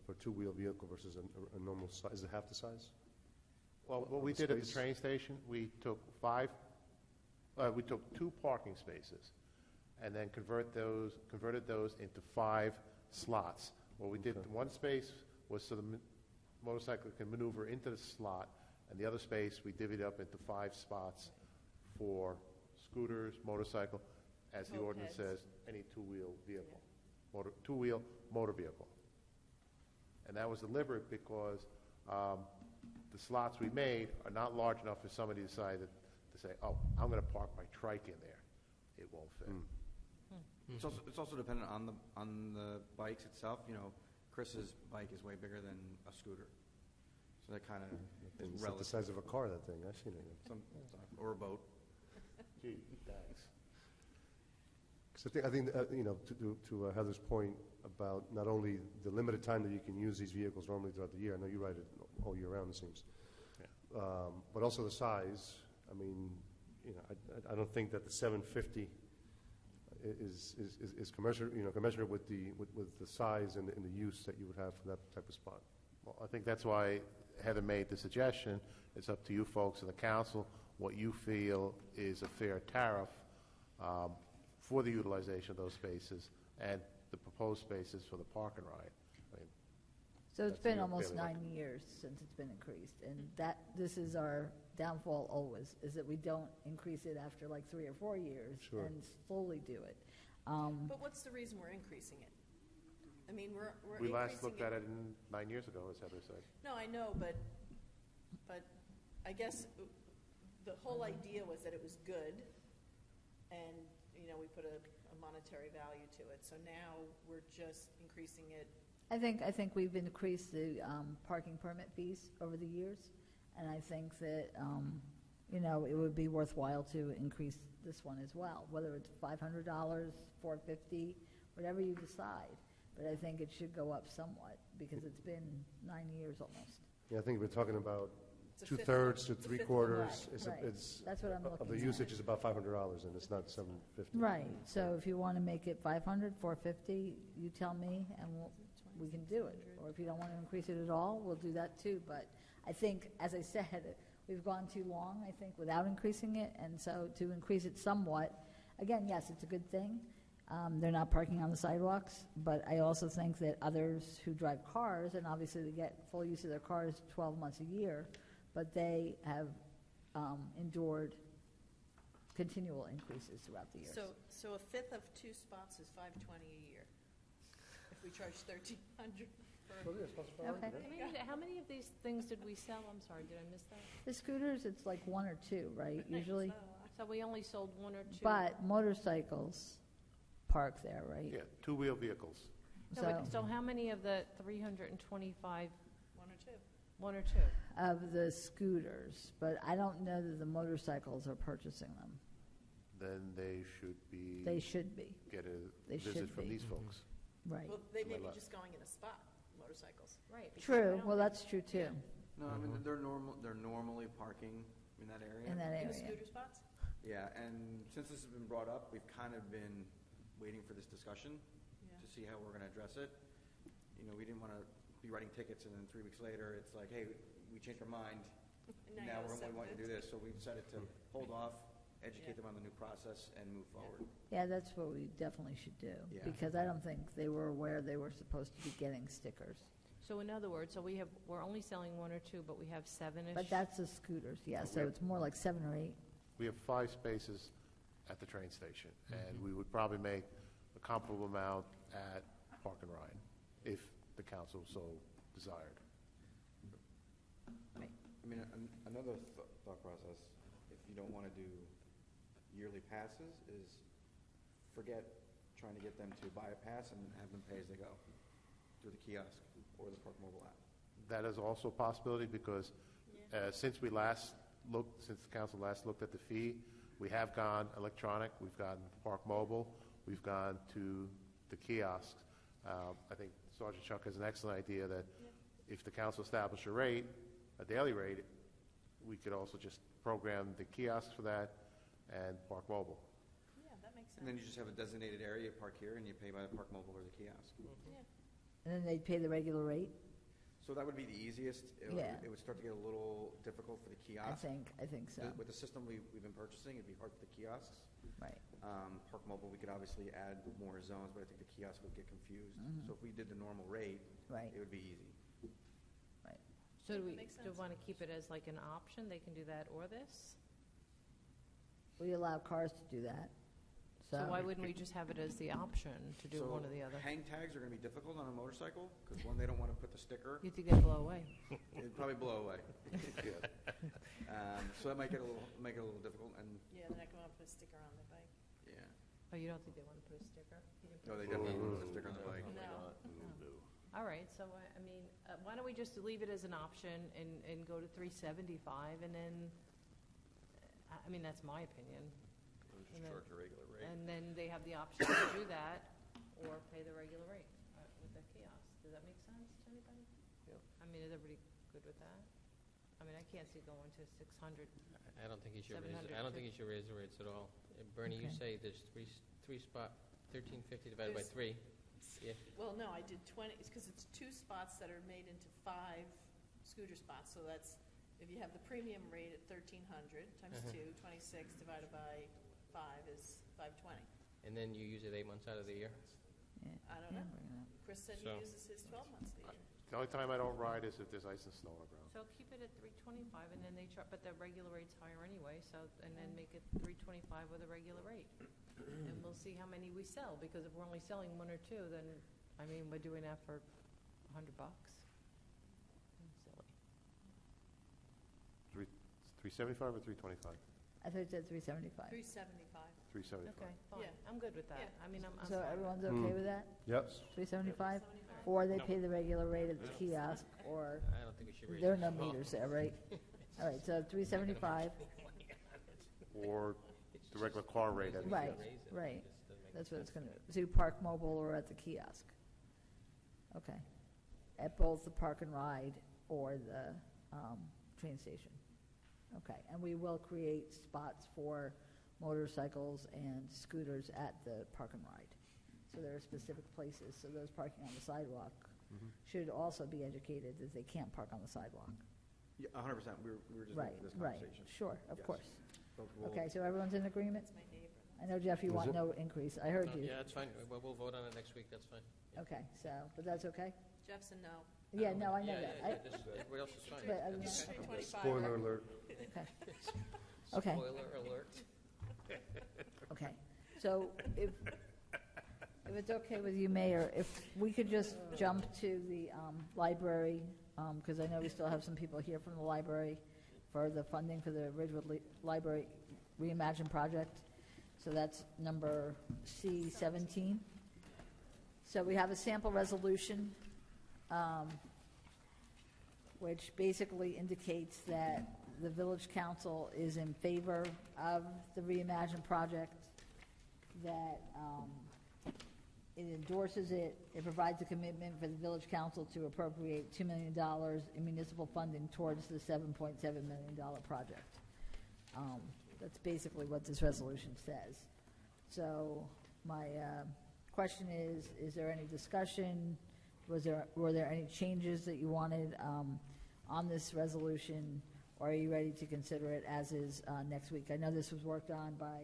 a two-wheel vehicle versus a normal size? Is it half the size? Well, what we did at the train station, we took 2 parking spaces, and then converted those into 5 slots. What we did, one space was so the motorcycle can maneuver into the slot, and the other space we divvied up into 5 spots for scooters, motorcycle, as the ordinance says, any two-wheel vehicle, two-wheel motor vehicle. And that was deliberate because the slots we made are not large enough for somebody to decide to say, oh, I'm going to park my trike in there. It won't fit. It's also dependent on the bikes itself. Chris's bike is way bigger than a scooter, so that kind of It's like the size of a car, that thing. I've seen it. Or a boat. Gee, thanks. Because I think to Heather's point about not only the limited time that you can use these vehicles normally throughout the year. I know you ride it all year round, it seems. Yeah. But also the size. I mean, I don't think that the 750 is commensurate with the size and the use that you would have for that type of spot. Well, I think that's why Heather made the suggestion. It's up to you folks in the council what you feel is a fair tariff for the utilization of those spaces and the proposed spaces for the park and ride. I mean, So it's been almost 9 years since it's been increased, and this is our downfall always, is that we don't increase it after like 3 or 4 years and slowly do it. But what's the reason we're increasing it? I mean, we last looked at it 9 years ago, as Heather said. No, I know, but I guess the whole idea was that it was good, and we put a monetary value to it. So now we're just increasing it I think we've increased the parking permit fees over the years, and I think that, it would be worthwhile to increase this one as well, whether it's $500, $450, whatever you decide. But I think it should go up somewhat, because it's been 9 years almost. Yeah, I think we're talking about It's a fifth two-thirds to of- three-quarters. Right, right. That's what I'm Of the looking at. usage is about $500, and it's not $750. Right, so if you want to make it 500, 450, you tell me, and we can do it. Or if you don't want to increase it at all, we'll do that too. But I think, as I said, we've gone too long, I think, without increasing it, and so to increase it somewhat, again, yes, it's a good thing. They're not parking on the sidewalks, but I also think that others who drive cars, and obviously they get full use of their cars 12 months a year, but they have endured continual increases throughout the years. So a fifth of 2 spots is $520 a year. If we charge $1,300 for. Okay. How many of these things did we sell? I'm sorry, did I miss that? The scooters, it's like 1 or 2, right, usually? So we only sold 1 or 2. But motorcycles park there, right? Yeah, two-wheel vehicles. No, but so how many of the 325? 1 or 2. 1 or 2. Of the scooters, but I don't know that the motorcycles are purchasing them. Then they should be. They should be. Get a They visit should from be. these folks. Right. Well, they To may my be left. just going in a spot, motorcycles. Right. True, well, that's true too, No, I mean, they're normally parking in that area. in that In the area. scooter spots? Yeah, and since this has been brought up, we've kind of been waiting for this discussion Yeah. to see how we're going to address it. We didn't want to be writing tickets and then 3 weeks later, it's like, hey, we changed our mind. Now we want to do this. So we decided to hold off, educate them on the new process, and move forward. Yeah, that's what we definitely should do, Yeah. because I don't think they were aware they were supposed to be getting stickers. So in other words, we're only selling 1 or 2, but we have 7-ish. But that's the scooters, yeah, so it's more like 7 or 8. We have 5 spaces at the train station, and we would probably make a comparable amount at Park and Ride, if the council so desired. I mean, another thought process, if you don't want to do yearly passes, is forget trying to get them to buy a pass and have them pay as they go through the kiosk or the Park Mobile app. That is also a possibility, because since the council last looked at the fee, we have gone electronic, we've gone Park Mobile, we've gone to the kiosks. I think Sergeant Chuck has an excellent idea that if the council established a daily rate, we could also just program the kiosks for that and Park Mobile. Yeah, that makes sense. And then you just have a designated area, park here, and you pay by the Park Mobile or the kiosk. Yeah. And then they'd pay the regular rate? So that would be the easiest. Yeah. It would start to get a little difficult for the I kiosk. think so. With the system we've been purchasing, it'd be hard for the kiosks. Right. Park Mobile, we could obviously add more zones, but I think the kiosk would get confused. Mhm. So if we did the normal rate, Right. it would be easy. Right. So do we Makes do sense. want to keep it as like an option? They can do that or this? We allow cars to do that, So why wouldn't we just have it as the option to do So one or the other? hang tags are going to be difficult on a motorcycle, because one, they don't want to put the sticker. You think they'd blow away? It'd probably blow away. So that might make it a little difficult, and, Yeah, they're not going to put a sticker on their bike. yeah. Oh, you don't think they want to put a sticker? No, they definitely won't put a sticker on the bike. No. All right, so why don't we just leave it as an option and go to 375, and then, that's my opinion. Just charge a regular rate. And then they have the option to do that, or pay the regular rate with the kiosk. Does that make sense to anybody? Yep. Is everybody good with that? I can't see going to 600. I don't think you should raise. 750. I don't think you should raise the rates at all. Bernie, you say there's three spot, 1350 divided by 3. Yeah. Well, no, I did 20, because it's 2 spots that are made into 5 scooter spots. So that's, if you have the premium rate at 1,300 times 2, 26 divided by 5 is 520. And then you use it 8 months out of the year. I don't know. Chris said he So- uses his 12 months a year. The only time I don't ride is if there's ice and snow on the ground. So keep it at 325, and then but the regular rate's higher anyway, and then make it 325 with a regular rate. And we'll see how many we sell, because if we're only selling 1 or 2, then, we're doing that for $100. Silly. 375 or 325? I thought you said 375. 375. 375. Okay, fine. Yeah. I'm good with that. Yeah. I mean, I'm So fine. everyone's okay with that? Yep. 375? Or they pay the regular rate at the kiosk, or I don't think we should raise there are it. no meters there, right? All right, so 375. Or the regular car rate. at the Right, kiosk. right. That's what it's going to be. So you park mobile or at the kiosk? Okay. At both the park and ride or the train station? Okay. And we will create spots for motorcycles and scooters at the park and ride. So there are specific places. So those parking on the sidewalk should also be educated that they can't park on the sidewalk. Yeah, 100%. We were just Right, making this right. conversation. Sure, of Yes. course. But we'll- Okay, so everyone's in agreement? That's my neighbor. I know, Jeff, you Was want it- no increase. I heard you. Yeah, that's fine. We'll vote on it next week, that's fine. Okay, so, but that's okay? Jeff's a no. Yeah, no, I know Yeah, that. yeah, yeah, everybody else is fine. But I That's don't know. okay. Spoiler alert. Okay. Okay. Spoiler alert. Okay, so if it's okay with you, Mayor, if we could just jump to the library, because I know we still have some people here from the library for the funding for the Ridgewood Library Reimagine project. So that's number C17. So we have a sample resolution, which basically indicates that the village council is in favor of the Reimagine project, that it endorses it, it provides a commitment for the village council to appropriate $2 million in municipal funding towards the $7.7 million project. That's basically what this resolution says. So my question is there any discussion? Were there any changes that you wanted on this resolution? Or are you ready to consider it as is next week? I know this was worked on by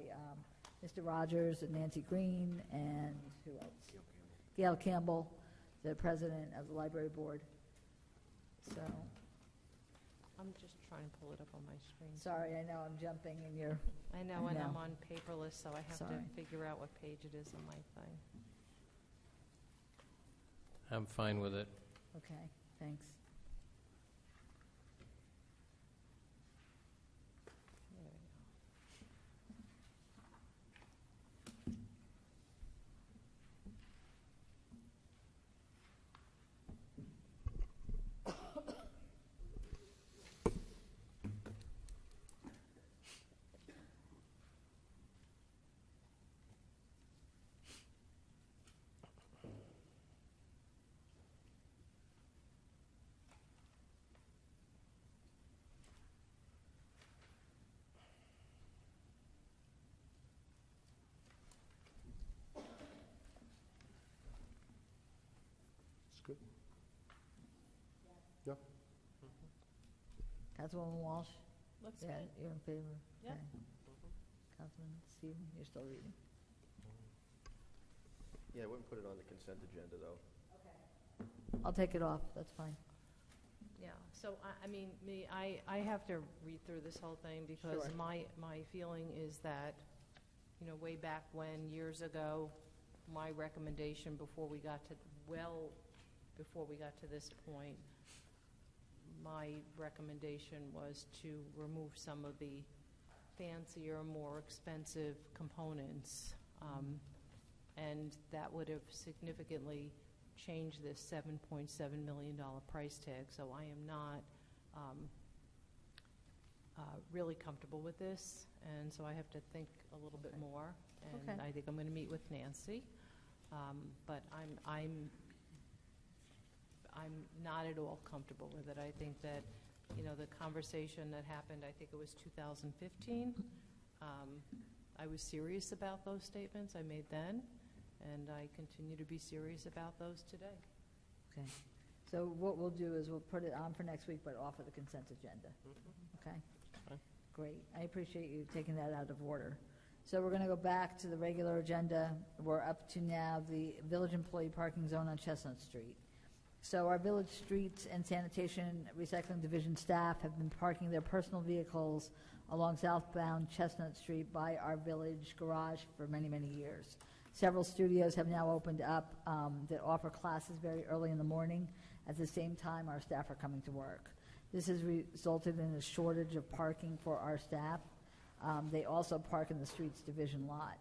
Mr. Rogers and Nancy Green and who else? Gail Campbell, the president of the library board. So, I'm just trying to pull it up on my screen. sorry, I know I'm jumping in your. I know, and I'm on paperless, so I have Sorry. to figure out what page it is on my thing. I'm fine with it. Okay, thanks. There we go. It's good. Yeah. Councilwoman Walsh? Looks Yeah, good. you're in favor? Yep. Okay. Councilman Stephen, you're still reading. Yeah, I wouldn't put it on the consent agenda, though. I'll take it off, that's fine. Yeah, so I mean, I have to read through this whole thing because Sure. my feeling is that, you know, way back when, years ago, my recommendation before we got to, before we got to this point, my recommendation was to remove some of the fancier, more expensive components. And that would have significantly changed this $7.7 million price tag. So I am not really comfortable with this, and so I have to think a little bit more. And Okay. I think I'm going to meet with Nancy, but I'm not at all comfortable with it. I think that, you know, the conversation that happened, I think it was 2015. I was serious about those statements I made then, and I continue to be serious about those today. Okay. So what we'll do is we'll put it on for next week, but off of the consent agenda. Okay? Fine. Great. I appreciate you taking that out of order. So we're going to go back to the regular agenda. We're up to now the village employee parking zone on Chestnut Street. So our village streets and sanitation recycling division staff have been parking their personal vehicles along southbound Chestnut Street by our village garage for many, many years. Several studios have now opened up that offer classes very early in the morning. At the same time, our staff are coming to work. This has resulted in a shortage of parking for our staff. They also park in the streets division lot.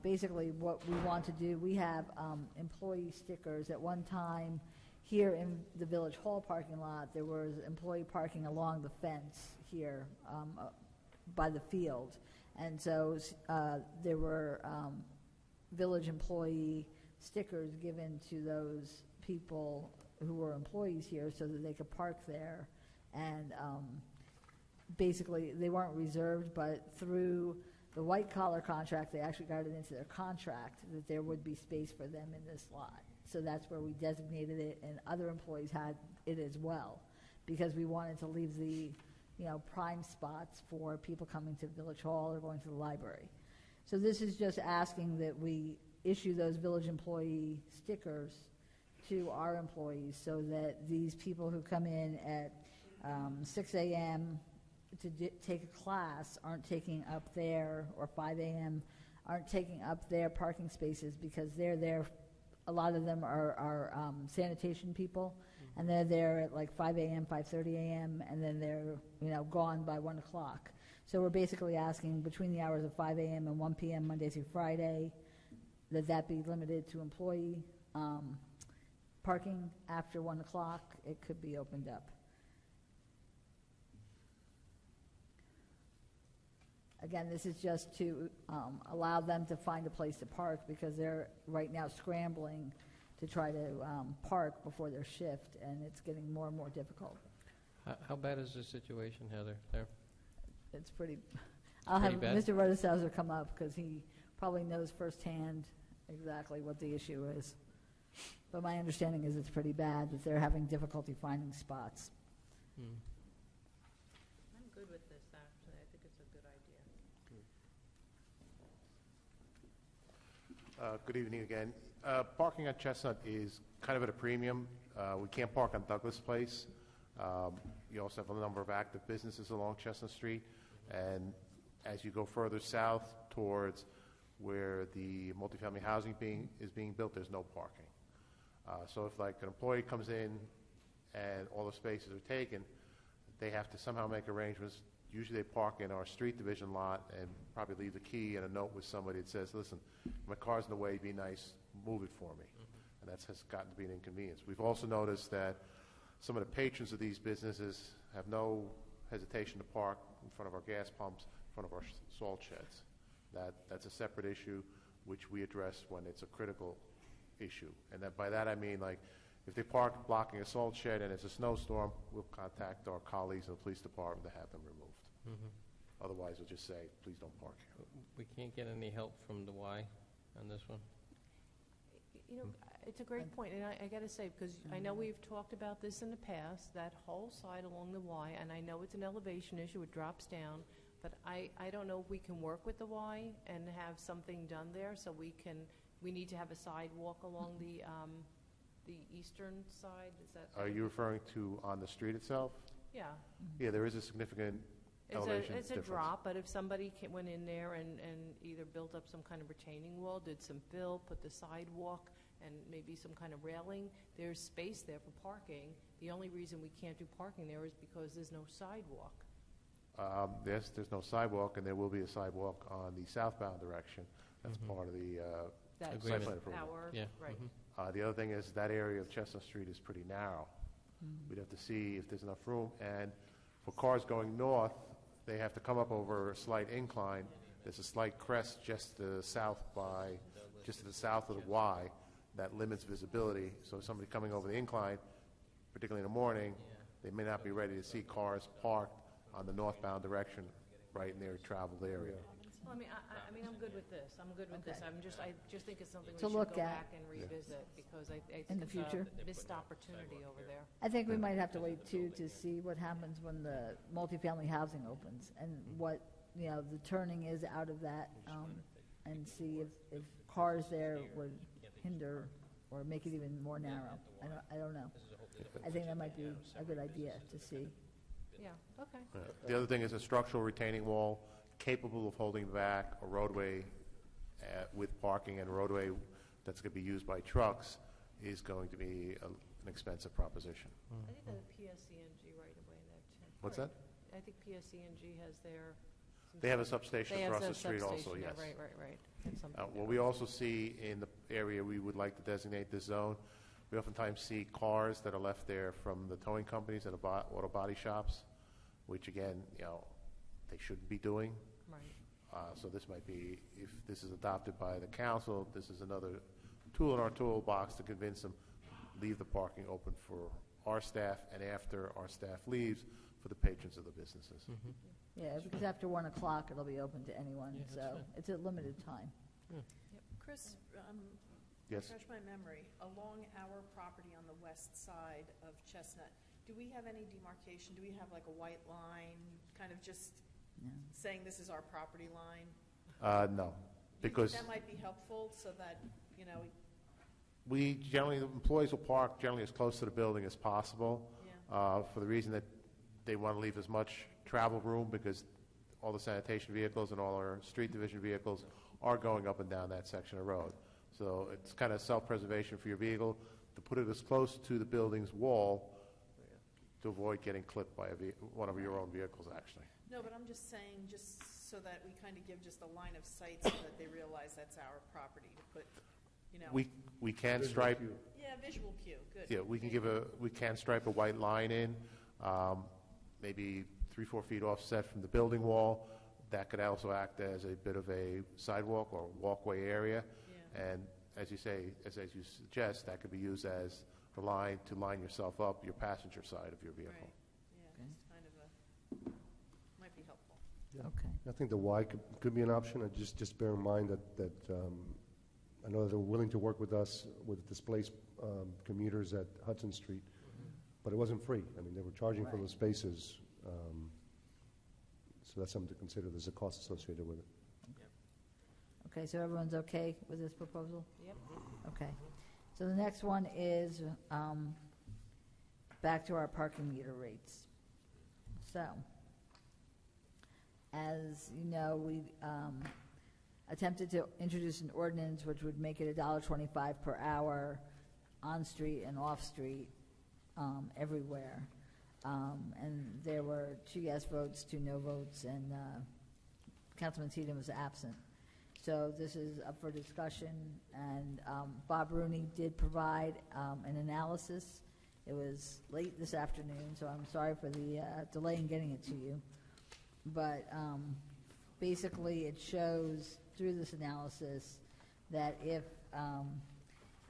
Basically, what we want to do, we have employee stickers. At one time, here in the Village Hall parking lot, there was employee parking along the fence here by the field. And so there were village employee stickers given to those people who were employees here so that they could park there. And basically, they weren't reserved, but through the white-collar contract, they actually got it into their contract that there would be space for them in this lot. So that's where we designated it, and other employees had it as well, because we wanted to leave the, prime spots for people coming to Village Hall or going to the library. So this is just asking that we issue those village employee stickers to our employees so that these people who come in at 6 a.m. to take a class aren't taking up their, or 5 a.m., aren't taking up their parking spaces, because they're there. A lot of them are sanitation people, and they're there at like 5 a.m., 5:30 a.m., and then they're gone by 1 o'clock. So we're basically asking between the hours of 5 a.m. and 1 p.m. Monday through Friday that be limited to employee parking. After 1 o'clock, it could be opened up. Again, this is just to allow them to find a place to park, because they're right now scrambling to try to park before their shift, and it's getting more and more difficult. How bad is the situation, Heather, there? It's pretty. I'll have Mr. Rodeshauser come up, because he probably knows firsthand exactly what the issue is. But my understanding is it's pretty bad, that they're having difficulty finding spots. I'm good with this, actually. I think it's a good idea. Good evening again. Parking on Chestnut is kind of at a premium. We can't park on Douglas Place. You also have a number of active businesses along Chestnut Street. And as you go further south towards where the multifamily housing is being built, there's no parking. So if like an employee comes in and all the spaces are taken, they have to somehow make arrangements. Usually they park in our street division lot and probably leave the key and a note with somebody that says, listen, my car's in the way, be nice, move it for me. And that has gotten to be an inconvenience. We've also noticed that some of the patrons of these businesses have no hesitation to park in front of our gas pumps, in front of our salt sheds. That's a separate issue which we address when it's a critical issue. And by that I mean, like, if they park blocking a salt shed and it's a snowstorm, we'll contact our colleagues in the police department to have them removed. Otherwise, we'll just say, please don't park here. We can't get any help from the Y on this one? It's a great point, and I got to say, because I know we've talked about this in the past, that whole side along the Y, and I know it's an elevation issue, it drops down, but I don't know if we can work with the Y and have something done there, so we need to have a sidewalk along the eastern side. Is that? Are you referring to on the street itself? Yeah. Yeah, there is a significant elevation It's a difference. drop, but if somebody went in there and either built up some kind of retaining wall, did some fill, put the sidewalk, and maybe some kind of railing, there's space there for parking. The only reason we can't do parking there is because there's no sidewalk. Yes, there's no sidewalk, and there will be a sidewalk on the southbound direction. That's part of the site plan approval. Right. The other thing is that area of Chestnut Street is pretty narrow. We'd have to see if there's enough room. And for cars going north, they have to come up over a slight incline. There's a slight crest just to the south of the Y that limits visibility. So somebody coming over the incline, particularly in the morning, they may not be ready to see cars parked on the northbound direction right in their traveled area. Well, I mean, I'm good with this. I just think it's something we To should look go at. back and revisit, because I think In the it's future. a missed opportunity over there. I think we might have to wait, too, to see what happens when the multifamily housing opens and what, the turning is out of that, and see if cars there would hinder or make it even more narrow. I don't know. I think that might be a good idea to see. Yeah, okay. The other thing is a structural retaining wall capable of holding back a roadway with parking, and a roadway that's going to be used by trucks is going to be an expensive proposition. I think the PSCNG right away there, too. What's that? I think PSCNG has their They have a substation They have across a the street also, substation, yes. yeah, right. It's something What we also see in the area we would like to designate this zone, we oftentimes see cars that are left there from the towing companies and the auto body shops, which again, they shouldn't be doing. Right. So this might be, if this is adopted by the council, this is another tool in our toolbox to convince them, leave the parking open for our staff, and after our staff leaves, for the patrons of the businesses. Yeah, because after 1 o'clock, it'll be open to anyone, Yeah, that's so fine. it's a limited time. Yep. Chris, Yes. refresh my memory. Along our property on the west side of Chestnut, do we have any demarcation? Do we have like a white line, kind of just saying this is our property line? No, Do you think because that might be helpful so that, we generally, the employees will park generally as close to the building as possible, for the reason that they want to leave as much travel room, because all the sanitation vehicles and all our street division vehicles are going up and down that section of road. So it's kind of self-preservation for your vehicle, to put it as close to the building's wall to avoid getting clipped by one of your own vehicles, actually. No, but I'm just saying, just so that we kind of give just a line of sight so that they realize that's our property to put, We can stripe. Yeah, visual cue, good. Yeah, we can stripe a white line in, maybe 3-4 feet offset from the building wall. That could also act as a bit of a sidewalk or walkway area. And as you say, as you suggest, that could be used as the line to line yourself up, your passenger side of your vehicle. Right, yeah, it's kind of might be helpful. Yeah. Okay. I think the Y could be an option. Just bear in mind that I know that they're willing to work with us with displaced commuters at Hudson Street, but it wasn't free. I mean, they were charging for those spaces, so that's something to consider. There's a cost associated with it. Okay, so everyone's okay with this proposal? Yep. Okay. So the next one is back to our parking meter rates. So, as you know, we attempted to introduce an ordinance which would make it $1.25 per hour on-street and off-street everywhere. And there were 2 yes votes, 2 no votes, and Councilman Tatum was absent. So this is up for discussion, and Bob Rooney did provide an analysis. It was late this afternoon, so I'm sorry for the delay in getting it to you. But basically, it shows through this analysis that if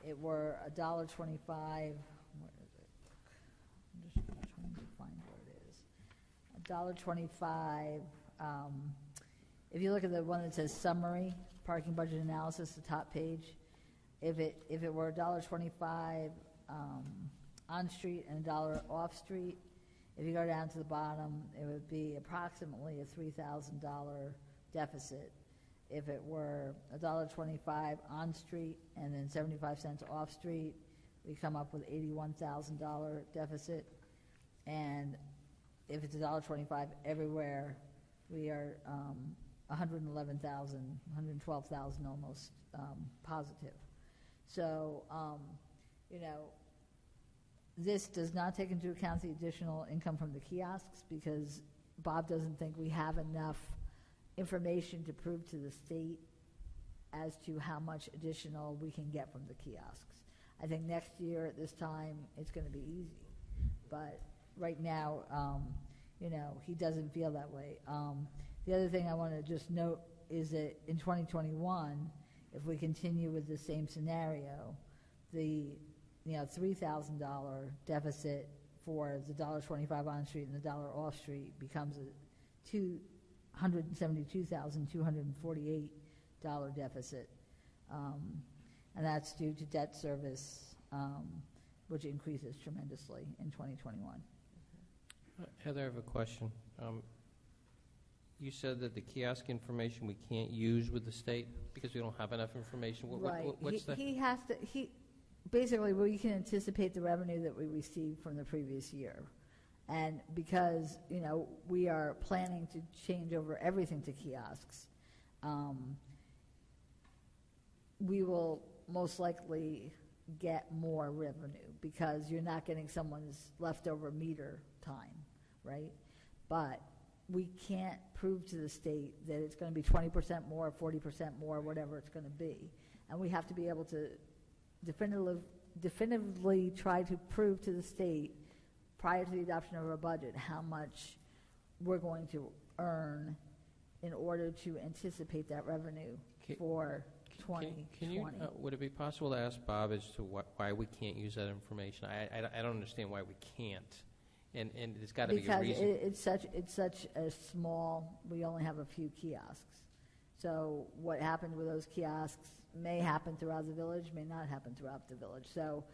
it were $1.25, where is it? I'm just trying to find where it is. $1.25. If you look at the one that says summary, parking budget analysis, the top page, if it were $1.25 on street and $1 off street, if you go down to the bottom, it would be approximately a $3,000 deficit. If it were $1.25 on street and then 75 cents off street, we come up with $81,000 deficit. And if it's $1.25 everywhere, we are 111,000, 112,000 almost positive. So, this does not take into account the additional income from the kiosks, because Bob doesn't think we have enough information to prove to the state as to how much additional we can get from the kiosks. I think next year at this time it's going to be easy, but right now, he doesn't feel that way. The other thing I want to just note is that in 2021, if we continue with the same scenario, the $3,000 deficit for the $1.25 on street and the $1 off street becomes a $272,248 deficit, and that's due to debt service, which increases tremendously in 2021. Heather, I have a question. You said that the kiosk information we can't use with the state because we don't have enough information. Right. What's the... He has to. Basically, we can anticipate the revenue that we received from the previous year. And because, we are planning to change over everything to kiosks, we will most likely get more revenue because you're not getting someone's leftover meter time, right? But we can't prove to the state that it's going to be 20% more, 40% more, whatever it's going to be. And we have to be able to definitively try to prove to the state prior to the adoption of our budget how much we're going to earn in order to anticipate that revenue for 2020. Can you, would it be possible to ask Bob as to why we can't use that information? I don't understand why we can't. And there's got to be a reason. Because it's such a small, we only have a few kiosks. So what happened with those kiosks may happen throughout the village, may not happen throughout the village. So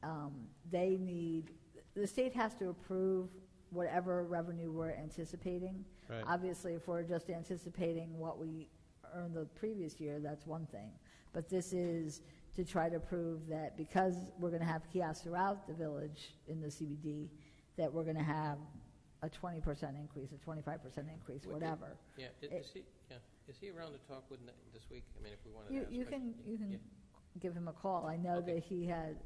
the state has to approve whatever revenue we're anticipating. Right. Obviously, if we're just anticipating what we earned the previous year, that's one thing. But this is to try to prove that because we're going to have kiosks throughout the village in the CBD, that we're going to have a 20% increase, a 25% increase, whatever. Is he around to talk with this week? I mean, if we wanted to ask You can give him a call. I know that he had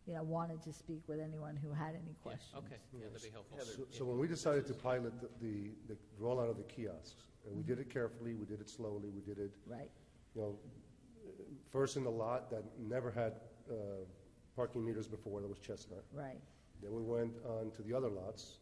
wanted to speak with anyone who had any questions. Okay, that'd be helpful. So when we decided to pilot the rollout of the kiosks, and we did it carefully, we did it slowly, we did it, right. First in the lot that never had parking meters before, that was Chestnut. Right. Then we went on to the other lots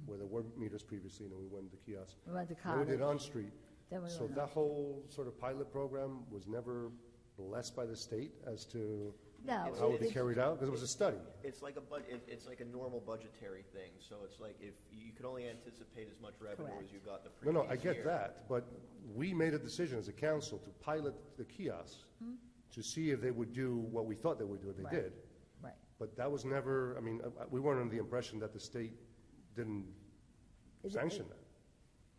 where there were meters previously, and then we went to kiosks. We went to Then we did on-street. So went that whole sort of pilot program was never blessed by the state as to how it would be carried out, because it was a study. It's like a normal budgetary thing. So it's like if you could only anticipate as much revenue as you got the previous year. No, I get that, but we made a decision as a council to pilot the kiosks to see if they would do what we thought they would do, and they did. Right. But that was never, I mean, we weren't under the impression that the state didn't sanction that.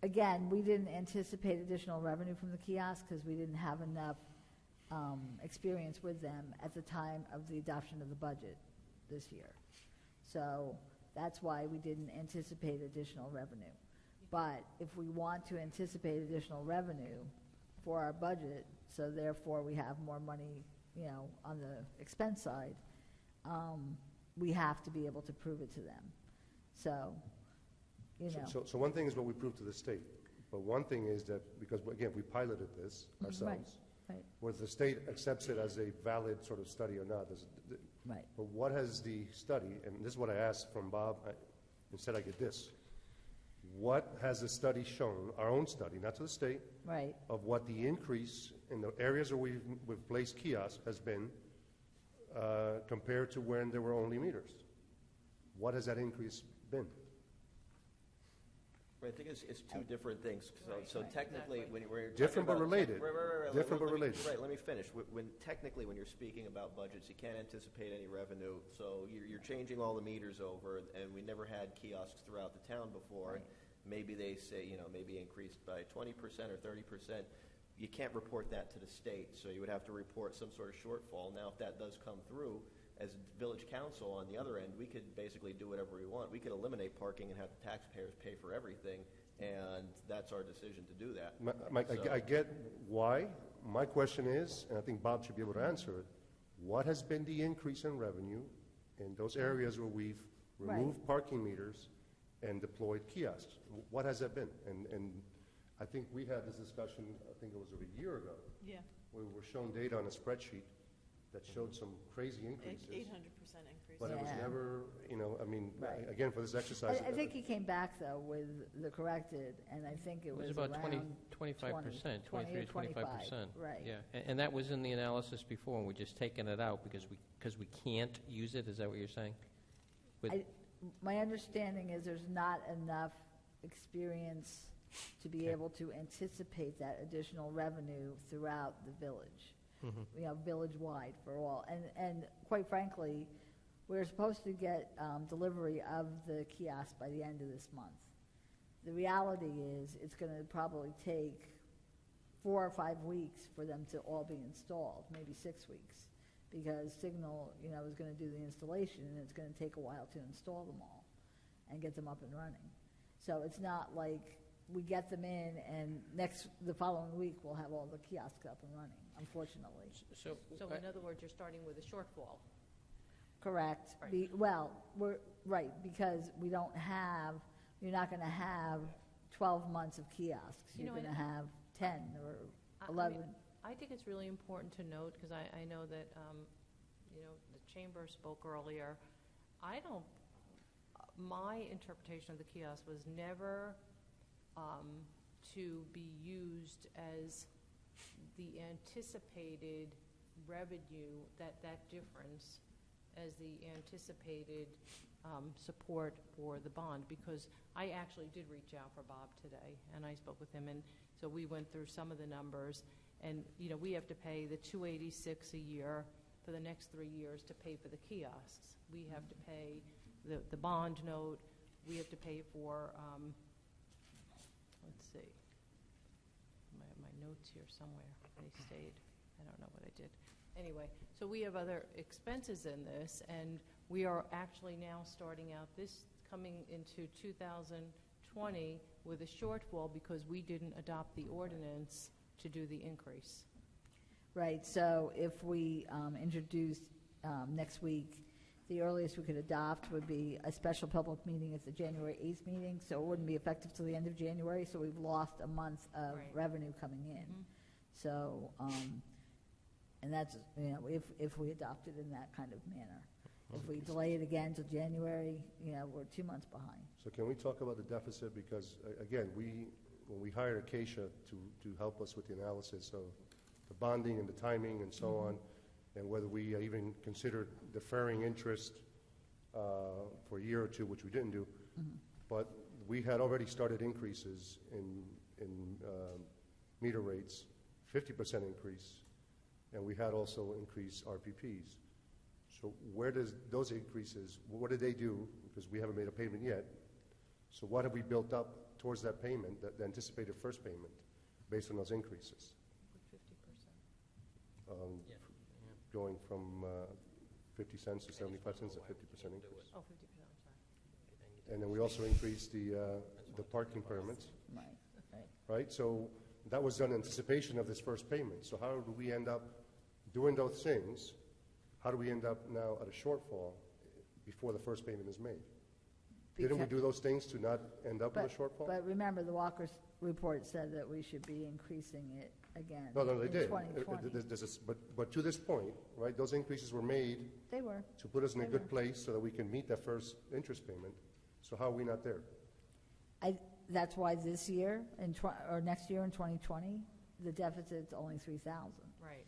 Again, we didn't anticipate additional revenue from the kiosks because we didn't have enough experience with them at the time of the adoption of the budget this year. So that's why we didn't anticipate additional revenue. But if we want to anticipate additional revenue for our budget, so therefore we have more money, on the expense side, we have to be able to prove it to them. So, So one thing is what we proved to the state, but one thing is that, because again, we piloted this ourselves, right. whether the state accepts it as a valid sort of study or not. Right. But what has the study, and this is what I asked from Bob, instead I get this, what has the study shown, our own study, not to the state, right, of what the increase in the areas where we've placed kiosks has been compared to when there were only meters? What has that increase been? I think it's two different things. So technically, when we're different but related. Different but related. Right. Let me finish. Technically, when you're speaking about budgets, you can't anticipate any revenue. So you're changing all the meters over, and we never had kiosks throughout the town before. Right. Maybe they say, maybe increased by 20% or 30%. You can't report that to the state, so you would have to report some sort of shortfall. Now, if that does come through, as village council on the other end, we could basically do whatever we want. We could eliminate parking and have the taxpayers pay for everything, and that's our decision to do that. Mike, I get why. My question is, and I think Bob should be able to answer it, what has been the increase in revenue in those areas where we've removed parking meters and deployed kiosks? What has that been? And I think we had this discussion, I think it was a year ago. Yeah. Where we were shown data on a spreadsheet that showed some crazy increases. 800% increase. But it was never, again, for this exercise. I think he came back, though, with the corrected, and I think it was about around 25%, 23 to 25%. Right. Yeah, and that was in the analysis before, and we're just taking it out because we can't use it. Is that what you're saying? My understanding is there's not enough experience to be able to anticipate that additional revenue throughout the village. Village-wide for all. And quite frankly, we're supposed to get delivery of the kiosk by the end of this month. The reality is it's going to probably take 4 or 5 weeks for them to all be installed, maybe 6 weeks, because Signal, is going to do the installation, and it's going to take a while to install them all and get them up and running. So it's not like we get them in, and the following week we'll have all the kiosks up and running, unfortunately. So in other words, you're starting with a shortfall. Correct. Right. We're right, because you're not going to have 12 months of kiosks. You You're know, going to have 10 or I 11. mean, I think it's really important to note, because I know that, the chamber spoke earlier. My interpretation of the kiosk was never to be used as the anticipated revenue, that difference as the anticipated support for the bond, because I actually did reach out for Bob today, and I spoke with him, and so we went through some of the numbers, and, we have to pay the $286 a year for the next 3 years to pay for the kiosks. We have to pay the bond note. We have to pay for, let's see, my notes here somewhere. They stayed. I don't know what I did. Anyway, so we have other expenses in this, and we are actually now starting out this coming into 2020 with a shortfall because we didn't adopt the ordinance to do the increase. Right, so if we introduce next week, the earliest we could adopt would be a special public meeting at the January 8th meeting, so it wouldn't be effective till the end of January, so we've lost a month of revenue coming in. So, and that's, if we adopt it in that kind of manner. If we delay it again till January, we're 2 months behind. So can we talk about the deficit? Because, again, when we hired Acacia to help us with the analysis of the bonding and the timing and so on, and whether we even considered deferring interest for a year or two, which we didn't do, but we had already started increases in meter rates, 50% increase, and we had also increased RPPs. So where does those increases, what did they do? Because we haven't made a payment yet. So what have we built up towards that payment, the anticipated first payment, based on those increases? 50%. Going from 50 cents to 75 cents, a 50% increase. Oh, 50%, I'm sorry. And then we also increased the parking permits. Right? So that was done in anticipation of this first payment. So how do we end up doing those things? How do we end up now at a shortfall before the first payment is made? Didn't we do those things to not end up with a shortfall? But remember, the Walker's report said that we should be increasing it again No, they in did. 2020. But to this point, right, those increases were made They were. to put us in a good place so that we can meet that first interest payment. So how are we not there? That's why this year, or next year in 2020, the deficit's only $3,000. Right.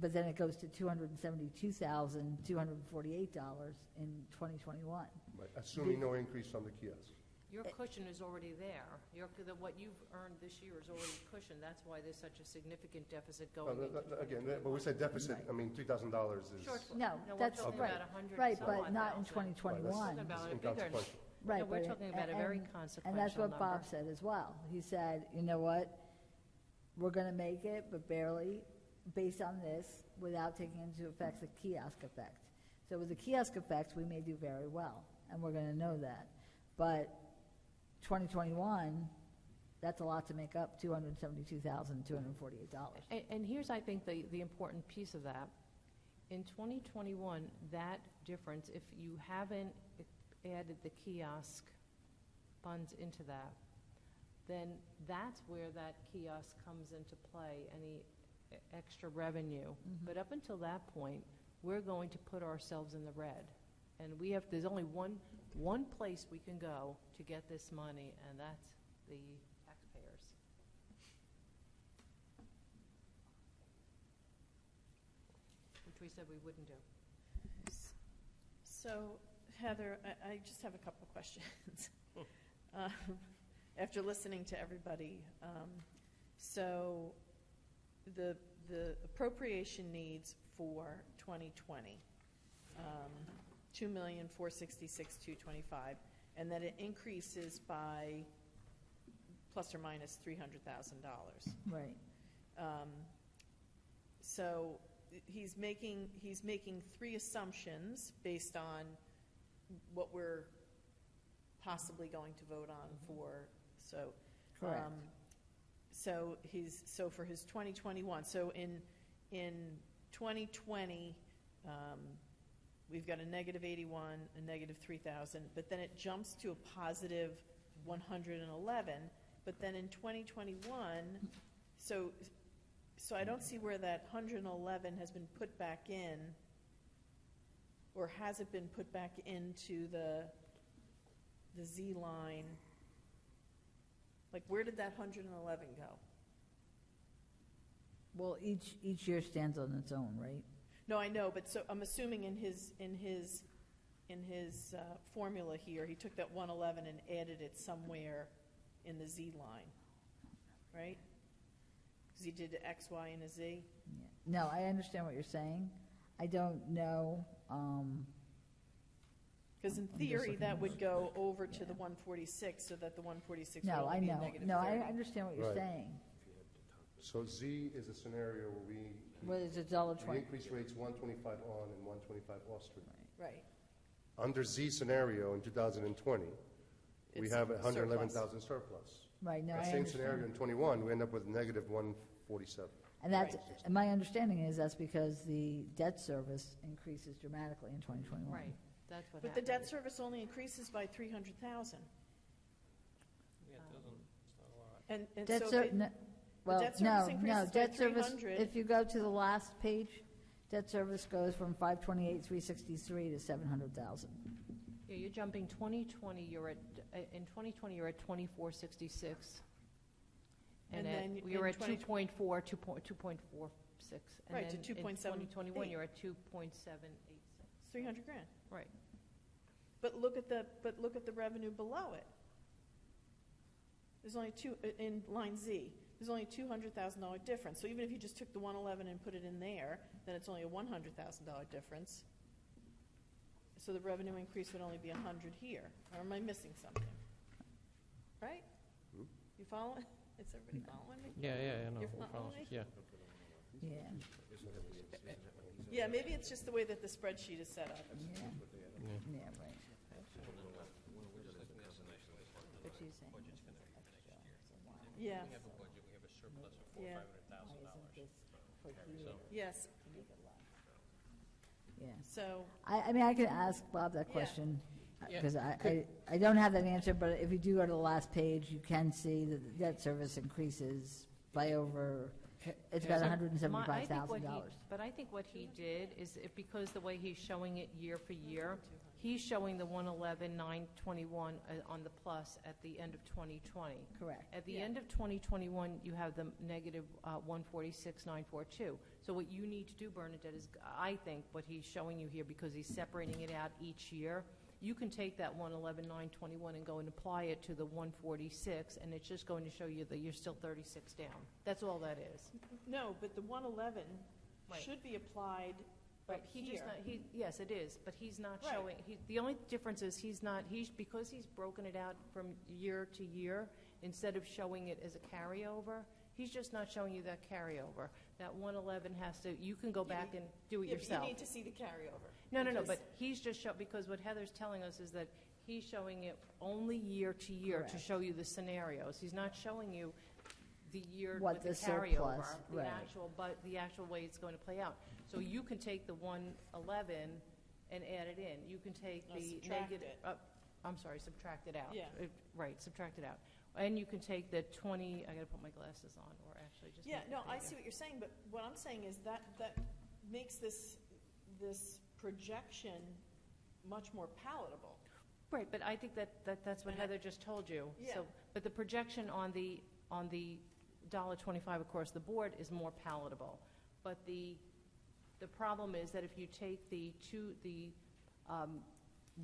But then it goes to $272,248 in 2021. Right. Assuming no increase on the kiosk. Your cushion is already there. What you've earned this year is already cushioned. That's why there's such a significant deficit going into 2020. Again, but we said deficit, I mean, $3,000 is... Shortfall. No, that's we're talking right. about 100 Right, some but odd not in thousand. 2021. We're talking about a bigger... Right, No, we're but- talking about a very and consequential that's what number. Bob said as well. He said, you know what, we're going to make it, but barely, based on this, without taking into effect the kiosk effect. So with the kiosk effect, we may do very well, and we're going to know that. But 2021, that's a lot to make up $272,248. And here's, I think, the important piece of that. In 2021, that difference, if you haven't added the kiosk funds into that, then that's where that kiosk comes into play, any extra revenue. But up until that point, we're going to put ourselves in the red. And there's only one place we can go to get this money, and that's the taxpayers. Which we said we wouldn't do. So, Heather, I just have a couple of questions. After listening to everybody, so the appropriation needs for 2020, $2,466,225, and that it increases by plus or minus $300,000. Right. So he's making three assumptions based on what we're possibly going to vote on for. So, correct. So for his 2021. So in 2020, we've got a negative 81, a negative 3,000, but then it jumps to a positive 111, but then in 2021, so I don't see where that 111 has been put back in, or has it been put back into the Z line? Like, where did that 111 go? Well, each year stands on its own, right? No, I know, but so I'm assuming in his formula here, he took that 111 and added it somewhere in the Z line, right? Because he did an X, Y, and a Z. Yeah. No, I understand what you're saying. I don't know. Because in theory, that would go over to the 146, so that the 146 would No, I only be a know. negative No, 30. I understand what you're Right. saying. So Z is a scenario where What is it, $1.20? we increase rates 125 on and 125 off street. Right. Under Z scenario in 2020, we It's have surplus. 111,000 surplus. Right, no, That I same understand. scenario in 21, we end up with negative 147. And that's, and my understanding is that's because the debt service increases dramatically in 2021. Right, that's what But the happened. debt service only increases by 300,000. Yeah, it doesn't, it's not a lot. And Debt so ser- if it- no, the well, debt no, service no, increases by debt service, 300. if you go to the last page, debt service goes from 528,363 to 700,000. Yeah, you're jumping 2020, you're at, in 2020, you're at 2466. And then we were in at 2.4, 2.46. And Right, to then 2.78. In 2021, you're at 2.786. It's 300 grand. Right. But look at the revenue below it. There's only in line Z, there's only $200,000 difference. So even if you just took the 111 and put it in there, then it's only a $100,000 difference. So the revenue increase would only be 100 here. Or am I missing something? Right? You following? Is everybody following me? Yeah, I know. You're We're following following- me? Yeah. Yeah. Yeah, maybe it's just the way that the spreadsheet is set up. Yeah, right. What you saying? Yeah. We have a budget, we have a surplus of Yeah. $400,000. Yes. Yeah. So, I mean, I can ask Bob that Yeah. question, Yeah. because I don't have that answer, but if you do go to the last page, you can see that the debt service increases by over, it's about So $175,000. But I think what he did is, because the way he's showing it year for year, he's showing the 111,921 on the plus at the end of 2020. Correct. At the Yeah. end of 2021, you have the negative 146,942. So what you need to do, Bernadette, is, I think, what he's showing you here, because he's separating it out each year, you can take that 111,921 and go and apply it to the 146, and it's just going to show you that you're still 36 down. That's all that is. no, but the 111 Right. should be applied Right, up he here. just not, yes, it is, but he's not Right. showing, the only difference is because he's broken it out from year to year, instead of showing it as a carryover, he's just not showing you that carryover. That 111 has to, you can go back and do it Yeah, but yourself. you need to see the carryover. No, because- but he's just because what Heather's telling us is that he's showing it only year to year to Correct. show you the scenarios. He's not showing you the year What with the the surplus, carryover, right. the actual way it's going to play out. So you can take the 111 and add it in. You can take No, the subtract negative, it. I'm sorry, subtract it out. Yeah. Right, subtract it out. And you can take the 20, I gotta put my glasses on, or actually just. Yeah, make it no, I bigger. see what you're saying, but what I'm saying is that makes this projection much more palatable. Right, but I think that's what And Heather just told you. Yeah. So, but the projection on the $1.25 across the board is more palatable. But the problem is that if you take the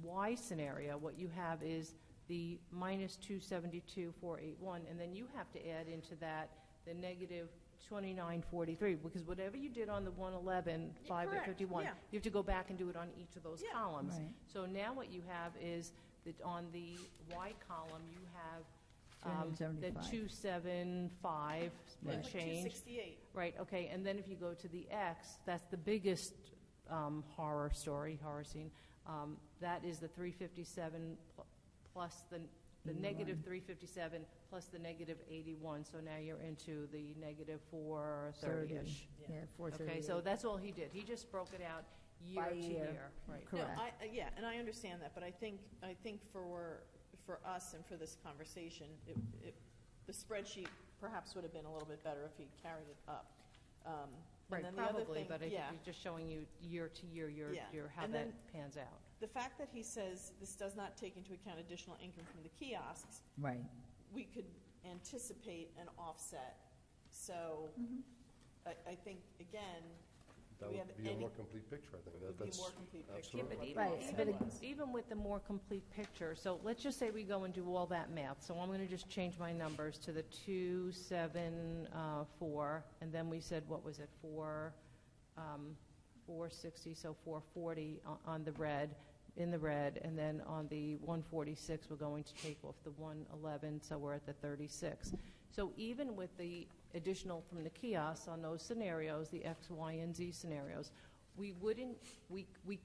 Y scenario, what you have is the minus 272,481, and then you have to add into that the negative 2943, because whatever you did on the 111, 5 at correct, 51, yeah. you have to go back and do it on each of those Yeah. columns. Right. So now what you have is that on the Y column, you have the 275. 275 Right. and Like change. 268. Right, okay, and then if you go to the X, that's the biggest horror scene. That is the 357 plus the negative 357 plus the negative 81. So now you're into the negative 430-ish. Yeah, 430. Okay, so that's all he did. He just broke it out year By to year. year. Right. No, Correct. yeah, and I understand that, but I think for for us and for this conversation, the spreadsheet perhaps would have been a little bit better if he carried it up. Right, and then the other probably, thing, but I think yeah. you're just showing you year to year, how And that then pans out. The fact that he says this does not take into account additional income from the kiosks, Right. we could anticipate an offset. So I think, again, do That we have would be a any... more complete picture, I think. Would be That's more complete picture. absolutely. Even with the more complete picture, so let's just say we go and do all that math. So I'm going to just change my numbers to the 274, and then we said, what was it, 460, so 440 on the red, in the red, and then on the 146, we're going to take off the 111, so we're at the 36. So even with the additional from the kiosks on those scenarios, the X, Y, and Z scenarios, we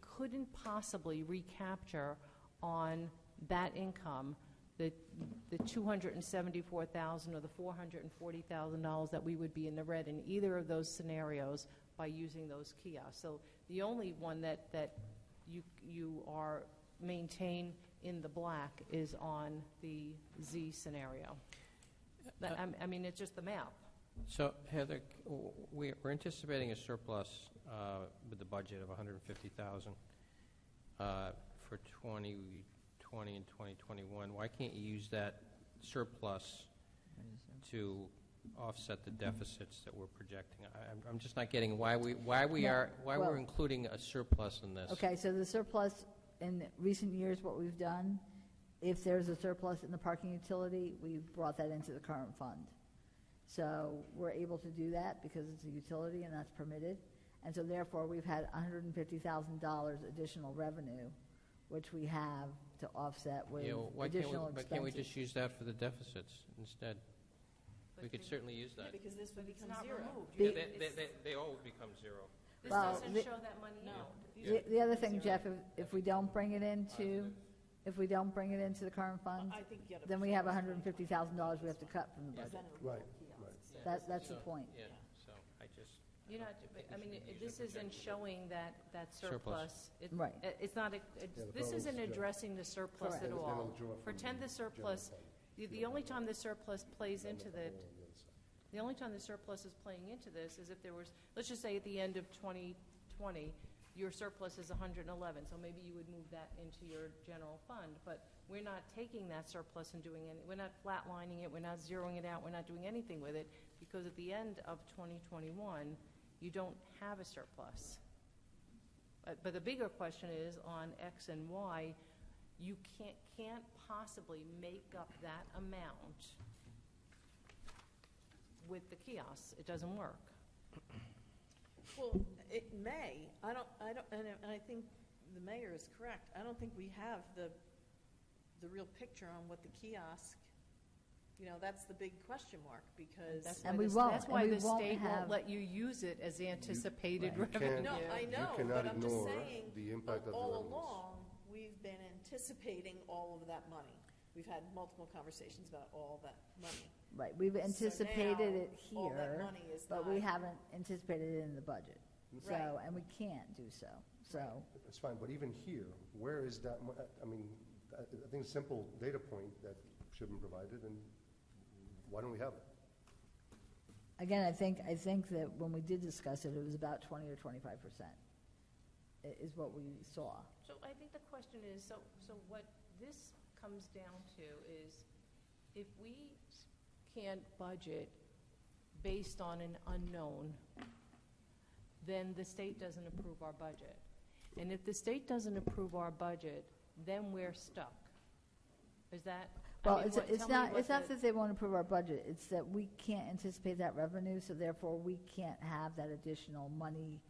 couldn't possibly recapture on that income the $274,000 or the $440,000 that we would be in the red in either of those scenarios by using those kiosks. So the only one that you are maintain in the black is on the Z scenario. I mean, it's just the map. So, Heather, we're anticipating a surplus with the budget of $150,000 for 2020 and 2021. Why can't you use that surplus to offset the deficits that we're projecting? I'm just not getting why we're including a surplus in this. Okay, so the surplus in recent years, what we've done, if there's a surplus in the parking utility, we've brought that into the current fund. So we're able to do that because it's a utility and that's permitted. And so therefore, we've had $150,000 additional revenue, which we have to offset with additional expenses. Why can't we just use that for the deficits instead? We could certainly use that. Because this would become zero. They always become zero. This doesn't show that money out. The other thing, Jeff, if we don't bring it into the current fund, then we have $150,000 we have to cut from the budget. Right. That's the point. Yeah, so I just... You're not, I mean, this isn't showing that surplus. Right. It's not, this isn't addressing the surplus Correct. at all. Pretend the surplus, the only time the surplus plays into the only time the surplus is playing into this is if there was, let's just say at the end of 2020, your surplus is 111, so maybe you would move that into your general fund. But we're not taking that surplus and doing any, we're not flatlining it, we're not zeroing it out, we're not doing anything with it, because at the end of 2021, you don't have a surplus. But the bigger question is on X and Y, you can't possibly make up that amount with the kiosks. It doesn't work. Well, it may. I think the mayor is correct. I don't think we have the real picture on what the kiosk, that's the big question mark, because... That's we why the won't state have- won't let you use it as anticipated revenue. No, I know, You cannot but I'm just ignore saying, the impact of the all revenues. along, we've been anticipating all of that money. We've had multiple conversations about all that money. Right, we've anticipated it all that here, money is but not- we haven't anticipated it in the budget. So, Right. and we can't do so. So, It's fine, but even here, where is that, I mean, I think a simple data point that should have been provided, and why don't we have it? again, I think that when we did discuss it, it was about 20 or 25% is what we saw. So I think the question is, so what this comes down to is, if we can't budget based on an unknown, then the state doesn't approve our budget. And if the state doesn't approve our budget, then we're stuck. Is that? Well, it's not that they won't approve our budget. It's that we can't anticipate that revenue, so therefore we can't have that additional money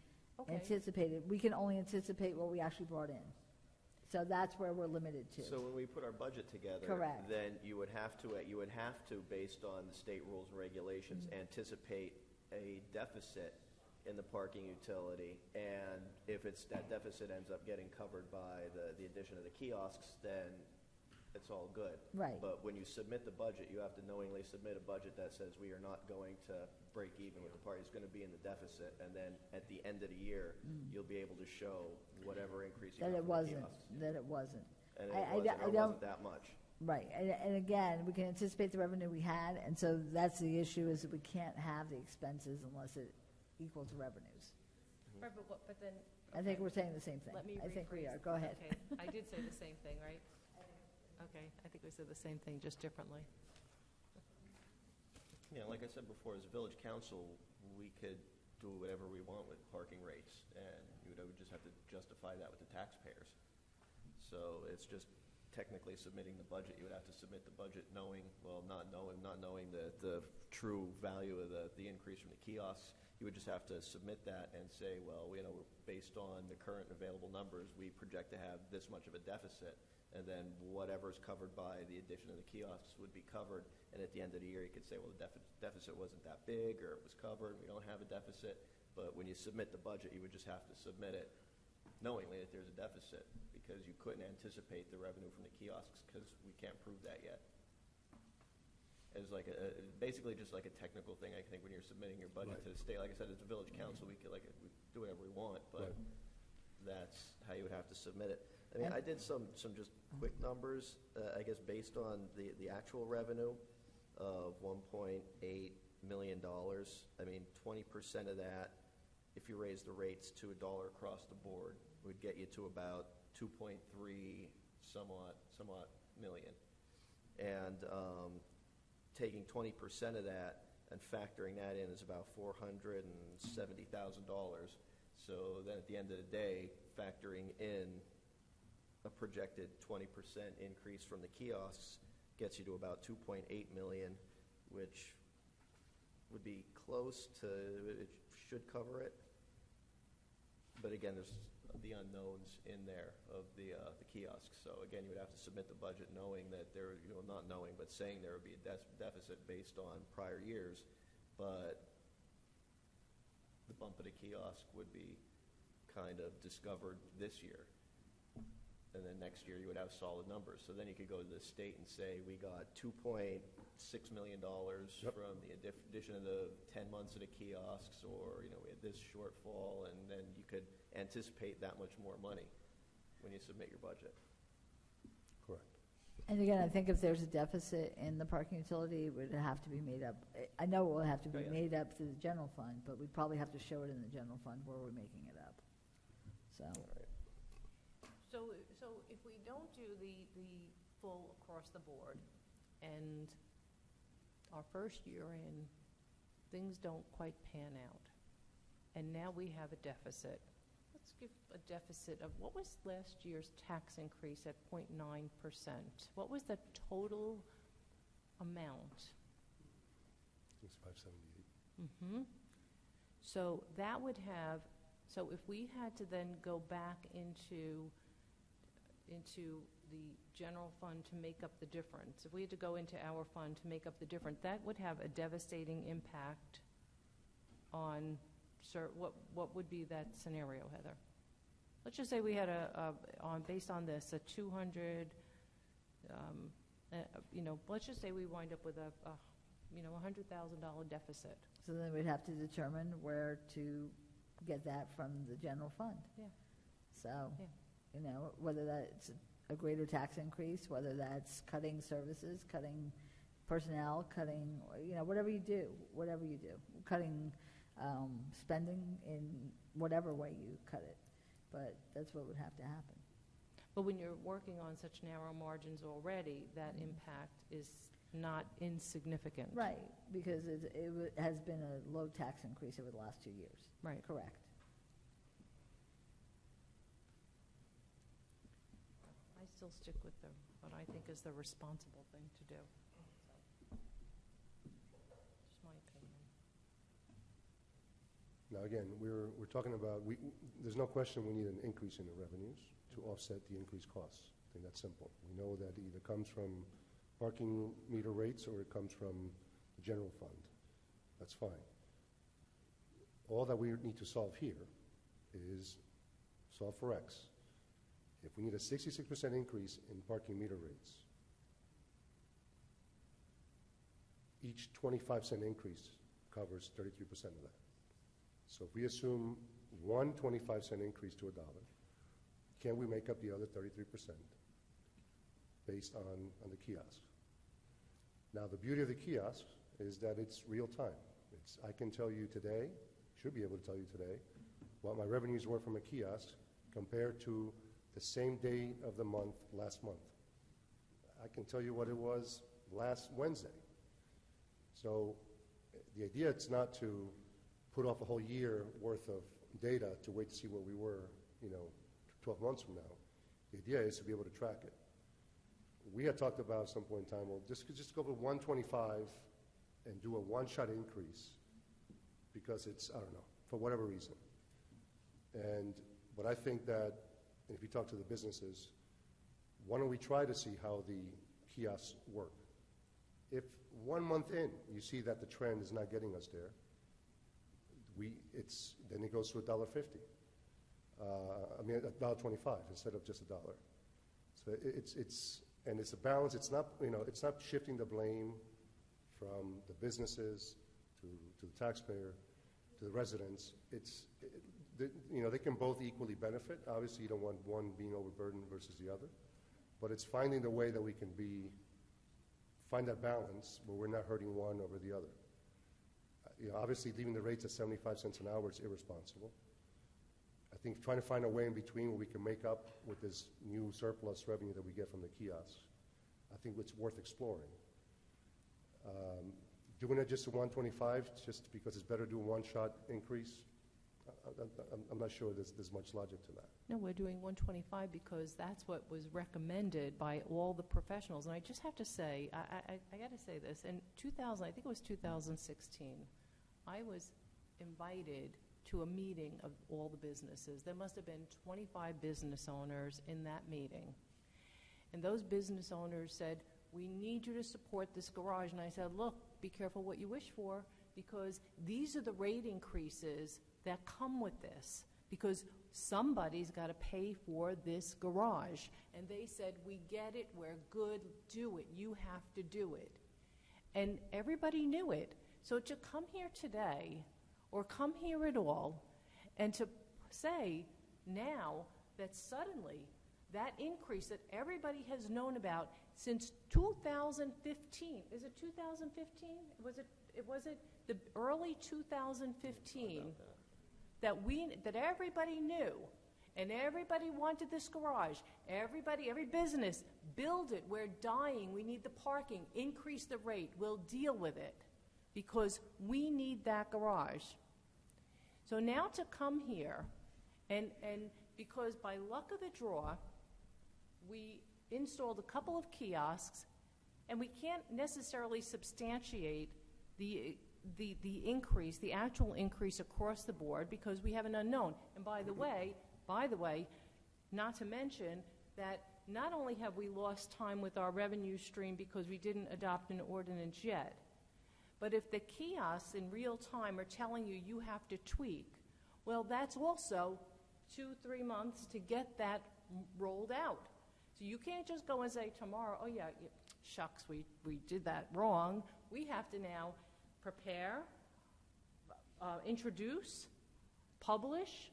anticipated. We can only anticipate what we actually brought in. So that's where we're limited to. So when we put our budget together, Correct. then you would have to, based on the state rules and regulations, anticipate a deficit in the parking utility, and if that deficit ends up getting covered by the addition of the kiosks, then it's all good. Right. But when you submit the budget, you have to knowingly submit a budget that says we are not going to break even with the party. It's going to be in the deficit, and then at the end of the year, you'll be able to show whatever increase you That got it from the wasn't. kiosks. That it wasn't. And it wasn't that much. Right, and again, we can anticipate the revenue we had, and so that's the issue, is that we can't have the expenses unless it equals revenues. Right, but then. I think okay. we're saying the same thing. Let me I think we rephrase. are. Go ahead. Okay, I did say the same thing, right? Okay, I think we said the same thing, just differently. Yeah, like I said before, as a village council, we could do whatever we want with parking rates, and you would just have to justify that with the taxpayers. So it's just technically submitting the budget. You would have to submit the budget knowing, well, not knowing the true value of the increase from the kiosks. You would just have to submit that and say, well, based on the current available numbers, we project to have this much of a deficit, and then whatever's covered by the addition of the kiosks would be covered. And at the end of the year, you could say, well, the deficit wasn't that big, or it was covered, we don't have a deficit. But when you submit the budget, you would just have to submit it knowingly that there's a deficit, because you couldn't anticipate the revenue from the kiosks because we can't prove that yet. As like basically just like a technical thing, I think, when you're submitting your budget to the state. Like I said, as a village council, we could we do whatever we want, but that's how you would have to submit it. I mean, I did some just quick numbers, I guess, based on the actual revenue of $1.8 million. I mean, 20% of that, if you raise the rates to $1 across the board, would get you to about 2.3 somewhat million. And taking 20% of that and factoring that in is about $470,000. So then at the end of the day, factoring in a projected 20% increase from the kiosks gets you to about 2.8 million, which would be close to, it should cover it. But again, there's the unknowns in there of the kiosks. So again, you would have to submit the budget knowing that there, not knowing, but saying there would be a deficit based on prior years. But the bump of the kiosk would be kind of discovered this year. And then next year you would have solid numbers. So then you could go to the state and say, we got $2.6 million from the addition of the 10 months of the kiosks, or we had this shortfall, and then you could anticipate that much more money when you submit your budget. Correct. And again, I think if there's a deficit in the parking utility, it would have to be made up. I know it will have to be made up through the general fund, but we'd probably have to show it in the general fund where we're making it up. So. All right. So if we don't do the full across the board, and our first year in, things don't quite pan out, and now we have a deficit. Let's give a deficit of, what was last year's tax increase at 0.9%? What was the total amount? It's 578. Mm-hmm. So that would have, so if we had to then go back into the general fund to make up the difference, if we had to go into our fund to make up the difference, that would have a devastating impact on, what would be that scenario, Heather? Let's just say we had based on this, a 200, let's just say we wind up with a $100,000 deficit. So then we'd have to determine where to get that from the general fund. Yeah. So, whether that's a greater tax increase, whether that's cutting services, cutting personnel, cutting, whatever you do, cutting spending in whatever way you cut it. But that's what would have to happen. But when you're working on such narrow margins already, that impact is not insignificant. Right, because it has been a low tax increase over the last 2 years. Right. Correct. I still stick with what I think is the responsible thing to do. Just my opinion. Now, again, we're talking about, there's no question we need an increase in the revenues to offset the increased costs. I think that's simple. We know that it either comes from parking meter rates or it comes from the general fund. That's fine. All that we need to solve here is solve for X. If we need a 66% increase in parking meter rates, each 25-cent increase covers 33% of that. So if we assume one 25-cent increase to $1, can we make up the other 33%? based on the kiosk. Now, the beauty of the kiosk is that it's real time. I can tell you today, should be able to tell you today, what my revenues were from a kiosk compared to the same day of the month last month. I can tell you what it was last Wednesday. So the idea is not to put off a whole year worth of data to wait to see where we were, 12 months from now. The idea is to be able to track it. We had talked about at some point in time, well, just go with 125 and do a one-shot increase because it's, I don't know, for whatever reason. But I think that if you talk to the businesses, why don't we try to see how the kiosks work? If 1 month in you see that the trend is not getting us there, then it goes to $1.50. $1.25 instead of just $1. So it's a balance. It's not shifting the blame from the businesses to the taxpayer to the residents. They can both equally benefit. Obviously, you don't want one being overburdened versus the other, but it's finding the way that we can find that balance where we're not hurting one over the other. Obviously, leaving the rates at 75 cents an hour is irresponsible. I think trying to find a way in between where we can make up with this new surplus revenue that we get from the kiosks, I think it's worth exploring. Doing it just to 125, just because it's better to do a one-shot increase, I'm not sure there's much logic to that. No, we're doing 125 because that's what was recommended by all the professionals. And I just have to say, I got to say this. In 2000, I think it was 2016, I was invited to a meeting of all the businesses. There must have been 25 business owners in that meeting. And those business owners said, we need you to support this garage. And I said, look, be careful what you wish for, because these are the rate increases that come with this, because somebody's got to pay for this garage. And they said, we get it, we're good, do it, you have to do it. And everybody knew it. So to come here today, or come here at all, and to say now that suddenly that increase that everybody has known about since 2015, is it 2015? Was it the early 2015 that everybody knew, and everybody wanted this garage. Every business, build it. We're dying. We need the parking. Increase the rate. We'll deal with it because we need that garage. So now to come here, and because by luck of the draw, we installed a couple of kiosks, and we can't necessarily substantiate the increase, the actual increase across the board, because we have an unknown. And by the way, not to mention that not only have we lost time with our revenue stream because we didn't adopt an ordinance yet, but if the kiosks in real time are telling you you have to tweak, well, that's also 2-3 months to get that rolled out. So you can't just go and say tomorrow, oh yeah, shucks, we did that wrong. We have to now prepare, introduce, publish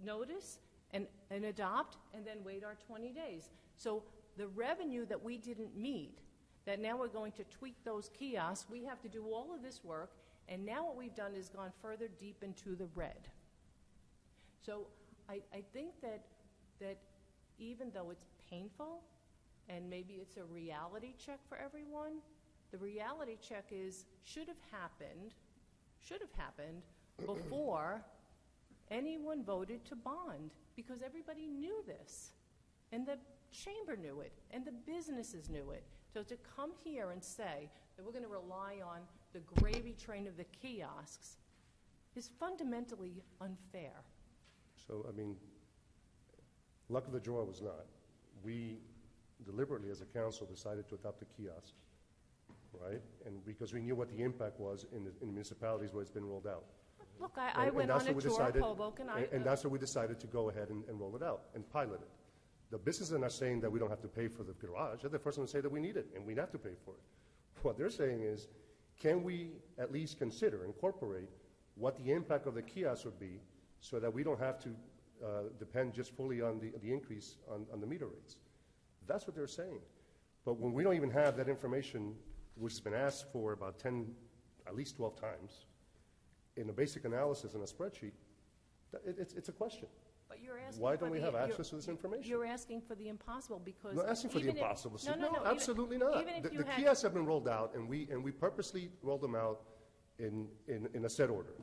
notice, and adopt, and then wait our 20 days. So the revenue that we didn't meet, that now we're going to tweak those kiosks, we have to do all of this work, and now what we've done is gone further deep into the red. So I think that even though it's painful, and maybe it's a reality check for everyone, the reality check is should have happened before anyone voted to bond, because everybody knew this, and the chamber knew it, and the businesses knew it. So to come here and say that we're going to rely on the gravy train of the kiosks is fundamentally unfair. So, luck of the draw was not. We deliberately, as a council, decided to adopt the kiosks, right? And because we knew what the impact was in municipalities where it's been rolled out. Look, I went on a tour of Hoboken. And that's what we decided to go ahead and roll it out and pilot it. The businesses are not saying that we don't have to pay for the garage. They're the first one to say that we need it and we have to pay for it. What they're saying is, can we at least incorporate what the impact of the kiosk would be so that we don't have to depend just fully on the increase on the meter rates. That's what they're saying. But when we don't even have that information, which has been asked for about 10, at least 12 times, in a basic analysis in a spreadsheet, it's a question. But you're asking Why for don't we the- have you're- access to this information? You're asking for the impossible because... I'm not asking for the even if- impossible. No, even- absolutely not. Even if The you had... kiosks have been rolled out, and we purposely rolled them out in a set order,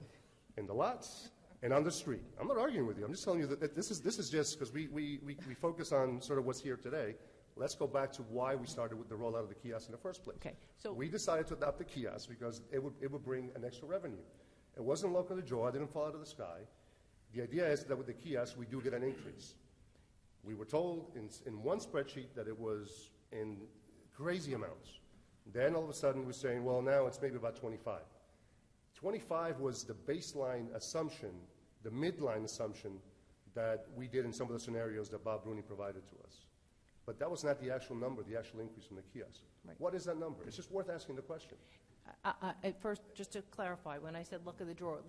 in the lots and on the street. I'm not arguing with you. I'm just telling you that this is just because we focus on sort of what's here today. Let's go back to why we started with the rollout of the kiosk in the first place. Okay, so we decided to adopt the kiosk because it would bring an extra revenue. It wasn't luck of the draw. It didn't fall out of the sky. The idea is that with the kiosk, we do get an increase. We were told in one spreadsheet that it was in crazy amounts. Then all of a sudden we're saying, well, now it's maybe about 25. 25 was the baseline assumption, the midline assumption that we did in some of the scenarios that Bob Rooney provided to us. But that was not the actual number, the actual increase from the kiosk. Right. What is that number? It's just worth asking the question. At first, just to clarify, when I said luck of the draw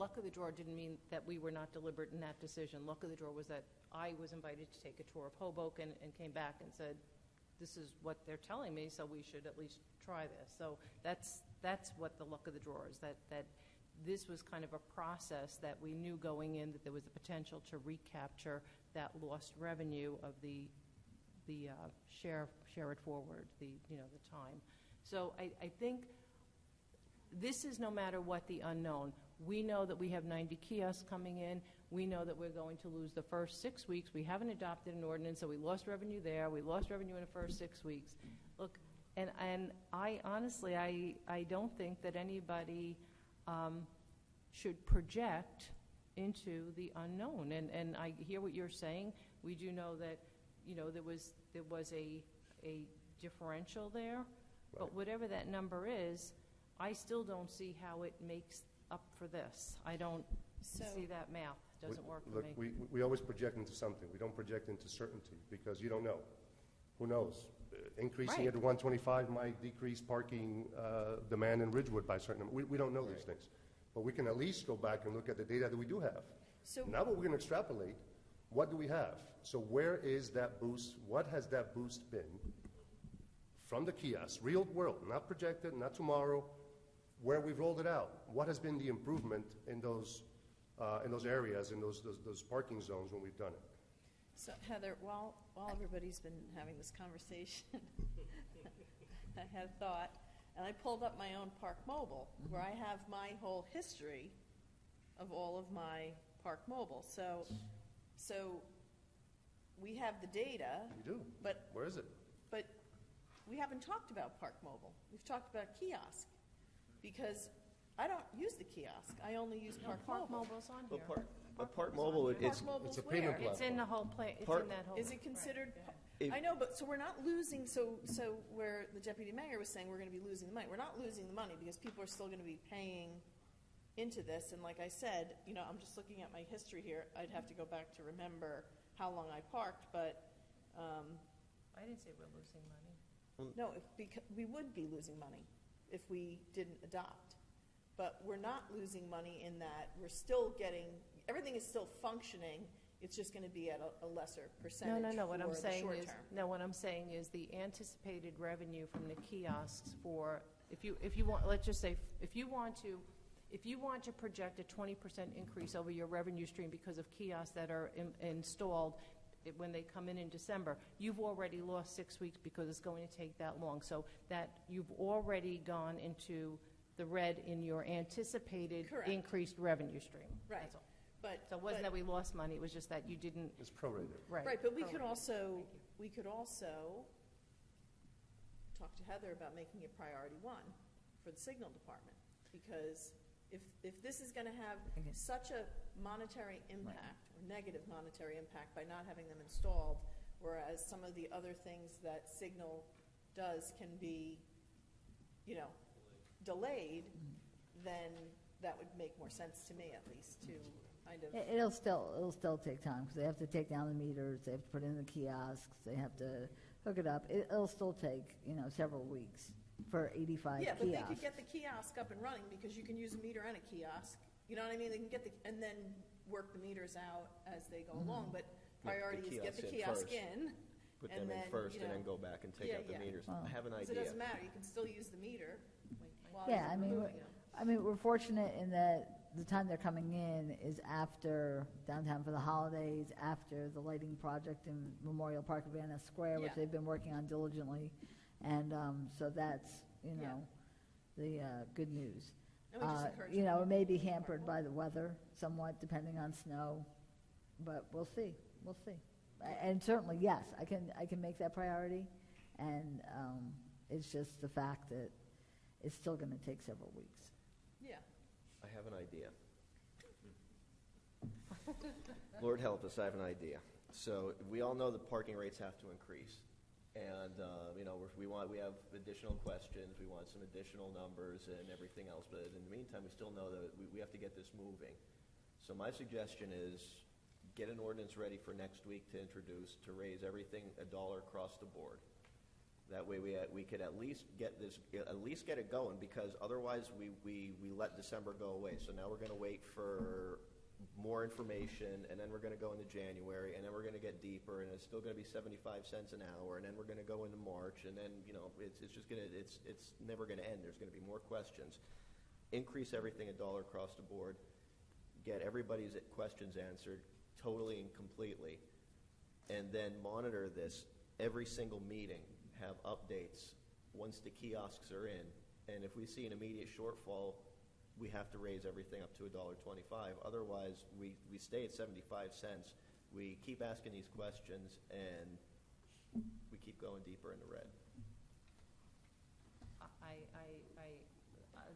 didn't mean that we were not deliberate in that decision. Luck of the draw was that I was invited to take a tour of Hoboken and came back and said, this is what they're telling me, so we should at least try this. So that's what the luck of the draw is, that this was kind of a process that we knew going in that there was the potential to recapture that lost revenue of the share it forward, the time. So I think this is no matter what the unknown. We know that we have 90 kiosks coming in. We know that we're going to lose the first 6 weeks. We haven't adopted an ordinance, so we lost revenue there. We lost revenue in the first 6 weeks. Look, and I honestly, I don't think that anybody should project into the unknown. And I hear what you're saying. We do know that, there was a differential there. Right. But whatever that number is, I still don't see how it makes up for this. I don't see that math. Doesn't work for me. We always project into something. We don't project into certainty because you don't know. Who knows? Increasing it to 125 might decrease parking demand in Ridgewood by a certain amount. We don't know these things. But we can at least go back and look at the data that we do have. So now what we're going to extrapolate, what do we have? So where is that boost? What has that boost been from the kiosk, real world, not projected, not tomorrow, where we've rolled it out? What has been the improvement in those areas, in those parking zones when we've done it? So Heather, while everybody's been having this conversation, I had a thought, and I pulled up my own Park Mobile, where I have my whole history of all of my Park Mobile. So we have the data. We do. But where is it? But we haven't talked about Park Mobile. We've talked about kiosk, because I don't use the kiosk. I only use Park Mobile. Mobile's on here. Park Mobile, Park Mobile's it's a payment where? platform. It's in the whole play. It's in that whole. Is it considered? Right. I know, but so we're not losing. So where the deputy mayor was saying we're going to be losing the money, we're not losing the money because people are still going to be paying into this. And like I said, I'm just looking at my history here. I'd have to go back to remember how long I parked, but I didn't say we're losing money. no, because we would be losing money if we didn't adopt. But we're not losing money in that we're still getting, everything is still functioning. It's just going to be at a lesser percentage. No. What I'm for the saying short is, term. what I'm saying is the anticipated revenue from the kiosks for, if you want, let's just say, if you want to project a 20% increase over your revenue stream because of kiosks that are installed when they come in December, you've already lost 6 weeks because it's going to take that long. So that you've already gone into the red in your anticipated Correct. Increased revenue stream. Right. That's all. So it wasn't that we lost money, it was just that you didn't. It's prorated. Right, but we could also talk to Heather about making it priority one for the signal department, because if this is going to have such a monetary impact or negative monetary impact by not having them installed, whereas some of the other things that Signal does can be, delayed, then that would make more sense to me, at least, to kind of. It'll still take time because they have to take down the meters, they have to put in the kiosks, they have to hook it up. It'll still take several weeks for 85 Yeah, kiosks. but they could get the kiosk up and running because you can use a meter and a kiosk. You know what I mean? They can get and then work the meters out as they go along. But priority is get the kiosk in, put And them in then, first you and then know, go back and take out the meters. I have an Because idea. it doesn't matter, you can still use the meter while Yeah, you're moving them. we're fortunate in that the time they're coming in is after downtown for the holidays, after the lighting project in Memorial Park of Van Ness Square, which Yeah. they've been working on diligently. And so that's, the good news. And we just encourage It may be hampered by the weather somewhat, depending on snow, but we'll see. And certainly, yes, I can make that priority, and it's just the fact that it's still going to take several weeks. Yeah. I have an idea. Lord help us, I have an idea. So we all know that parking rates have to increase. And, we have additional questions, we want some additional numbers and everything else. But in the meantime, we still know that we have to get this moving. So my suggestion is get an ordinance ready for next week to introduce, to raise everything $1 across the board. That way we could at least get it going, because otherwise we let December go away. So now we're going to wait for more information, and then we're going to go into January, and then we're going to get deeper, and it's still going to be 75 cents an hour, and then we're going to go into March, and then it's never going to end. There's going to be more questions. Increase everything $1 across the board. Get everybody's questions answered totally and completely, and then monitor this every single meeting. Have updates once the kiosks are in, and if we see an immediate shortfall, we have to raise everything up to $1.25. Otherwise, we stay at 75 cents. We keep asking these questions, and we keep going deeper in the red.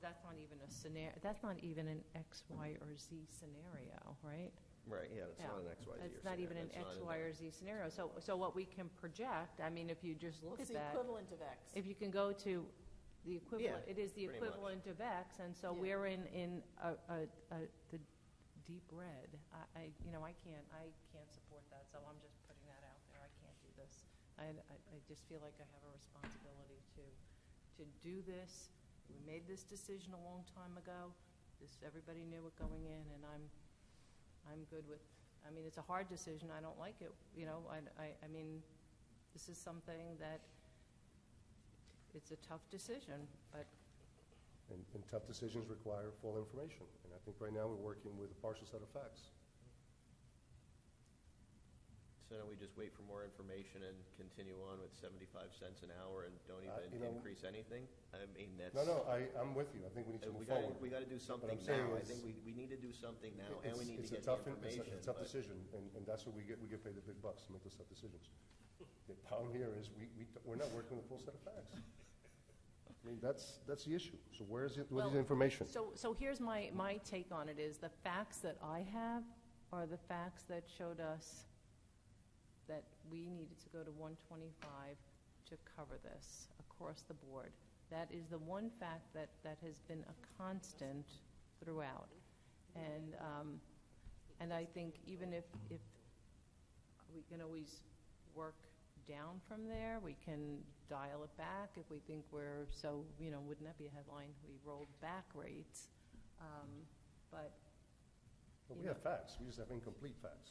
That's not even a scenario. That's not even an X, Y, or Z scenario, right? Right. Yeah. It's not an X, Y, Z. It's not even an X, Y, or Z scenario. So what we can project, I mean, if you just look It's at that, the equivalent of X. if you can go to the equivalent, Yeah, it is the pretty equivalent of X, and so Yeah. we're in the deep red. I can't support that. So I'm just putting that out there. I can't do this. I just feel like I have a responsibility to do this. We made this decision a long time ago. Everybody knew it going in, and I'm good with. I mean, it's a hard decision. I don't like it. I mean, this is something that it's a tough decision, but. And tough decisions require full information. And I think right now we're working with a partial set of facts. So then we just wait for more information and continue on with 75 cents an hour and don't even increase anything? I mean, that's... No, I'm with you. I think we need to move forward. We got to do something What I'm saying now. I is- think we need to do something now, and we need to It's get a the tough, information. it's a tough but- decision, and that's what we get paid the big bucks to make those tough decisions. The problem here is we're not working with a full set of facts. I mean, that's the issue. So what is the information? So here's my take on it is the facts that I have are the facts that showed us that we needed to go to 125 to cover this across the board. That is the one fact that has been a constant throughout. And I think even if we can always work down from there, we can dial it back if we think wouldn't that be a headline? We rolled back rates. But We have facts. We just have incomplete facts.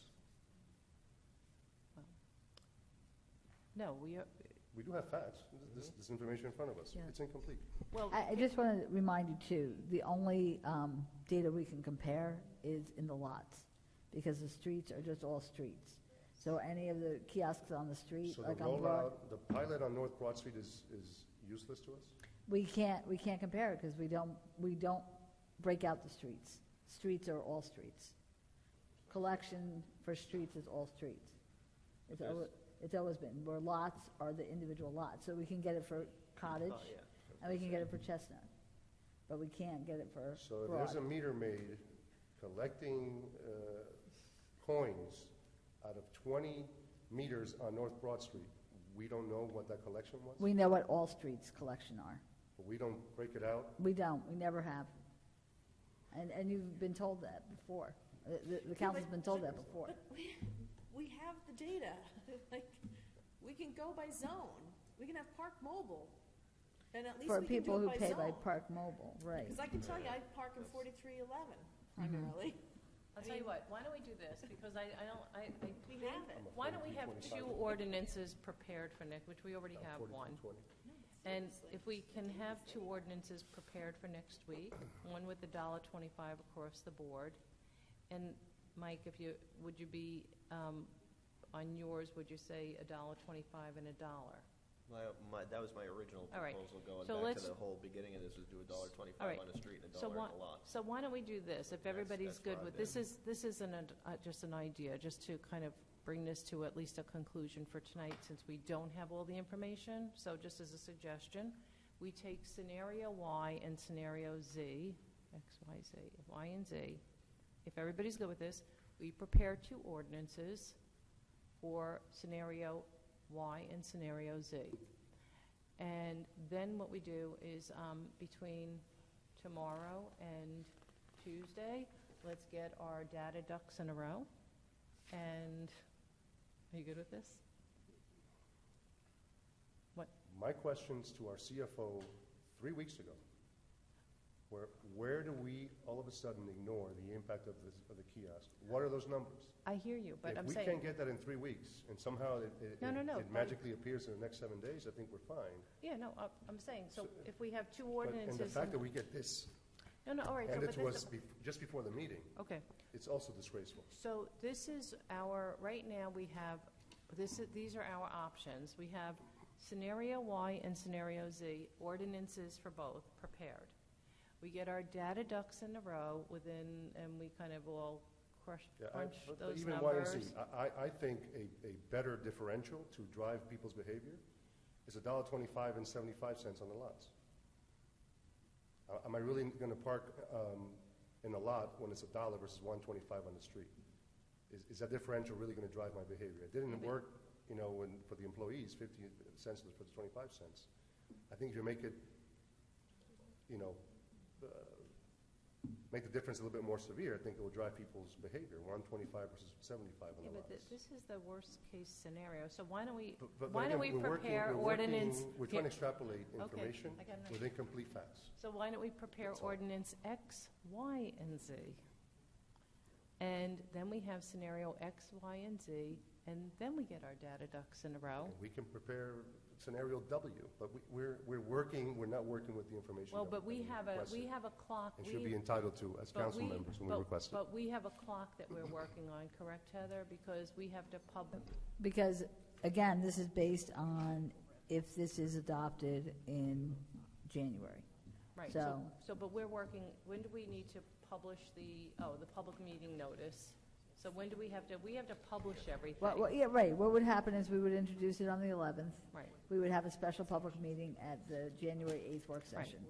no, we are. We do have facts. This information in front of us. Yeah. It's incomplete. Well, I just want to remind you, too, the only data we can compare is in the lots, because the streets are just all streets. So any of the kiosks on the street, So like the on Broad, rollout, the pilot on North Broad Street is useless to us? we can't compare it because we don't break out the streets. Streets are all streets. Collection for streets is all streets. It's always been, where lots are the individual lots. So we can get it for Cottage, Oh, yeah. and we can get it for Chestnut, but we can't get it for So if Broad. there's a meter maid collecting coins out of 20 meters on North Broad Street, we don't know what that collection was? We know what all streets collection are. But we don't break it out? We don't, we never have. And you've been told that before. The council's been told that before. But we have the data. Like, we can go by zone. We can have Park Mobile, and at least For we can people do who it by pay zone. by Park Mobile, right. Because I can tell you, I park in 4311 primarily. I'll tell you what, why don't we do this, because I We have it. why don't we have 2 ordinances prepared for next, which we already have one. And if we can have 2 ordinances prepared for next week, one with the $1.25 across the board, and Mike, would you be, on yours, would you say $1.25 and $1? That was my original All right. proposal, going So back let's- to the whole beginning of this, was do $1.25 All right. on the street and $1 So on why- the lot. So why don't we do this, if everybody's that's good where with, I've this is just an idea, just to kind of bring this to at least a conclusion for tonight, since we don't have all the information. So just as a suggestion, we take scenario Y and scenario Z, X, Y, Z, Y and Z. If everybody's good with this, we prepare 2 ordinances for scenario Y and scenario Z. And then what we do is, between tomorrow and Tuesday, let's get our data ducks in a row. And, are you good with this? What? My questions to our CFO 3 weeks ago were, where do we all of a sudden ignore the impact of the kiosk? What are those numbers? I hear you, but I'm saying... If we can't get that in 3 weeks, and somehow it magically appears in the next 7 days, I think we're fine. Yeah, no, I'm saying, so if we have 2 But, ordinances... and the fact that we get this No, all right. handed so to but us just before the meeting, Okay. it's also disgraceful. So this is right now we have, these are our options. We have scenario Y and scenario Z, ordinances for both prepared. We get our data ducks in a row and we kind of all crunch But those even numbers. Y&Z, I think a better differential to drive people's behavior is $1.25 and 75 cents on the lots. Am I really going to park in a lot when it's $1 versus $1.25 on the street? Is that differential really going to drive my behavior? It didn't work, for the employees, 50 cents for the 25 cents. I think if you make it, make the difference a little bit more severe, I think it will drive people's behavior. 125 versus 75 on the lots. But this is the worst case scenario. So why don't we But why don't we again, prepare ordinance? We're trying to extrapolate Okay, information I got it. with incomplete facts. So why don't we prepare That's all. ordinance X, Y, and Z? And then we have scenario X, Y, and Z, and then we get our data ducks in a row. And we can prepare scenario W, but we're not working with the information. Well, that but we have requested a clock. and should be entitled to as council members when we request it. But we have a clock that we're working on, correct, Heather? Because we have to Because, again, this is based on if this is adopted in January. Right, So, but we're working, when do we need to publish the public meeting notice? So when do we have to publish everything? well, yeah, right. What would happen is we would introduce it on the 11th. Right. We would have a special public meeting at the January 8th work Right. session.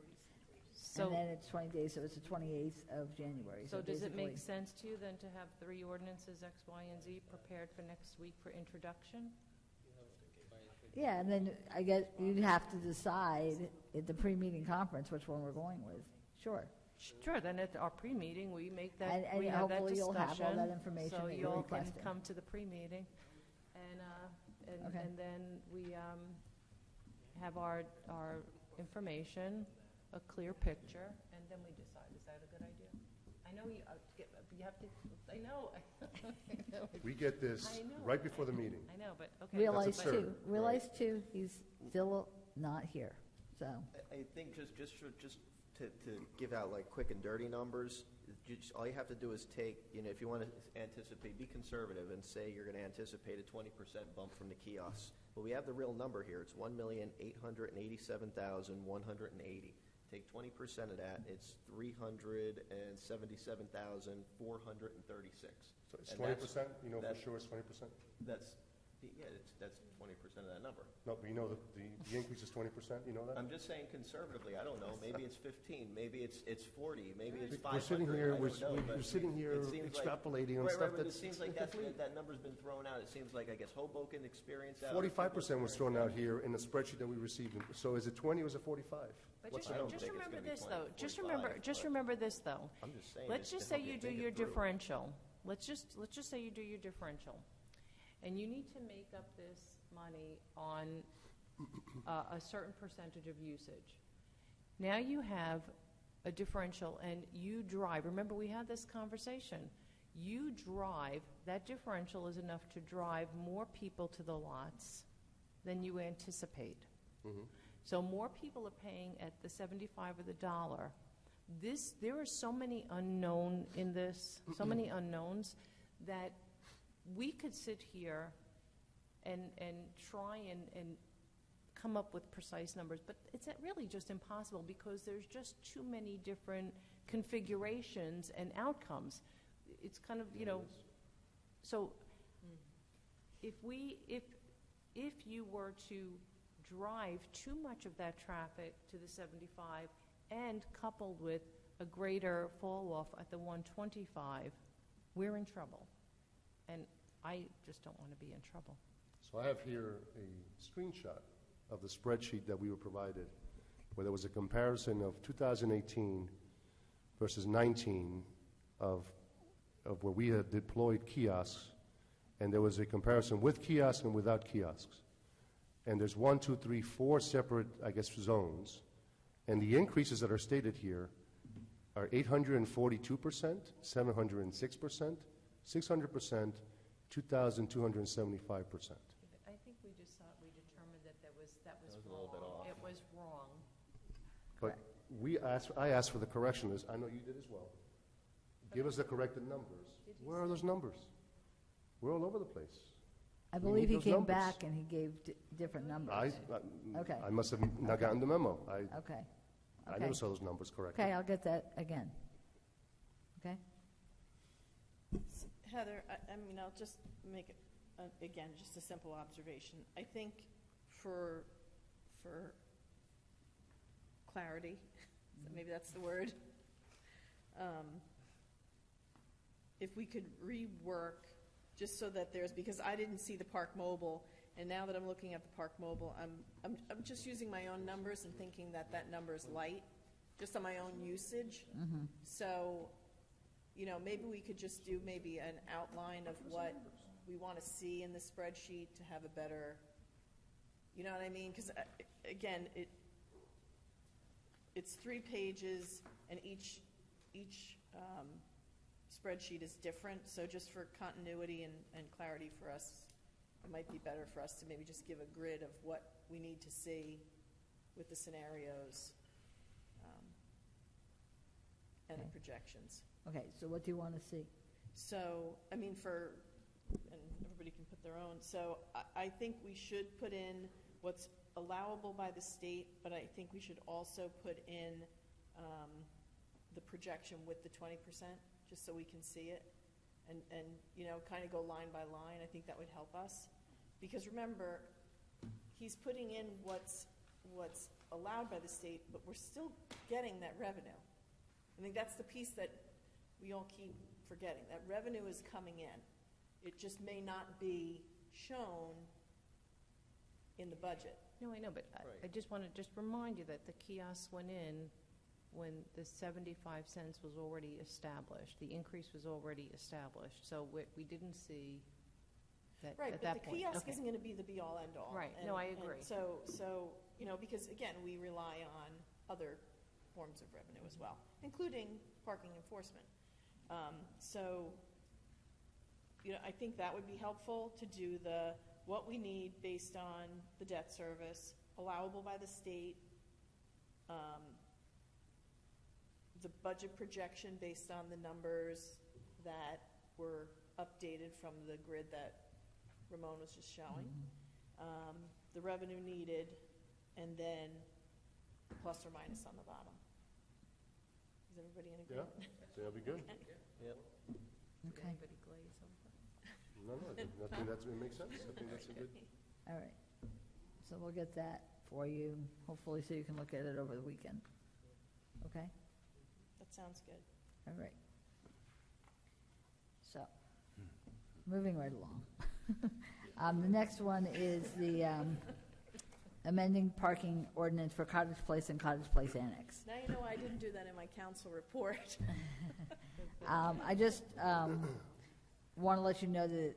So- And then it's 20 days, so it's the 28th of January. So does it make basically- sense to you then to have 3 ordinances, X, Y, and Z, prepared for next week for introduction? Yeah, and then I guess you'd have to decide at the pre-meeting conference which one we're going with. Sure. Sure, then at our pre-meeting, we make that, And we have that hopefully discussion. you'll have all that information So that you're you all can requesting. come to the pre-meeting. Okay. And then we have our information, a clear picture, and then we decide. Is that a good idea? I know you have to, I know. We get this I know. right before the meeting. I know, but, okay. Realize That's absurd. too, he's still not here, so. I think just to give out like quick and dirty numbers, all you have to do is take, if you want to anticipate, be conservative and say you're going to anticipate a 20% bump from the kiosks. But we have the real number here. It's 1,887,180. Take 20% of that, it's 377,436. So it's 20%? You know for sure it's 20%? That's 20% of that number. No, but you know the increase is 20%, you know that? I'm just saying conservatively, I don't know, maybe it's 15, maybe it's 40, maybe it's 500. We're sitting here, I don't know, but we're sitting here it seems like- extrapolating on right, stuff but that's it seems like that number's been thrown out. It seems like, I guess, Hoboken experienced that. 45% was thrown out here in the spreadsheet that we received. So is it 20 or is it 45? But What's just, the number? just think it's remember gonna be this, 20, though. Just 45, remember this, though. I'm just saying. Let's to just say help you do think it your through. differential. Let's just say you do your differential, and you need to make up this money on a certain percentage of usage. Now you have a differential, and you drive. Remember, we had this conversation. you drive, that differential is enough to drive more people to the lots than you anticipate. So more people are paying at the 75 or the dollar. There are so many unknown in this, so many unknowns, that we could sit here and try and come up with precise numbers, but it's really just impossible because there's just too many different configurations and outcomes. It's kind of, so if you were to drive too much of that traffic to the 75 and coupled with a greater fall off at the 125, we're in trouble. And I just don't want to be in trouble. So I have here a screenshot of the spreadsheet that we were provided, where there was a comparison of 2018 versus 19 of where we had deployed kiosks, and there was a comparison with kiosks and without kiosks. And there's 1, 2, 3, 4 separate, I guess, zones. And the increases that are stated here are 842%, 706%, 600%, 2,275%. I think we determined that that was a little bit off. It was wrong. But I asked for the correction. I know you did as well. Give us the corrected numbers. Where are those numbers? We're all over the place. I We believe need he those came numbers. back and he gave different numbers. Okay. I must have not gotten the memo. Okay. I never saw those numbers correctly. Okay, I'll get that again. Okay? Heather, I'll just make, again, just a simple observation. I think for clarity, so maybe that's the word, if we could rework, just so that because I didn't see the Park Mobile, and now that I'm looking at the Park Mobile, I'm just using my own numbers and thinking that number is light, just on my own usage. So, maybe we could just do maybe an outline of what we want to see in the spreadsheet to have a better, you know what I mean? Because, again, it's 3 pages, and each spreadsheet is different, so just for continuity and clarity for us, it might be better for us to maybe just give a grid of what we need to see with the scenarios and the projections. Okay, so what do you want to see? So, and everybody can put their own, so I think we should put in what's allowable by the state, but I think we should also put in the projection with the 20%, just so we can see it, and kind of go line by line. I think that would help us, because remember, he's putting in what's allowed by the state, but we're still getting that revenue. I think that's the piece that we all keep forgetting. That revenue is coming in. It just may not be shown in the budget. No, I know, but I just want to remind you that the kiosks went in when the 75 cents was already established. The increase was already established, so we didn't see that right, at but that the point. kiosk isn't going to be the be-all, end-all. Right. No, I agree. And so because, again, we rely on other forms of revenue as well, including parking enforcement. I think that would be helpful to do what we need based on the debt service, allowable by the state, the budget projection based on the numbers that were updated from the grid that Ramon was just showing, the revenue needed, and then plus or minus on the bottom. Is everybody in agreement? Yeah, that'll be good. Yep. Did anybody glaze over? No, I think it makes sense. I think that's a good. All right. So we'll get that for you, hopefully, so you can look at it over the weekend. Okay? That sounds good. All right. So, moving right along. The next one is the amending parking ordinance for Cottage Place and Cottage Place Annex. Now you know I didn't do that in my council report. I just want to let you know that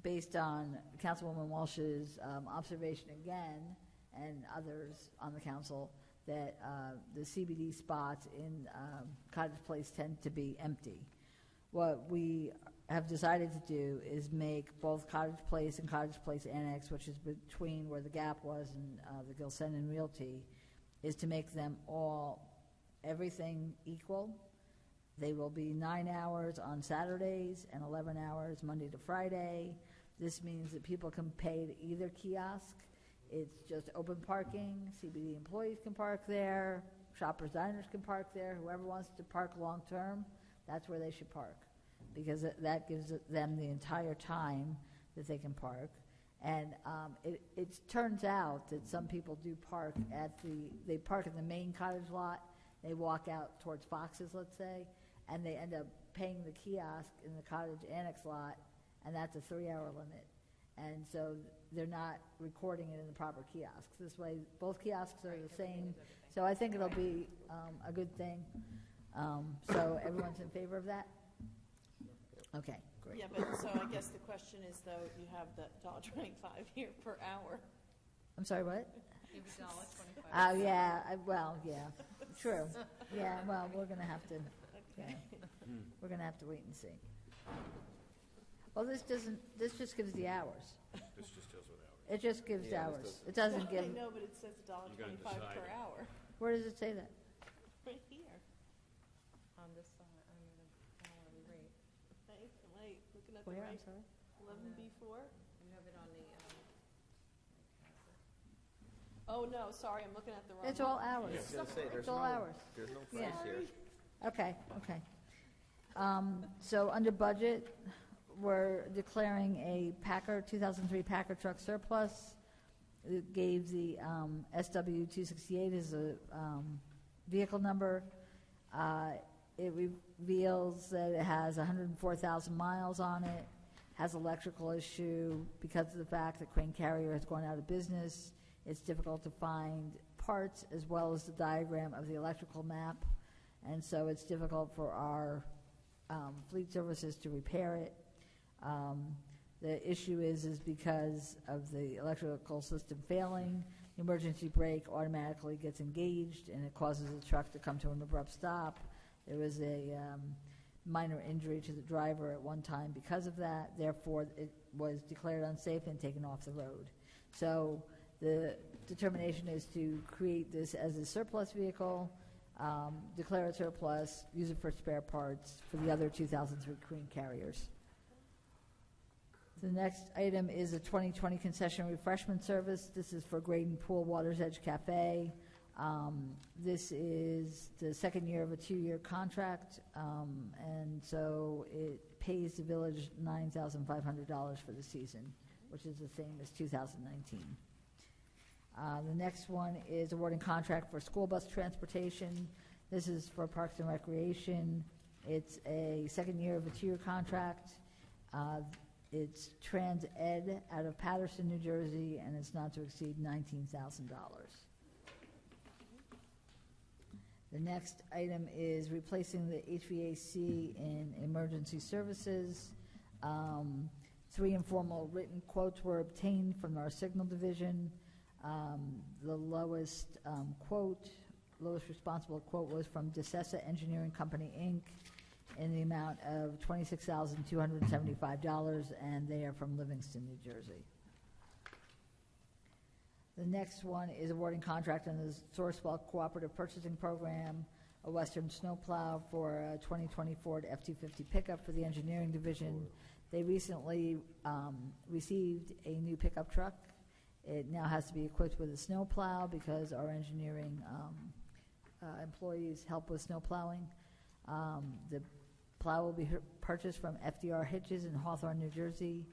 based on Councilwoman Walsh's observation again, and others on the council, that the CBD spots in Cottage Place tend to be empty. what we have decided to do is make both Cottage Place and Cottage Place Annex, which is between where the Gap was and the Gilsenan Realty, is to make them all, everything equal. They will be 9 hours on Saturdays and 11 hours Monday to Friday. This means that people can pay to either kiosk. It's just open parking. CBD employees can park there. Shoppers, diners can park there. Whoever wants to park long-term, that's where they should park, because that gives them the entire time that they can park. And it turns out that some people do park they park in the main cottage lot, they walk out towards Fox's, let's say, and they end up paying the kiosk in the cottage annex lot, and that's a 3-hour limit. And so they're not recording it in the proper kiosks. This way, both kiosks are the same. So I think it'll be a good thing. So everyone's in favor of that? Okay, great. Yeah, but so I guess the question is, though, you have the $1.25 here per hour. I'm sorry, what? Give $1.25. Oh, yeah, well, yeah, true. Yeah, well, we're going to have to, Okay. we're going to have to wait and see. Well, this just gives the hours. This just deals with hours. It just gives hours. It doesn't give, I know, but it says $1.25 per hour. where does it say that? Right here. On this side, under the hourly rate. Wait, looking at the Where, right. I'm sorry? 11B4? You have it on the, Oh, no, sorry, I'm looking at the wrong. It's all one. hours. I was gonna say, It's all hours. There's no Yeah. price here. Okay, okay. So under budget, we're declaring a Packer, 2003 Packer truck surplus. It gave the SW268 as a vehicle number. It reveals that it has 104,000 miles on it, has electrical issue because of the fact that Crane Carrier has gone out of business. It's difficult to find parts as well as the diagram of the electrical map, and so it's difficult for our fleet services to repair it. The issue is because of the electrical system failing, the emergency brake automatically gets engaged and it causes the truck to come to an abrupt stop. There was a minor injury to the driver at one time because of that. Therefore, it was declared unsafe and taken off the road. So the determination is to create this as a surplus vehicle, declare it surplus, use it for spare parts for the other 2003 Crane Carriers. The next item is a 2020 concession refreshment service. This is for Graydon Pool Water's Edge Cafe. This is the second year of a 2-year contract, and so it pays the village $9,500 for the season, which is the same as 2019. The next one is awarding contract for school bus transportation. This is for Parks and Recreation. It's a second year of a 2-year contract. It's Trans Ed out of Patterson, New Jersey, and it's not to exceed $19,000. The next item is replacing the HVAC in emergency services. 3 informal written quotes were obtained from our signal division. The lowest responsible quote was from DeSessa Engineering Company, Inc., in the amount of $26,275, and they are from Livingston, New Jersey. The next one is awarding contract on the Sourcewell Cooperative Purchasing Program, a Western snowplow for a 2020 Ford F-250 pickup for the engineering division. They recently received a new pickup truck. It now has to be equipped with a snowplow because our engineering employees help with snowplowing. The plow will be purchased from FDR Hitches in Hawthorne, New Jersey,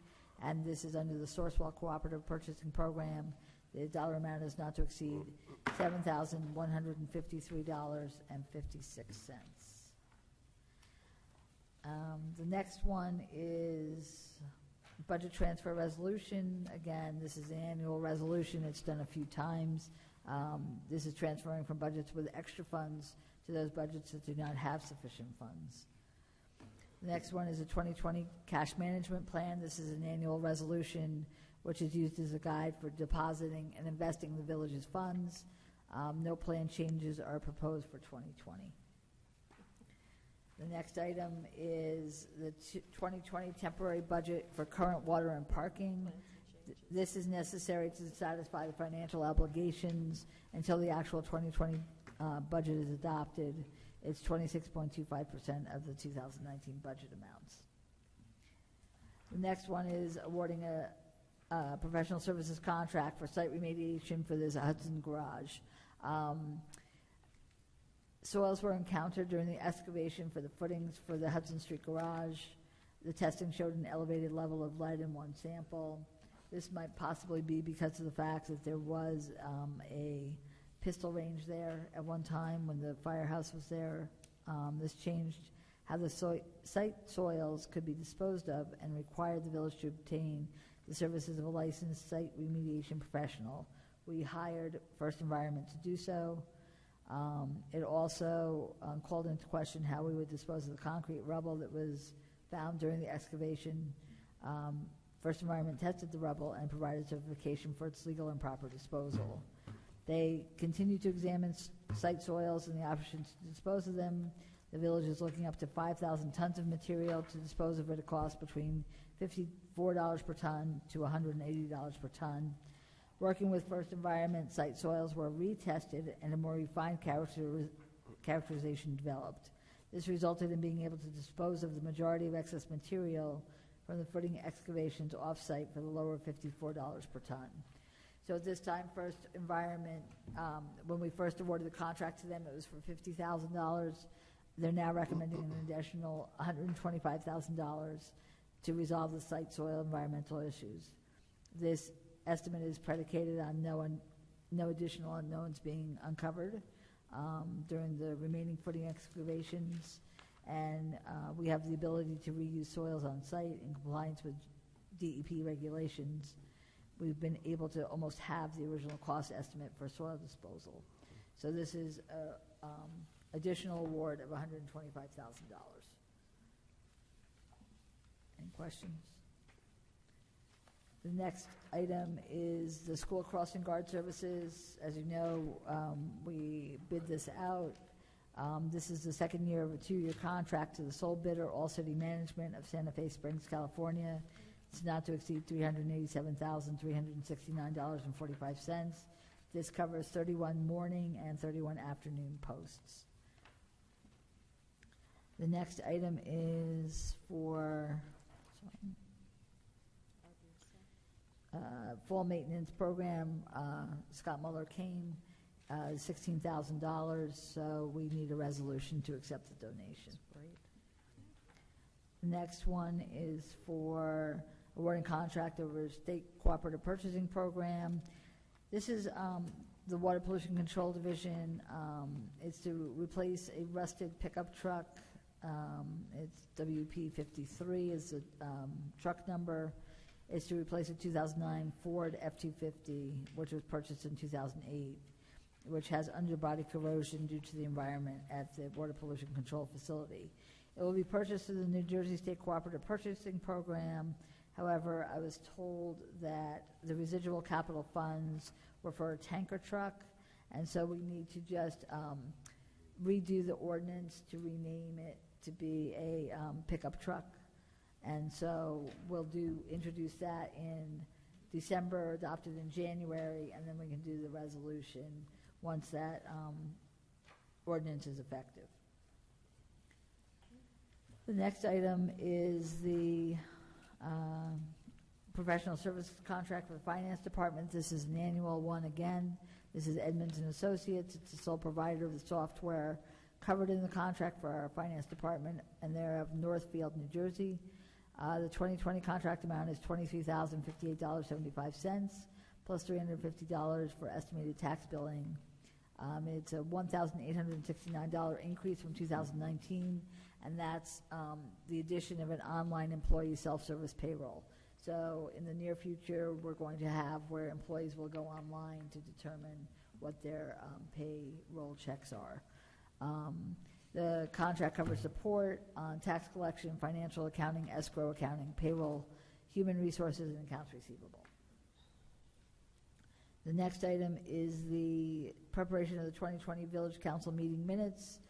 and this is under the Sourcewell Cooperative Purchasing Program. The dollar amount is not to exceed $7,153.56. The next one is budget transfer resolution. Again, this is an annual resolution. It's done a few times. This is transferring from budgets with extra funds to those budgets that do not have sufficient funds. The next one is a 2020 cash management plan. This is an annual resolution which is used as a guide for depositing and investing the village's funds. No plan changes are proposed for 2020. The next item is the 2020 temporary budget for current water and parking. This is necessary to satisfy the financial obligations until the actual 2020 budget is adopted. It's 26.25% of the 2019 budget amounts. The next one is awarding a professional services contract for site remediation for this Hudson garage. Soils were encountered during the excavation for the footings for the Hudson Street garage. The testing showed an elevated level of lead in one sample. This might possibly be because of the fact that there was a pistol range there at one time when the firehouse was there. This changed how the site soils could be disposed of and required the village to obtain the services of a licensed site remediation professional. We hired First Environment to do so. It also called into question how we would dispose of the concrete rubble that was found during the excavation. First Environment tested the rubble and provided certification for its legal and proper disposal. They continue to examine site soils and the options to dispose of them. The village is looking up to 5,000 tons of material to dispose of at a cost between $54 per ton to $180 per ton. Working with First Environment, site soils were retested and a more refined characterization developed. This resulted in being able to dispose of the majority of excess material from the footing excavations off-site for the lower $54 per ton. So at this time, First Environment, when we first awarded the contract to them, it was for $50,000. They're now recommending an additional $125,000 to resolve the site soil environmental issues. This estimate is predicated on no additional unknowns being uncovered during the remaining footing excavations, and we have the ability to reuse soils on site in compliance with DEP regulations. We've been able to almost have the original cost estimate for soil disposal. So this is an additional award of $125,000. Any questions? The next item is the school crossing guard services. As you know, we bid this out. This is the second year of a 2-year contract to the sole bidder, All City Management of Santa Fe Springs, California. It's not to exceed $387,369.45. This covers 31 morning and 31 afternoon posts. The next item is for fall maintenance program. Scott Muller came, $16,000, so we need a resolution to accept the donation. The next one is for awarding contract over State Cooperative Purchasing Program. This is the Water Pollution Control Division. It's to replace a rusted pickup truck. It's WP53 is the truck number. It's to replace a 2009 Ford F-250, which was purchased in 2008, which has underbody corrosion due to the environment at the Water Pollution Control Facility. It will be purchased through the New Jersey State Cooperative Purchasing Program. However, I was told that the residual capital funds were for a tanker truck, and so we need to just redo the ordinance to rename it to be a pickup truck. And so we'll introduce that in December, adopted in January, and then we can do the resolution once that ordinance is effective. The next item is the professional services contract for the Finance Department. This is an annual one again. This is Edmonds & Associates. It's the sole provider of the software covered in the contract for our Finance Department, and they're of Northfield, New Jersey. The 2020 contract amount is $23,058.75, plus $350 for estimated tax billing. It's a $1,869 increase from 2019, and that's the addition of an online employee self-service payroll. So in the near future, we're going to have where employees will go online to determine what their payroll checks are. The contract covers support on tax collection, financial accounting, escrow accounting, payroll, human resources, and accounts receivable. The next item is the preparation of the 2020 Village Council meeting minutes.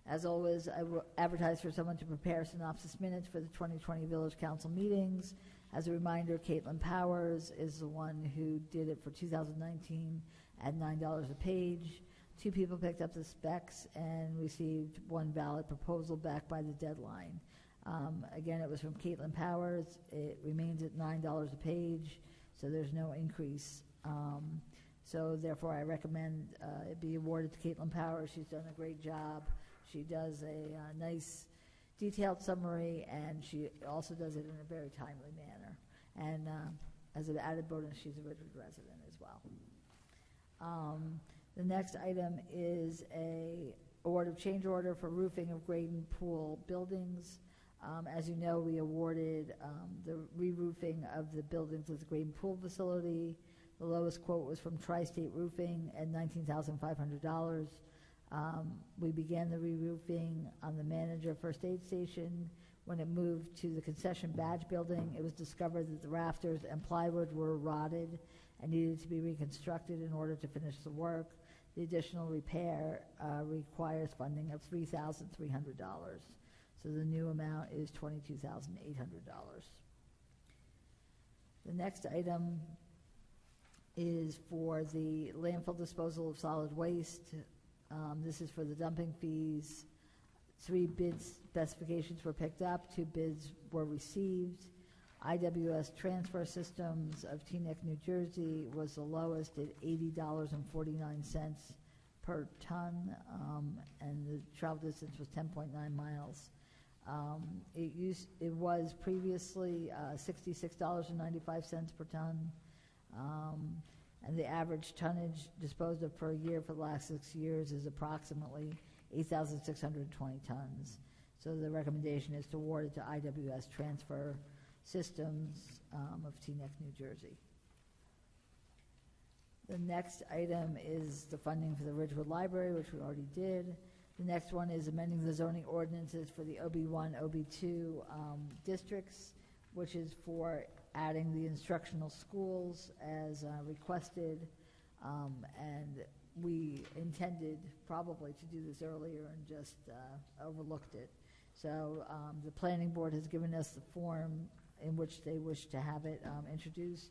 As always, I will advertise for someone to prepare synopsis minutes for the 2020 Village Council meetings. As a reminder, Caitlin Powers is the one who did it for 2019 at $9 a page. 2 people picked up the specs and received 1 valid proposal back by the deadline. Again, it was from Caitlin Powers. It remains at $9 a page, so there's no increase. So therefore, I recommend it be awarded to Caitlin Powers. She's done a great job. She does a nice detailed summary, and she also does it in a very timely manner. And as an added bonus, she's a Ridgewood resident as well. The next item is a award of change order for roofing of Graydon Pool buildings. As you know, we awarded the re-roofing of the buildings of the Graydon Pool facility. The lowest quote was from Tri-State Roofing at $19,500. We began the re-roofing on the Manager First Aid Station. When it moved to the concession badge building, it was discovered that the rafters and plywood were rotted and needed to be reconstructed in order to finish the work. The additional repair requires funding of $3,300. So the new amount is $22,800. The next item is for the landfill disposal of solid waste. This is for the dumping fees. 3 bid specifications were picked up, 2 bids were received. IWS Transfer Systems of Teaneck, New Jersey was the lowest at $80.49 per ton, and the travel distance was 10.9 miles. It was previously $66.95 per ton, and the average tonnage disposed of per year for the last 6 years is approximately 8,620 tons. So the recommendation is to award it to IWS Transfer Systems of Teaneck, New Jersey. The next item is the funding for the Ridgewood Library, which we already did. The next one is amending the zoning ordinances for the OB1, OB2 districts, which is for adding the instructional schools as requested. And we intended probably to do this earlier and just overlooked it. So the planning board has given us the form in which they wish to have it introduced.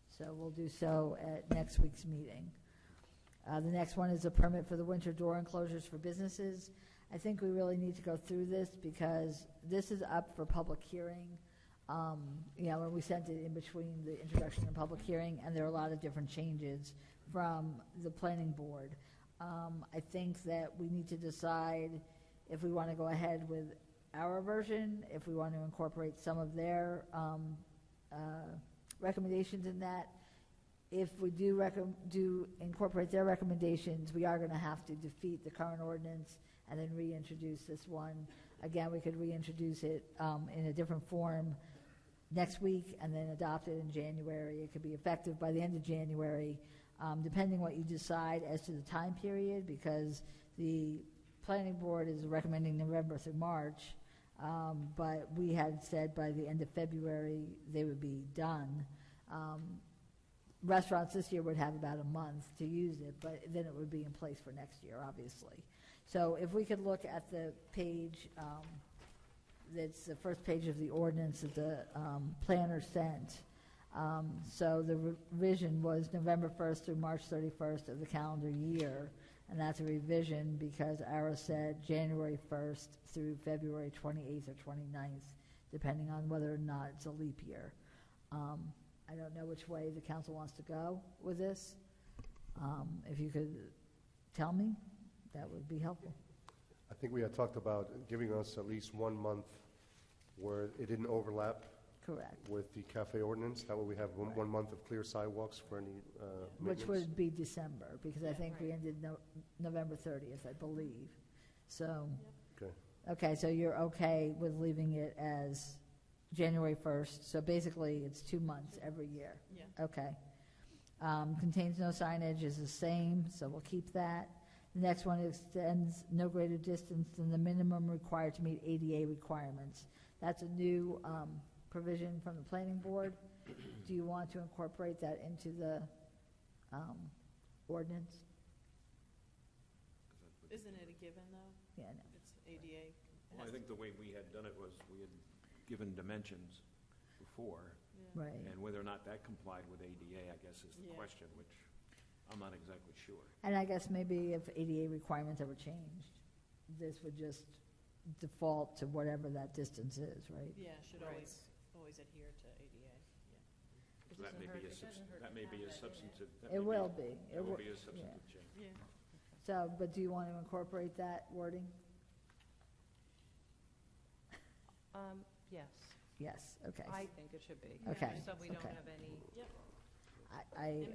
So we'll do so at next week's meeting. The next one is a permit for the winter door enclosures for businesses. I think we really need to go through this because this is up for public hearing. When we sent it in between the introduction and public hearing, and there are a lot of different changes from the planning board. I think that we need to decide if we want to go ahead with our version, if we want to incorporate some of their recommendations in that. If we do incorporate their recommendations, we are going to have to defeat the current ordinance and then reintroduce this one. Again, we could reintroduce it in a different form next week and then adopt it in January. It could be effective by the end of January, depending what you decide as to the time period, because the planning board is recommending November through March, but we had said by the end of February they would be done. Restaurants this year would have about a month to use it, but then it would be in place for next year, obviously. So if we could look at the page, that's the first page of the ordinance that the planner sent. So the revision was November 1st through March 31st of the calendar year, and that's a revision because Ara said January 1st through February 28th or 29th, depending on whether or not it's a leap year. I don't know which way the council wants to go with this. If you could tell me, that would be helpful. I think we had talked about giving us at least 1 month where it didn't overlap. Correct. With the cafe ordinance. That way we have one month of clear sidewalks for any Which would be December, because I think we ended November 30th, I believe. So, okay, so you're okay with leaving it as January 1st. So basically, it's 2 months every year. Yeah. Okay. Contains no signage is the same, so we'll keep that. The next one extends no greater distance than the minimum required to meet ADA requirements. That's a new provision from the planning board. Do you want to incorporate that into the ordinance? Isn't it a given, though? Yeah, I know. ADA. Well, I think the way we had done it was we had given dimensions before. Yeah. Right. And whether or not that complied with ADA, I guess, is the Yeah. question, which I'm not exactly sure. And I guess maybe if ADA requirements ever changed, this would just default to whatever that distance is, right? Yeah, should Right. always adhere to ADA, yeah. So that may be a substantive. that It may will be. It will wi- be a substantive yeah. change. Yeah. So, but do you want to incorporate that wording? Yes. Yes, okay. I think it should be. Okay, So we don't okay. have any,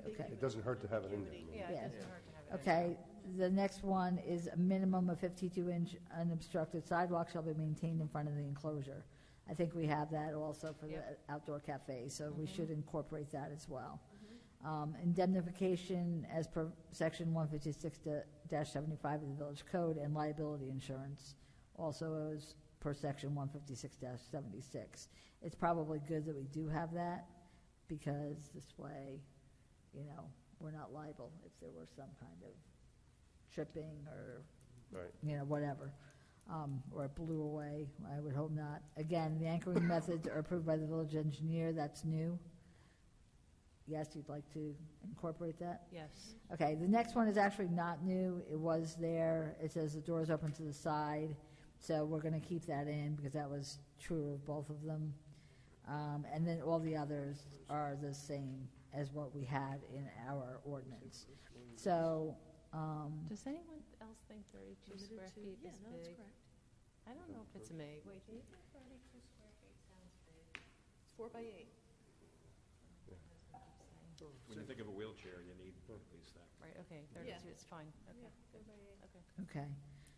Okay. It doesn't hurt to have it in there. yeah, Yes. it doesn't hurt to have it. Okay, the next one is a minimum of 52-inch unobstructed sidewalk shall be maintained in front of the enclosure. I think we have that also for the Yep. outdoor cafe, so we Mhm. should incorporate that as well. Indemnification as per section 156-75 of the village code, and liability insurance also as per section 156-76. It's probably good that we do have that, because this way, we're not liable if there were some kind of tripping or, Right. whatever, or it blew away. I would hope not. Again, the anchoring methods are approved by the village engineer. That's new. Yes, you'd like to incorporate that? Yes. Okay, the next one is actually not new. It was there. It says the doors open to the side, so we're going to keep that in because that was true of both of them. And then all the others are the same as what we had in our ordinance. So, Does anyone else think 32 square feet Yeah, is no, that's big? correct. I don't know if it's me. Wait, do you think 32 square feet sounds big? It's 4 by 8. When you think of a wheelchair, you need at least that. Right, okay, Yeah. 32, it's fine, okay. Yeah, 4 by 8. Okay. okay.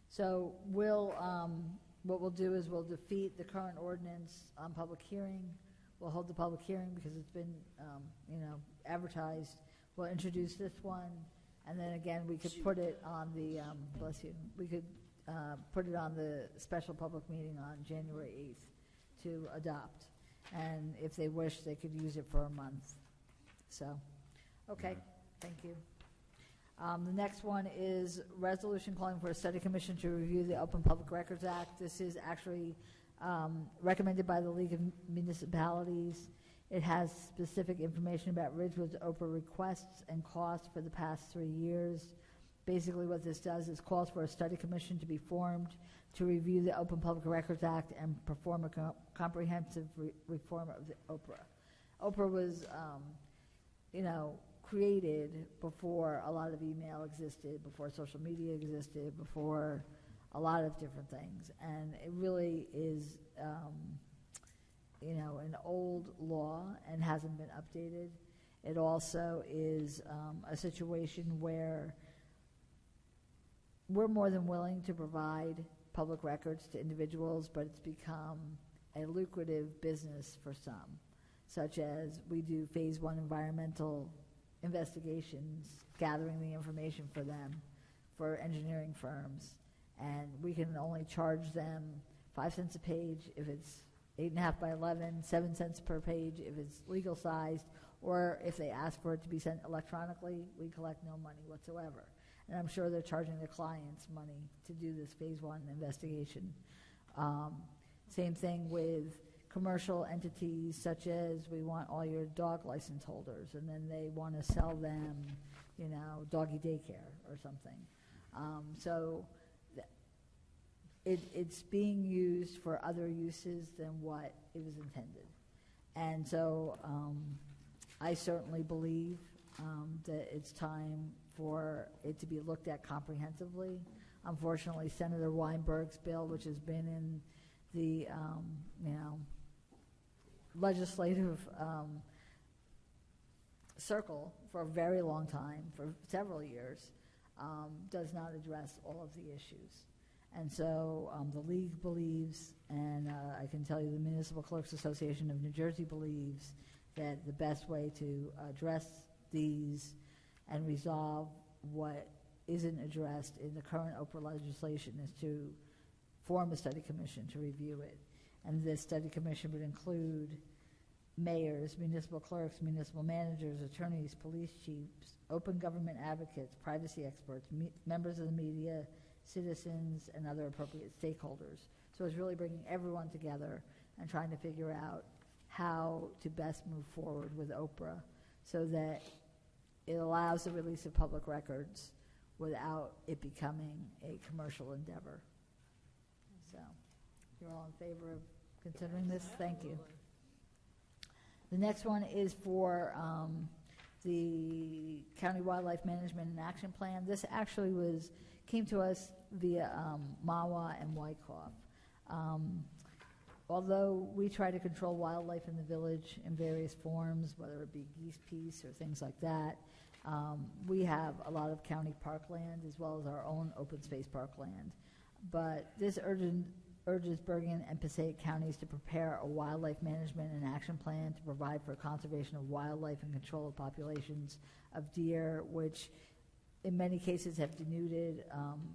So what we'll do is we'll defeat the current ordinance on public hearing. We'll hold the public hearing because it's been, advertised. We'll introduce this one, and then again, we could put it on the, bless you, we could put it on the special public meeting on January 8th to adopt. And if they wish, they could use it for a month. So, okay, thank you. The next one is resolution calling for a study commission to review the Open Public Records Act. This is actually recommended by the League of Municipalities. It has specific information about Ridgewood's Oprah requests and costs for the past 3 years. Basically what this does is calls for a study commission to be formed to review the Open Public Records Act and perform a comprehensive reform of the Oprah. Oprah was, created before a lot of email existed, before social media existed, before a lot of different things. And it really is, an old law and hasn't been updated. It also is a situation where we're more than willing to provide public records to individuals, but it's become a lucrative business for some, such as we do phase 1 environmental investigations, gathering the information for them, for engineering firms, and we can only charge them 5 cents a page if it's 8.5 by 11, 7 cents per page if it's legal sized, or if they ask for it to be sent electronically, we collect no money whatsoever. And I'm sure they're charging their clients money to do this phase 1 investigation. Same thing with commercial entities, such as we want all your dog license holders, and then they want to sell them, doggy daycare or something. It's being used for other uses than what it was intended. And so I certainly believe that it's time for it to be looked at comprehensively. Unfortunately, Senator Weinberg's bill, which has been in the, legislative circle for a very long time, for several years, does not address all of the issues. And so the League believes, and I can tell you the Municipal Clerks Association of New Jersey believes, that the best way to address these and resolve what isn't addressed in the current Oprah legislation is to form a study commission to review it. And this study commission would include mayors, municipal clerks, municipal managers, attorneys, police chiefs, open government advocates, privacy experts, members of the media, citizens, and other appropriate stakeholders. So it's really bringing everyone together and trying to figure out how to best move forward with Oprah so that it allows the release of public records without it becoming a commercial endeavor. So, you're all in favor of considering this? Thank you. The next one is for the County Wildlife Management and Action Plan. This actually came to us via MAWA and Wyckoff. Although we try to control wildlife in the village in various forms, whether it be geese peace or things like that, we have a lot of county parkland as well as our own open space parkland. But this urges Bergen and Passaic counties to prepare a wildlife management and action plan to provide for conservation of wildlife and control of populations of deer, which in many cases have denuded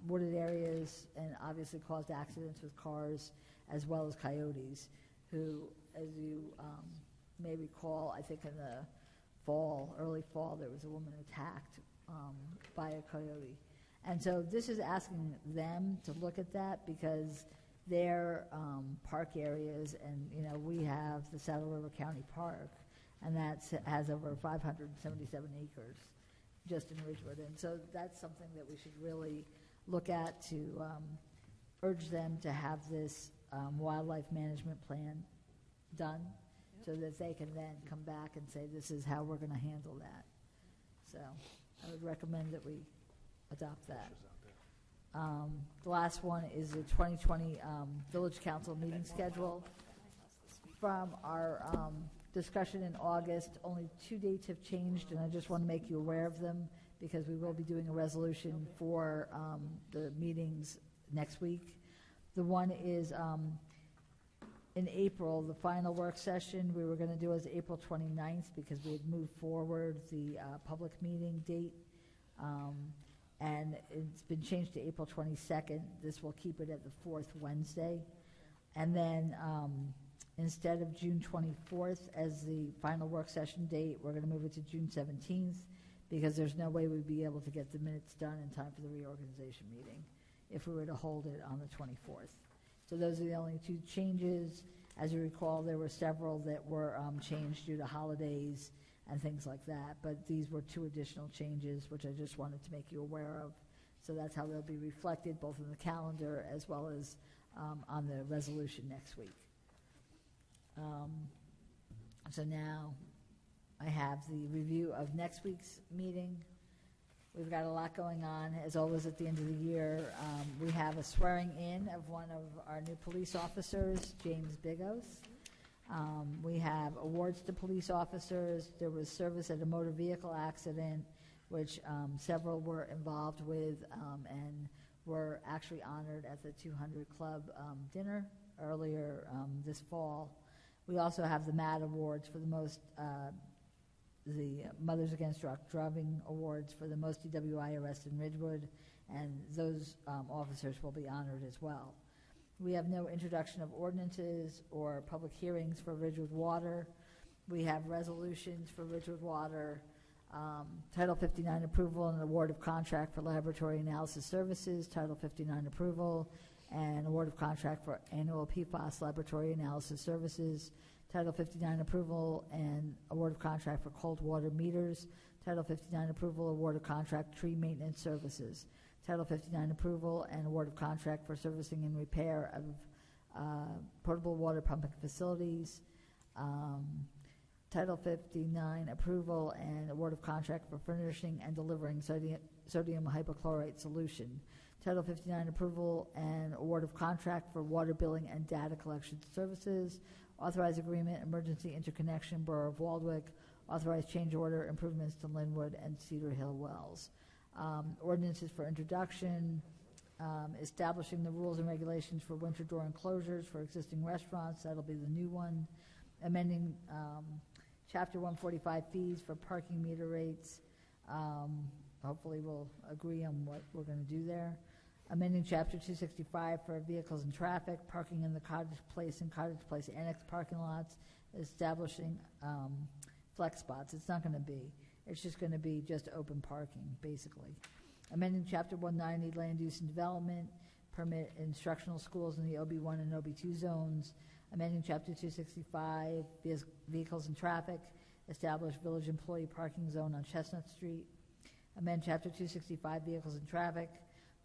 wooded areas and obviously caused accidents with cars, as well as coyotes, who, as you may recall, I think in the early fall, there was a woman attacked by a coyote. And so this is asking them to look at that because their park areas, and we have the Saddle River County Park, and that has over 577 acres just in Ridgewood. And so that's something that we should really look at to urge them to have this wildlife management plan done so that they can then come back and say, this is how we're going to handle that. So I would recommend that we adopt that. The last one is the 2020 Village Council meeting schedule. From our discussion in August, only 2 dates have changed, and I just want to make you aware of them because we will be doing a resolution for the meetings next week. The one is in April, the final work session we were going to do is April 29th because we had moved forward the public meeting date, and it's been changed to April 22nd. This will keep it at the fourth Wednesday. And then instead of June 24th as the final work session date, we're going to move it to June 17th because there's no way we'd be able to get the minutes done in time for the reorganization meeting if we were to hold it on the 24th. So those are the only two changes. As you recall, there were several that were changed due to holidays and things like that, but these were two additional changes which I just wanted to make you aware of. So that's how they'll be reflected both in the calendar as well as on the resolution next week. So now I have the review of next week's meeting. We've got a lot going on. As always at the end of the year, we have a swearing in of one of our new police officers, James Bigos. We have awards to police officers. There was service at a motor vehicle accident, which several were involved with and were actually honored at the 200 Club dinner earlier this fall. We also have the MAD Awards for the Mothers Against Drunk Driving Awards for the most DWI arrests in Ridgewood, and those officers will be honored as well. We have no introduction of ordinances or public hearings for Ridgewood Water. We have resolutions for Ridgewood Water, Title 59 approval and award of contract for laboratory analysis services, Title 59 approval and award of contract for annual PFAS laboratory analysis services, Title 59 approval and award of contract for cold water meters, Title 59 approval, award of contract tree maintenance services, Title 59 approval and award of contract for servicing and repair of potable water pumping facilities, Title 59 approval and award of contract for furnishing and delivering sodium hypochlorite solution, Title 59 approval and award of contract for water billing and data collection services, authorized agreement, emergency interconnection, Borough of Waldwick, authorized change order, improvements to Linwood and Cedar Hill Wells. Ordinances for introduction, establishing the rules and regulations for winter door enclosures for existing restaurants, that'll be the new one, amending Chapter 145 fees for parking meter rates, hopefully we'll agree on what we're going to do there. Amending Chapter 265 for vehicles and traffic, parking in the Cottage Place and Cottage Place Annex parking lots, establishing flex spots. It's not going to be. It's just going to be just open parking, basically. amending Chapter 190 Land Use and Development, permit instructional schools in the OB1 and OB2 zones, amending Chapter 265 Vehicles and Traffic, establish village employee parking zone on Chestnut Street, amend Chapter 265 Vehicles and Traffic,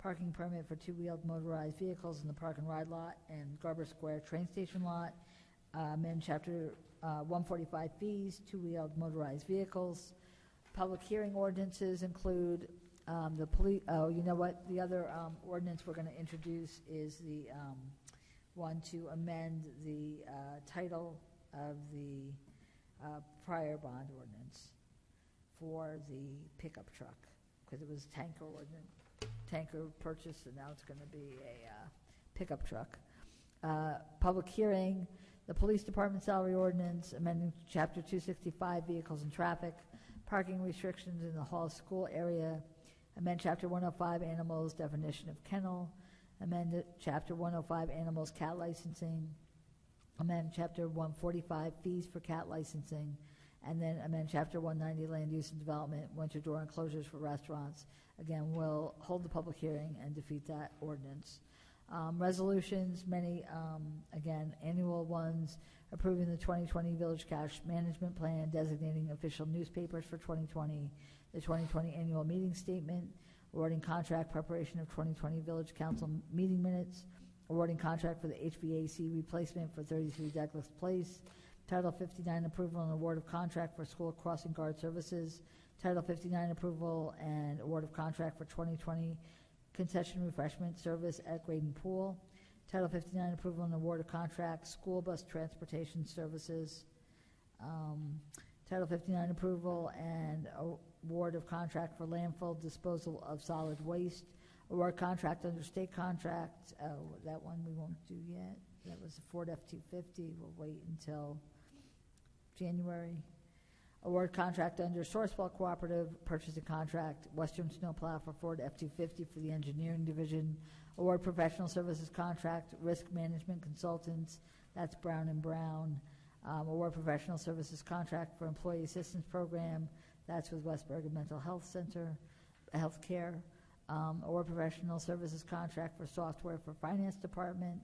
parking permit for two-wheeled motorized vehicles in the Park and Ride lot and Garber Square train station lot, amend Chapter 145 fees, two-wheeled motorized vehicles. Public hearing ordinances include the police, oh, you know what? The other ordinance we're going to introduce is the one to amend the title of the prior bond ordinance for the pickup truck, because it was tanker purchase, and now it's going to be a pickup truck. Public hearing, the police department salary ordinance, amending Chapter 265 Vehicles and Traffic, parking restrictions in the Hall School area, amend Chapter 105 Animals, definition of kennel, amend Chapter 105 Animals cat licensing, amend Chapter 145 fees for cat licensing, and then amend Chapter 190 Land Use and Development, winter door enclosures for restaurants. Again, we'll hold the public hearing and defeat that ordinance. Resolutions, many, again, annual ones, approving the 2020 Village Cash Management Plan, designating official newspapers for 2020, the 2020 Annual Meeting Statement, awarding contract preparation of 2020 Village Council meeting minutes, awarding contract for the HVAC replacement for 33 Douglas Place, Title 59 approval and award of contract for school crossing guard services, Title 59 approval and award of contract for 2020 concession refreshment service at Graydon Pool, Title 59 approval and award of contract school bus transportation services, Title 59 approval and award of contract for landfill disposal of solid waste, award contract under state contract. That one we won't do yet. That was the Ford F-250. We'll wait until January. Award contract under Sourcewell Cooperative purchasing contract, Western Snowplow for Ford F-250 for the engineering division. Award professional services contract, risk management consultants, that's Brown & Brown. Award professional services contract for employee assistance program, that's with West Bergen Mental Health Center, Healthcare. Award professional services contract for software for finance department.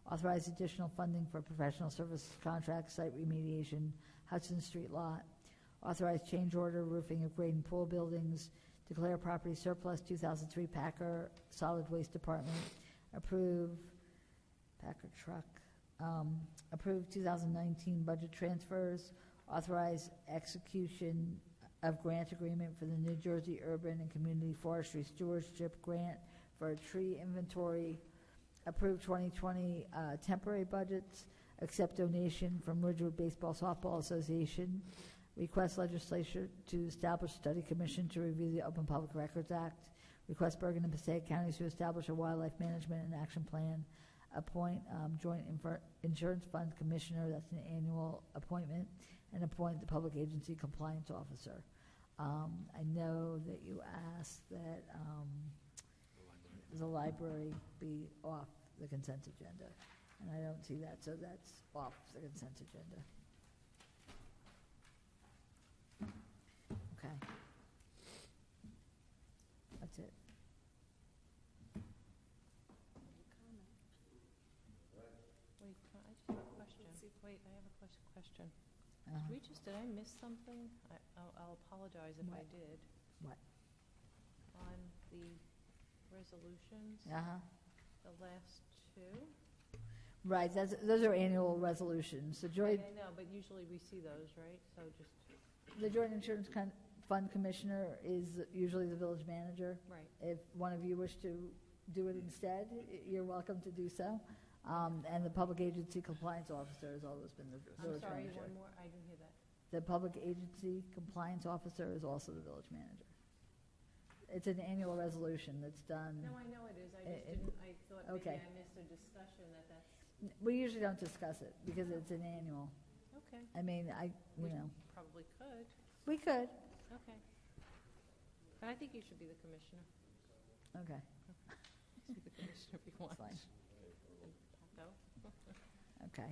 Authorize additional funding for professional services contract, site remediation, Hudson Street lot. Authorize change order roofing of Graydon Pool buildings. Declare property surplus 2003 Packer solid waste department. Approve Packer truck. Approve 2019 budget transfers. Authorize execution of grant agreement for the New Jersey Urban and Community Forestry Stewardship Grant for a tree inventory. Approve 2020 temporary budgets. Accept donation from Ridgewood Baseball Softball Association. Request legislature to establish study commission to review the Open Public Records Act. Request Bergen and Passaic counties to establish a wildlife management and action plan. Appoint joint insurance fund commissioner, that's an annual appointment, and appoint the public agency compliance officer. I know that you asked that the library be off the consent agenda, and I don't see that, so that's off the consent agenda. Okay. That's it. Wait, I just have a question. Wait, I have a question. Did I miss something? I'll apologize if I did. What? On the resolutions, the last two? Right, those are annual resolutions. The joint, I know, but usually we see those, right? So just, the joint insurance fund commissioner is usually the village manager. right. If one of you wish to do it instead, you're welcome to do so. And the public agency compliance officer has always been the I'm village sorry, manager. one more, I didn't hear that. The public agency compliance officer is also the village manager. It's an annual resolution that's done. No, I know it is, I just didn't, I thought maybe Okay. I missed a discussion that's, We usually don't discuss it because it's an annual. okay. I mean, We you know, probably could, we could. okay. But I think you should be the commissioner. Okay. Be the commissioner if you want. Fine. And Paco. Okay.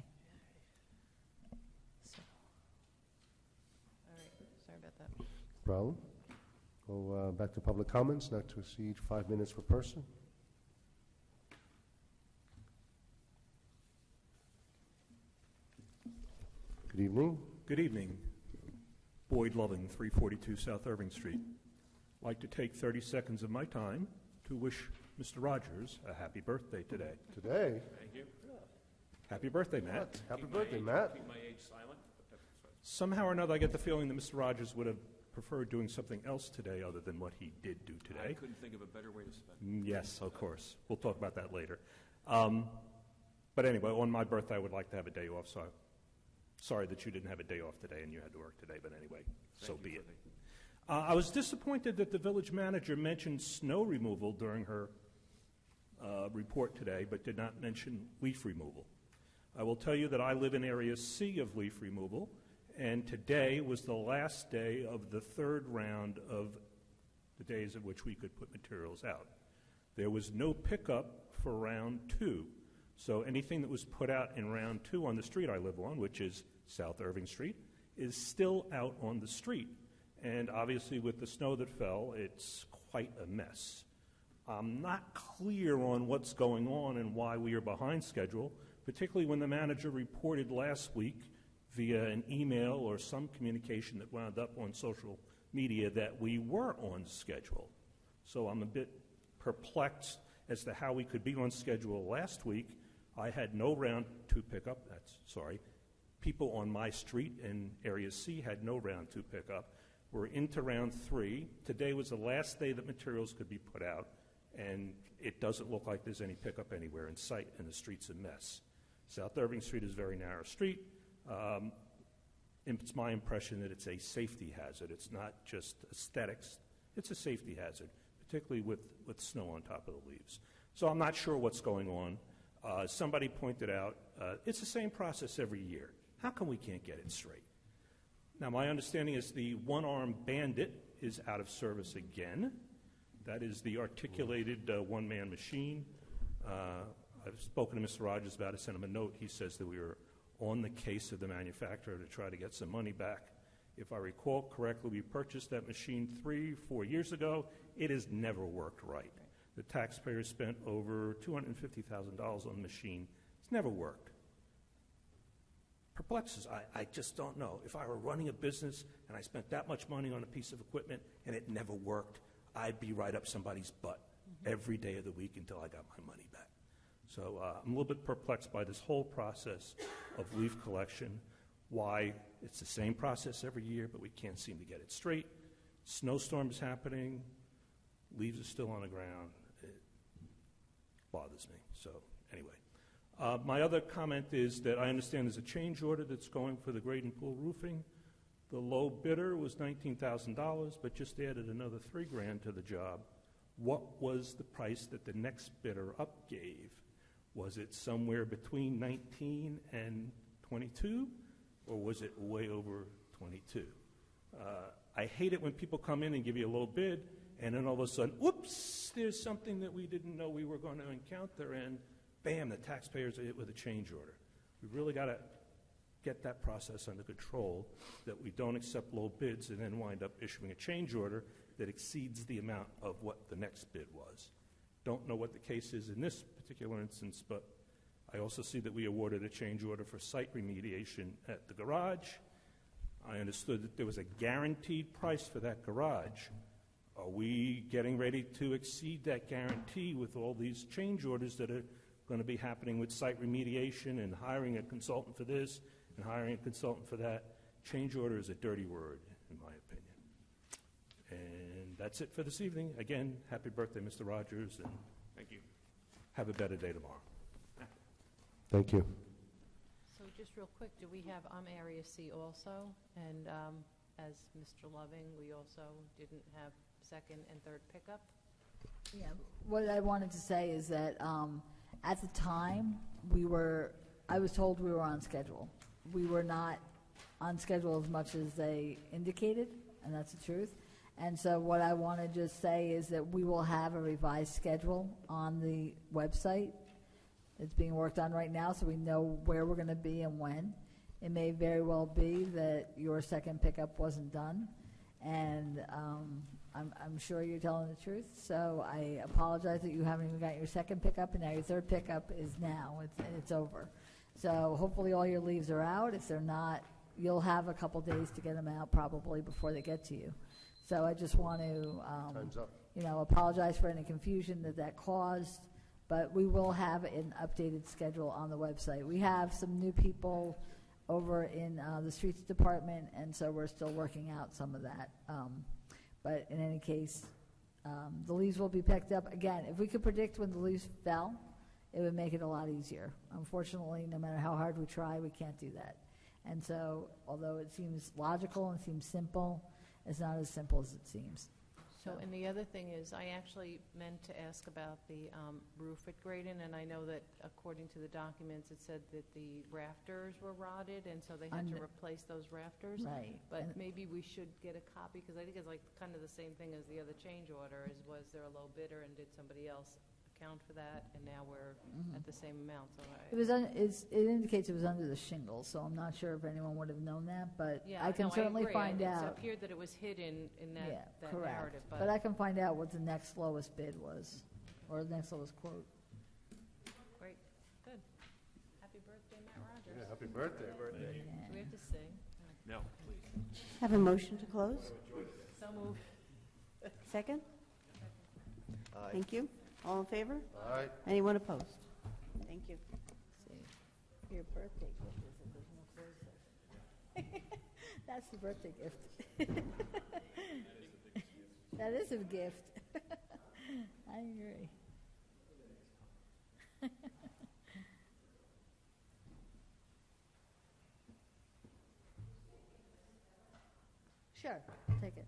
All right, sorry about that. Problem? Go back to public comments, not to exceed 5 minutes per person. Good evening. Good evening. Boyd Loving, 342 South Irving Street. I'd like to take 30 seconds of my time to wish Mr. Rogers a happy birthday today. Today? Thank you. Happy birthday, Matt. Happy birthday, Matt. Keep my age silent. But that's fine. Somehow or another, I get the feeling that Mr. Rogers would have preferred doing something else today other than what he did do today. I couldn't think of a better way to spend it. Yes, of course. We'll talk about that later. But anyway, on my birthday, I would like to have a day off, so sorry that you didn't have a day off today and you had to work today, but anyway, so be it. I was disappointed that the village manager mentioned snow removal during her report today, but did not mention leaf removal. I will tell you that I live in Area C of leaf removal, and today was the last day of the third round of the days at which we could put materials out. There was no pickup for round 2, so anything that was put out in round 2 on the street I live on, which is South Irving Street, is still out on the street. And obviously with the snow that fell, it's quite a mess. I'm not clear on what's going on and why we are behind schedule, particularly when the manager reported last week via an email or some communication that wound up on social media that we were on schedule. So I'm a bit perplexed as to how we could be on schedule last week. I had no round 2 pickup. People on my street in Area C had no round 2 pickup. We're into round 3. Today was the last day that materials could be put out, and it doesn't look like there's any pickup anywhere in sight, and the street's a mess. South Irving Street is a very narrow street. It's my impression that it's a safety hazard. It's not just aesthetics. It's a safety hazard, particularly with snow on top of the leaves. So I'm not sure what's going on. Somebody pointed out it's the same process every year. How come we can't get it straight? Now, my understanding is the one-armed bandit is out of service again. That is the articulated one-man machine. I've spoken to Mr. Rogers about it, sent him a note. He says that we are on the case of the manufacturer to try to get some money back. If I recall correctly, we purchased that machine 3-4 years ago. It has never worked right. The taxpayers spent over $250,000 on the machine. It's never worked. Perplexes. I just don't know. If I were running a business and I spent that much money on a piece of equipment and it never worked, I'd be right up somebody's butt every day of the week until I got my money back. So I'm a little bit perplexed by this whole process of leaf collection, why it's the same process every year, but we can't seem to get it straight. Snowstorms happening, leaves are still on the ground. It bothers me. So anyway. My other comment is that I understand there's a change order that's going for the grade and pool roofing. The low bidder was $19,000, but just added another $3,000 to the job. What was the price that the next bidder up gave? Was it somewhere between 19 and 22, or was it way over 22? I hate it when people come in and give you a low bid, and then all of a sudden, whoops, there's something that we didn't know we were going to encounter, and bam, the taxpayers are hit with a change order. We've really got to get that process under control, that we don't accept low bids and then wind up issuing a change order that exceeds the amount of what the next bid was. Don't know what the case is in this particular instance, but I also see that we awarded a change order for site remediation at the garage. I understood that there was a guaranteed price for that garage. Are we getting ready to exceed that guarantee with all these change orders that are going to be happening with site remediation and hiring a consultant for this and hiring a consultant for that? Change order is a dirty word, in my opinion. And that's it for this evening. Again, happy birthday, Mr. Rogers, and thank you. Have a better day tomorrow. Thank you. So just real quick, do we have Area C also? And as Mr. Loving, we also didn't have second and third pickup? Yeah, what I wanted to say is that at the time, I was told we were on schedule. We were not on schedule as much as they indicated, and that's the truth. And so what I want to just say is that we will have a revised schedule on the website. It's being worked on right now, so we know where we're going to be and when. It may very well be that your second pickup wasn't done, and I'm sure you're telling the truth, so I apologize that you haven't even got your second pickup, and now your third pickup is now. It's over. So hopefully all your leaves are out. If they're not, you'll have a couple days to get them out probably before they get to you. So I just want to, Time's up. apologize for any confusion that caused, but we will have an updated schedule on the website. We have some new people over in the streets department, and so we're still working out some of that. But in any case, the leaves will be picked up. Again, if we could predict when the leaves fell, it would make it a lot easier. Unfortunately, no matter how hard we try, we can't do that. And so, although it seems logical and seems simple, it's not as simple as it seems. So, and the other thing is, I actually meant to ask about the roof at Graydon, and I know that according to the documents, it said that the rafters were rotted, and so they had to replace those rafters. Right. But And- maybe we should get a copy, because I think it's like kind of the same thing as the other change order, is was there a low bidder, and did somebody else account for that, and now we're at the same amount, so It was it indicates it was under the shingles, so I'm not sure if anyone would have known that, but yeah, I can no, certainly agree. find It out. appeared that it was hidden in that Correct. narrative, But I can find out what the next lowest bid was, or the next lowest quote. Great, good. Happy birthday, Matt Rogers. Yeah, happy birthday. Do we have to sing? No, please. Have a motion to close? So moved. Second? Aye. Thank you. All in favor? Aye. Anyone opposed? Thank you. Your birthday gift is that there's no closed session. That's the birthday gift. That is a gift. I agree. Sure, take it.